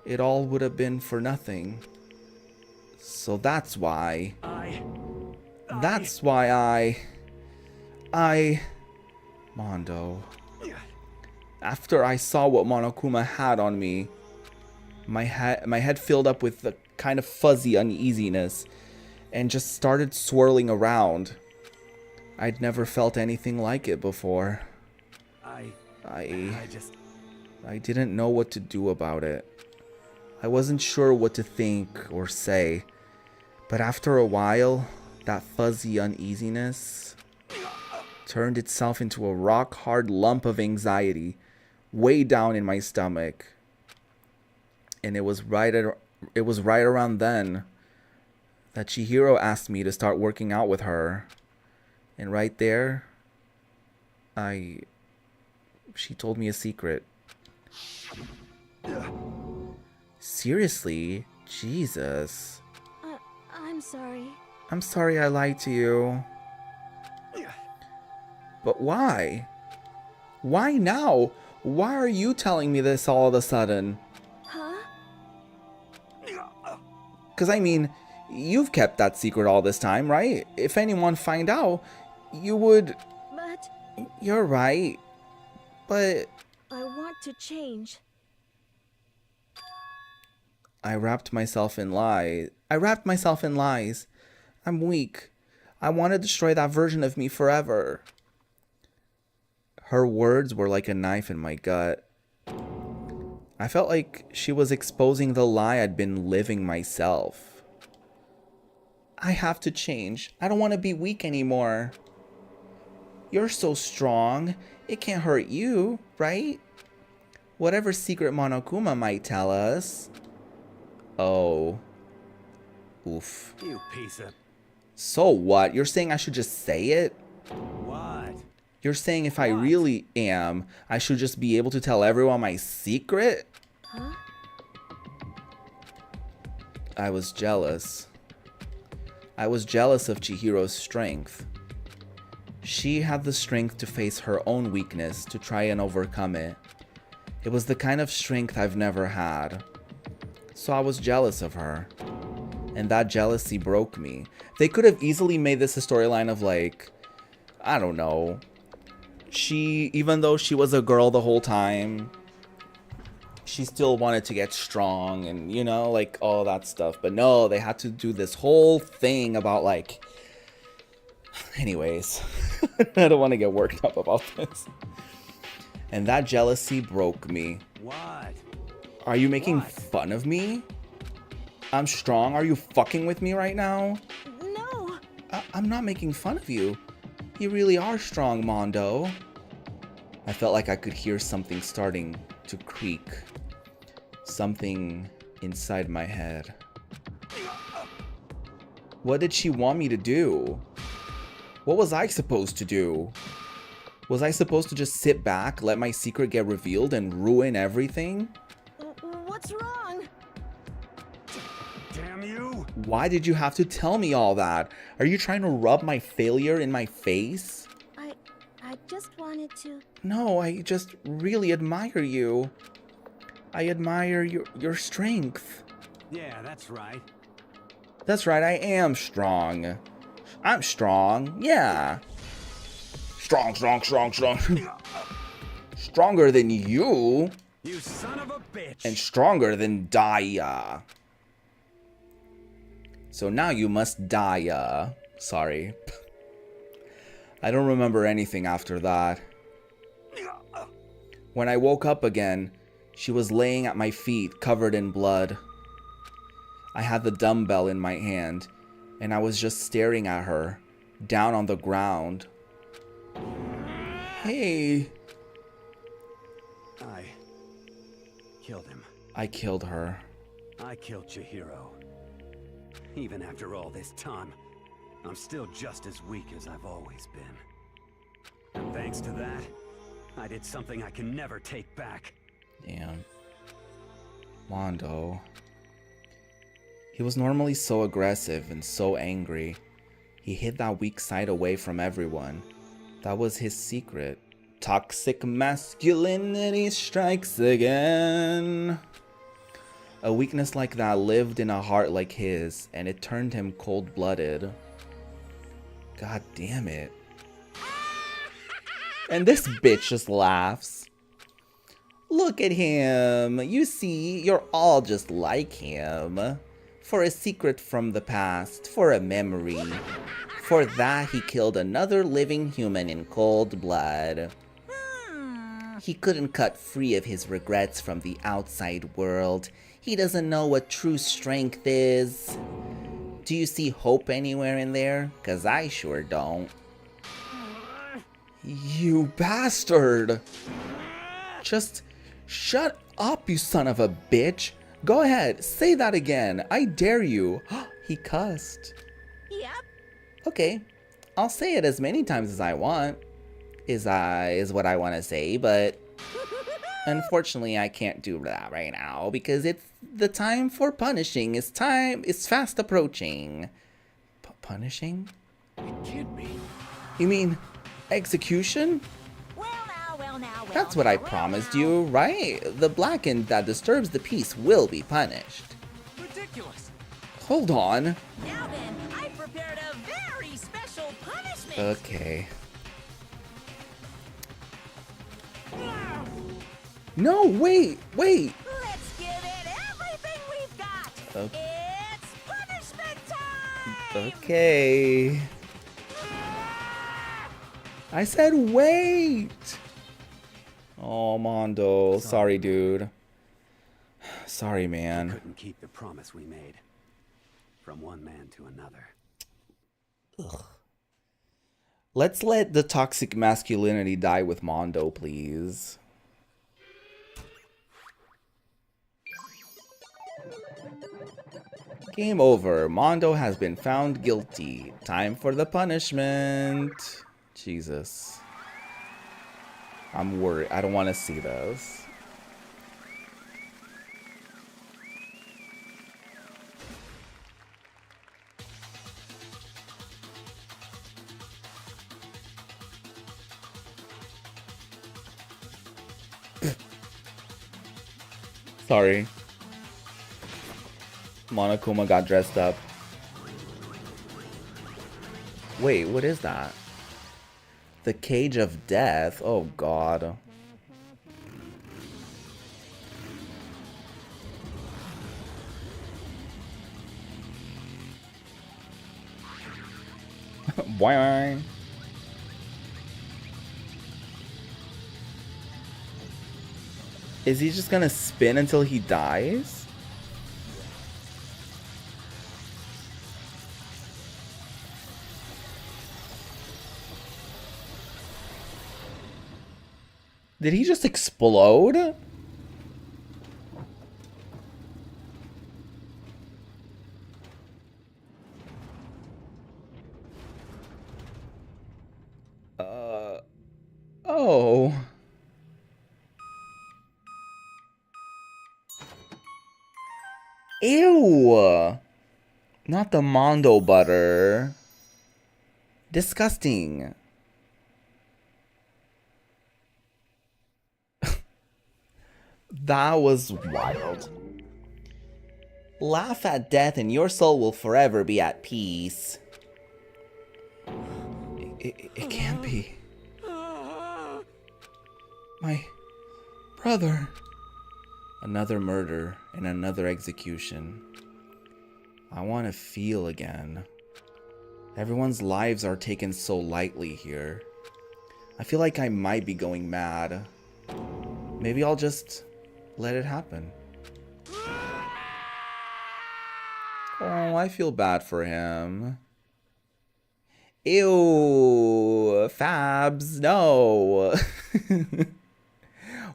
it all would have been for nothing. So that's why Mondo. After I saw what Monokuma had on me, my head filled up with the kind of fuzzy uneasiness and just started swirling around. I'd never felt anything like it before. I didn't know what to do about it. I wasn't sure what to think or say. But after a while, that fuzzy uneasiness turned itself into a rock-hard lump of anxiety way down in my stomach. And it was right around then that Chihiro asked me to start working out with her. And right there, she told me a secret. Seriously? Jesus. I'm sorry. I'm sorry I lied to you. But why? Why now? Why are you telling me this all of a sudden? Huh? 'Cause I mean, you've kept that secret all this time, right? If anyone find out, you would... But... You're right. But... I want to change. I wrapped myself in lies. I'm weak. I want to destroy that version of me forever. Her words were like a knife in my gut. I felt like she was exposing the lie I'd been living myself. I have to change. I don't want to be weak anymore. You're so strong. It can't hurt you, right? Whatever secret Monokuma might tell us. Oh. Oof. You piece of... So what? You're saying I should just say it? What? You're saying if I really am, I should just be able to tell everyone my secret? Huh? I was jealous. I was jealous of Chihiro's strength. She had the strength to face her own weakness, to try and overcome it. It was the kind of strength I've never had. So I was jealous of her. And that jealousy broke me. They could have easily made this a storyline of like, I don't know. Even though she was a girl the whole time, she still wanted to get strong and, you know, like all that stuff. But no, they had to do this whole thing about like... Anyways, I don't want to get worked up about this. And that jealousy broke me. What? Are you making fun of me? I'm strong. Are you fucking with me right now? No. I'm not making fun of you. You really are strong, Mondo. I felt like I could hear something starting to creak. Something inside my head. What did she want me to do? What was I supposed to do? Was I supposed to just sit back, let my secret get revealed, and ruin everything? What's wrong? Damn you! Why did you have to tell me all that? Are you trying to rub my failure in my face? I just wanted to... No, I just really admire you. I admire your strength. Yeah, that's right. That's right, I am strong. I'm strong, yeah. Strong. Stronger than you. You son of a bitch. And stronger than Daya. So now you must die. Sorry. I don't remember anything after that. When I woke up again, she was laying at my feet, covered in blood. I had the dumbbell in my hand, and I was just staring at her, down on the ground. Hey. I killed him. I killed her. I killed Chihiro. Even after all this time, I'm still just as weak as I've always been. And thanks to that, I did something I can never take back. Damn. Mondo. He was normally so aggressive and so angry. He hid that weak side away from everyone. That was his secret. toxic masculinity strikes again. A weakness like that lived in a heart like his, and it turned him cold-blooded. God damn it. And this bitch just laughs. Look at him. You see, you're all just like him. For a secret from the past, for a memory. For that, he killed another living human in cold blood. He couldn't cut free of his regrets from the outside world. He doesn't know what true strength is. Do you see hope anywhere in there? 'Cause I sure don't. You bastard! Just shut up, you son of a bitch! Go ahead, say that again. I dare you. He cussed. Yep. Okay, I'll say it as many times as I want. Is what I want to say, but unfortunately I can't do that right now because it's the time for punishing. It's fast approaching. Punishing? It can't be. You mean execution? Well now. That's what I promised you, right? The blackened that disturbs the peace will be punished. Ridiculous. Hold on. Now then, I prepared a very special punishment. Okay. No, wait. Let's give it everything we've got. It's punishment time. Okay. I said wait. Oh, Mondo. Sorry, dude. Sorry, man. Couldn't keep the promise we made. From one man to another. Ugh. Let's let the toxic masculinity die with Mondo, please. Game over. Mondo has been found guilty. Time for the punishment. Jesus. I'm worried. I don't want to see this. Sorry. Monokuma got dressed up. Wait, what is that? The Cage of Death? Oh god. Boing. Is he just gonna spin until he dies? Did he just explode? Oh. Ew. Not the Mondo butter. Disgusting. That was wild. Laugh at death and your soul will forever be at peace. It can't be. My brother. Another murder and another execution. I want to feel again. Everyone's lives are taken so lightly here. I feel like I might be going mad. Maybe I'll just let it happen. Oh, I feel bad for him. Ew, Fabs, no.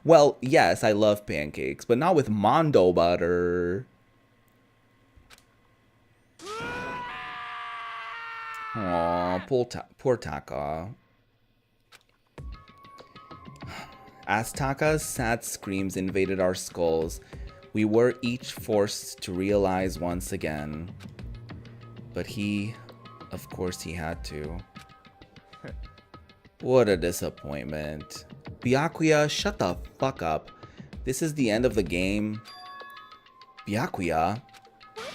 Well, yes, I love pancakes, but not with Mondo butter. Aw, poor Taka. As Taka's sad screams invaded our skulls, we were each forced to realize once again. But he, of course he had to. What a disappointment. Byakuya, shut the fuck up. This is the end of the game. Byakuya? What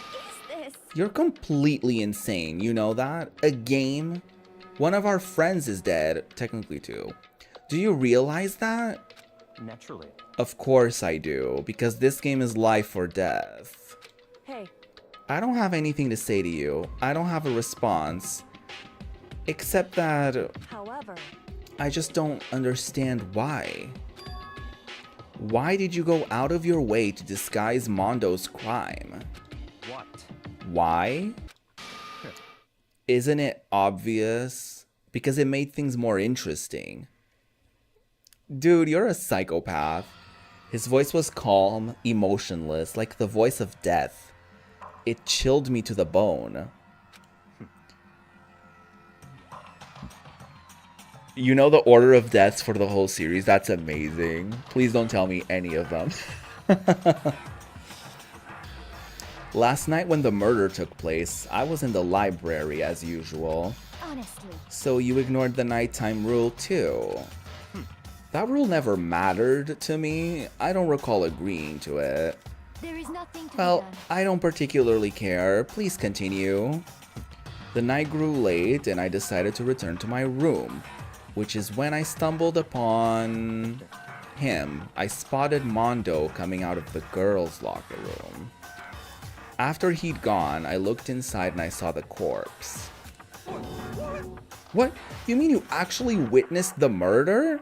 is this? You're completely insane, you know that? A game? One of our friends is dead, technically two. Do you realize that? Naturally. Of course I do, because this game is life or death. Hey, I don't have anything to say to you. I don't have a response. Except that however, I just don't understand why. Why did you go out of your way to disguise Mondo's crime? What? Why? Isn't it obvious? Because it made things more interesting. Dude, you're a psychopath. His voice was calm, emotionless, like the voice of death. It chilled me to the bone. You know the order of deaths for the whole series? That's amazing. Please don't tell me any of them. Last night when the murder took place, I was in the library as usual. Honestly. So you ignored the nighttime rule too. That rule never mattered to me. I don't recall agreeing to it. There is nothing to Well, be done. I don't particularly care. Please continue. The night grew late and I decided to return to my room, which is when I stumbled upon him. I spotted Mondo coming out of the girls' locker room. After he'd gone, I looked inside and I saw the corpse. What? You mean you actually witnessed the murder?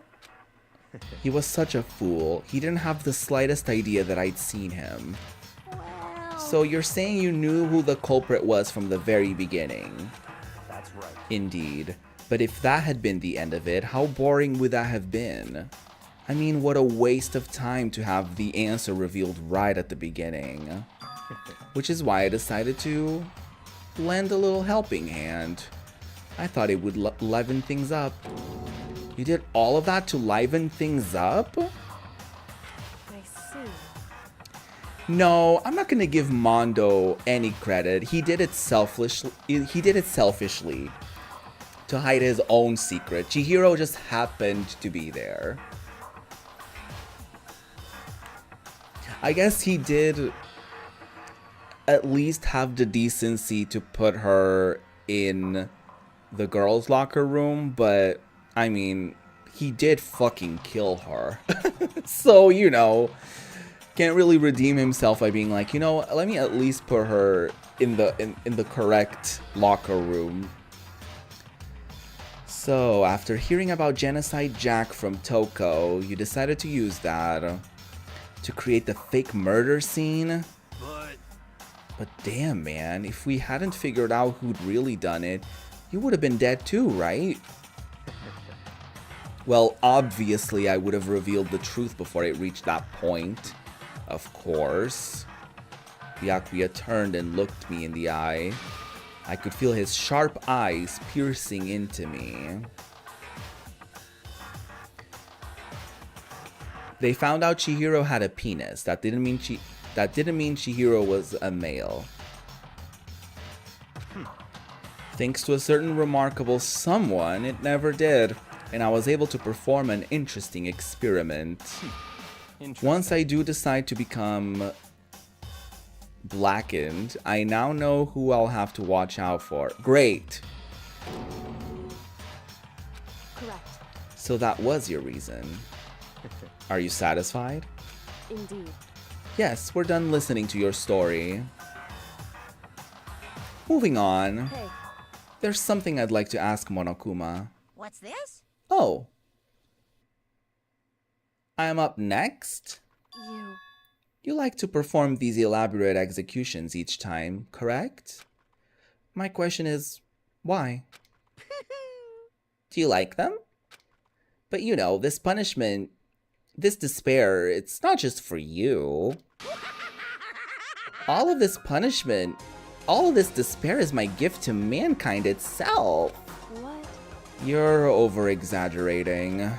He was such a fool. He didn't have the slightest idea that I'd seen him. Well, So you're saying you knew who the culprit was from the very beginning? That's right. Indeed. But if that had been the end of it, how boring would that have been? I mean, what a waste of time to have the answer revealed right at the beginning. Which is why I decided to lend a little helping hand. I thought it would liven things up. You did all of that to liven things up? I see. No, I'm not gonna give Mondo any credit. He did it selfishly. To hide his own secret. Chihiro just happened to be there. I guess he did at least have the decency to put her in the girls' locker room, but I mean, he did fucking kill her. So, you know, can't really redeem himself by being like, you know, let me at least put her in the correct locker room. So, after hearing about Genocide Jack from Toko, you decided to use that to create the fake murder scene? But damn, man, if we hadn't figured out who'd really done it, you would have been dead too, right? Well, obviously I would have revealed the truth before it reached that point. Of course. Byakuya turned and looked me in the eye. I could feel his sharp eyes piercing into me. They found out Chihiro had a penis. That didn't mean Chihiro was a male. Thanks to a certain remarkable someone, it never did, and I was able to perform an interesting experiment. Once I do decide to become blackened, I now know who I'll have to watch out for. Great! Correct. So that was your reason. Are you satisfied? Indeed. Yes, we're done listening to your story. Moving on. Hey, There's something I'd like to ask Monokuma. What's this? Oh. I am up next? You like to perform these elaborate executions each time, correct? My question is, why? Do you like them? But you know, this punishment, this despair, it's not just for you. All of this punishment, all of this despair is my gift to mankind itself. what? You're over-exaggerating.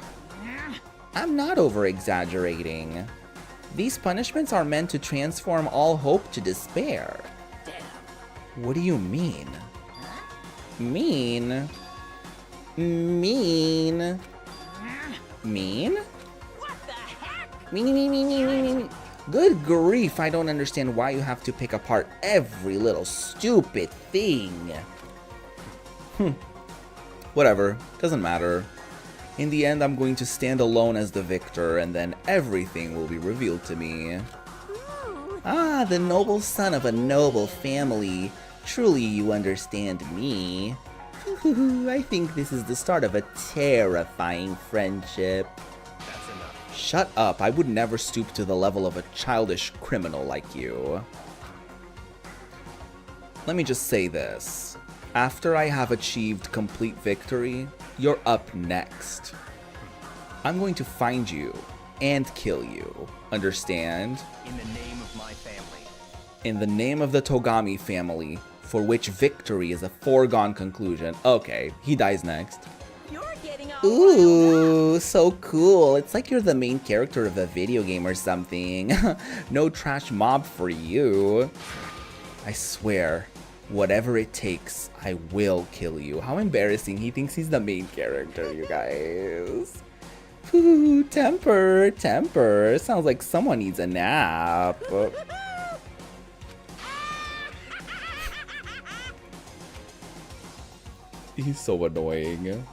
I'm not over-exaggerating. These punishments are meant to transform all hope to despair. What do you mean? Mean? Mean? Mean? Me. Good grief, I don't understand why you have to pick apart every little stupid thing. Whatever, doesn't matter. In the end, I'm going to stand alone as the victor, and then everything will be revealed to me. Ah, the noble son of a noble family. Truly, you understand me. I think this is the start of a terrifying friendship. That's enough. Shut up, I would never stoop to the level of a childish criminal like you. Let me just say this. After I have achieved complete victory, you're up next. I'm going to find you and kill you. Understand? In the name of my family. In the name of the Togami family, for which victory is a foregone conclusion. Okay, he dies next. You're getting all Ooh, so cool. It's like you're the main character of a video game or something. No trash mob for you. I swear, whatever it takes, I will kill you. How embarrassing. He thinks he's the main character, you guys. Ooh, temper. Sounds like someone needs a nap. He's so annoying.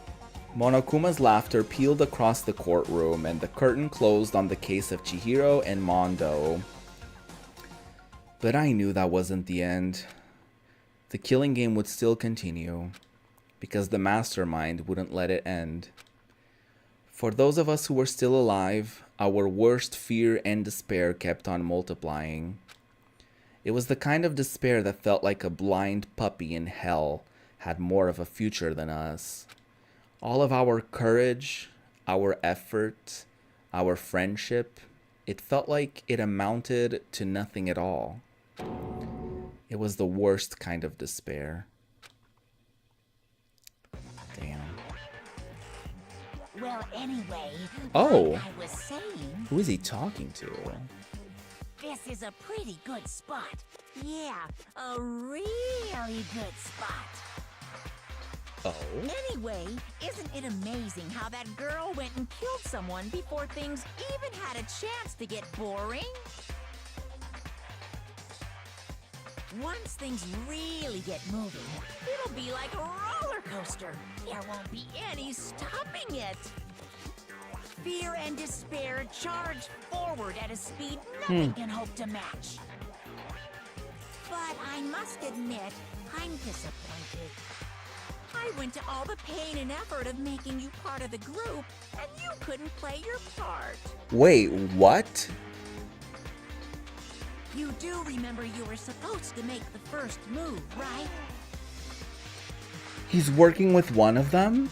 Monokuma's laughter peeled across the courtroom, and the curtain closed on the case of Chihiro and Mondo. But I knew that wasn't the end. The killing game would still continue, because the mastermind wouldn't let it end. For those of us who were still alive, our worst fear and despair kept on multiplying. It was the kind of despair that felt like a blind puppy in hell had more of a future than us. All of our courage, our effort, our friendship, it felt like it amounted to nothing at all. It was the worst kind of despair. Damn. Well, anyway, Oh. like I was saying, Who is he talking to? this is a pretty good spot. Yeah, a really good spot. Oh? Anyway, isn't it amazing how that girl went and killed someone before things even had a chance to get boring? Once things really get moving, it'll be like a roller coaster. There won't be any stopping it. Fear and despair charge forward at a speed nothing can hope to match. But I must admit, I'm disappointed. I went to all the pain and effort of making you part of the group, and you couldn't play your part. Wait, what? You do remember you were supposed to make the first move, right? He's working with one of them?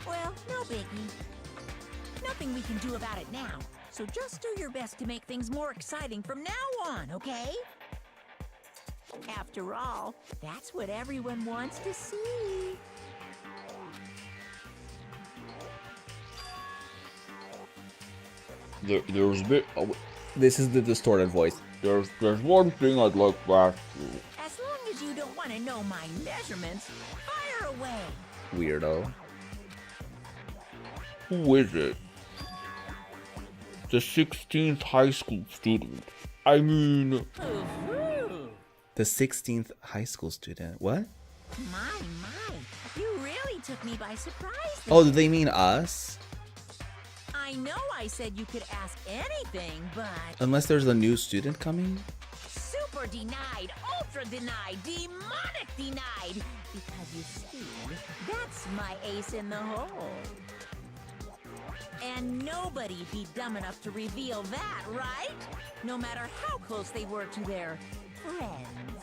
Well, no biggie. Nothing we can do about it now, so just do your best to make things more exciting from now on, okay? After all, that's what everyone wants to see. This is the distorted voice. There's one thing I'd like to ask you. As long as you don't want to know my measurements, fire away. Weirdo. Who is it? The 16th high school student. I mean... The 16th high school student. What? My, you really took me by surprise there. Oh, do they mean us? I know I said you could ask anything, but... Unless there's a new student coming? Super denied, ultra denied, demonic denied. Because you see, that's my ace in the hole. And nobody'd be dumb enough to reveal that, right? No matter how close they were to their friends.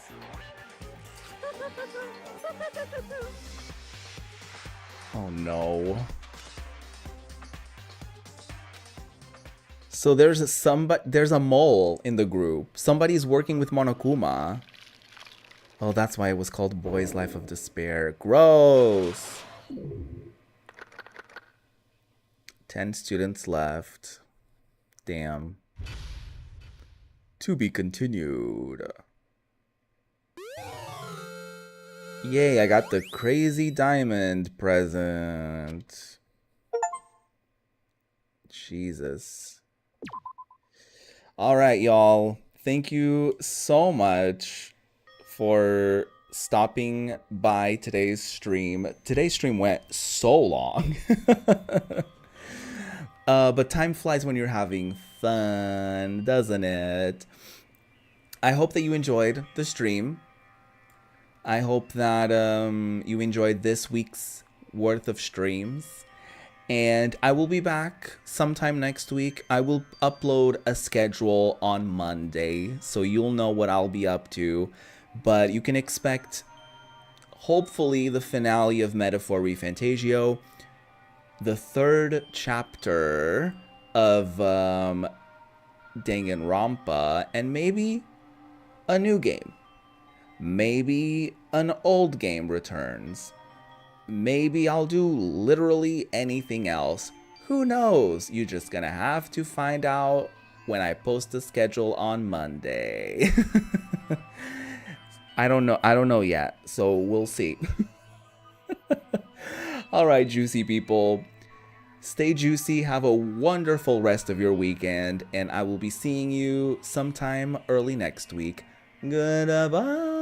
Oh no. So there's a mole in the group. Somebody's working with Monokuma. Oh, that's why it was called Boy's Life of Despair. Gross. 10 students left. Damn. To be continued. Yay, I got the crazy diamond present. Jesus. All right, y'all. Thank you so much for stopping by today's stream. Today's stream went so long. But time flies when you're having fun, doesn't it? I hope that you enjoyed the stream. I hope that you enjoyed this week's worth of streams. And I will be back sometime next week. I will upload a schedule on Monday, so you'll know what I'll be up to. But you can expect, hopefully, the finale of Metaphor Refantasio, the third chapter of Danganronpa, and maybe a new game. Maybe an old game returns. Maybe I'll do literally anything else. Who knows? You're just gonna have to find out when I post the schedule on Monday. I don't know yet, so we'll see. All right, juicy people. Stay juicy, have a wonderful rest of your weekend, and I will be seeing you sometime early next week. Goodbye.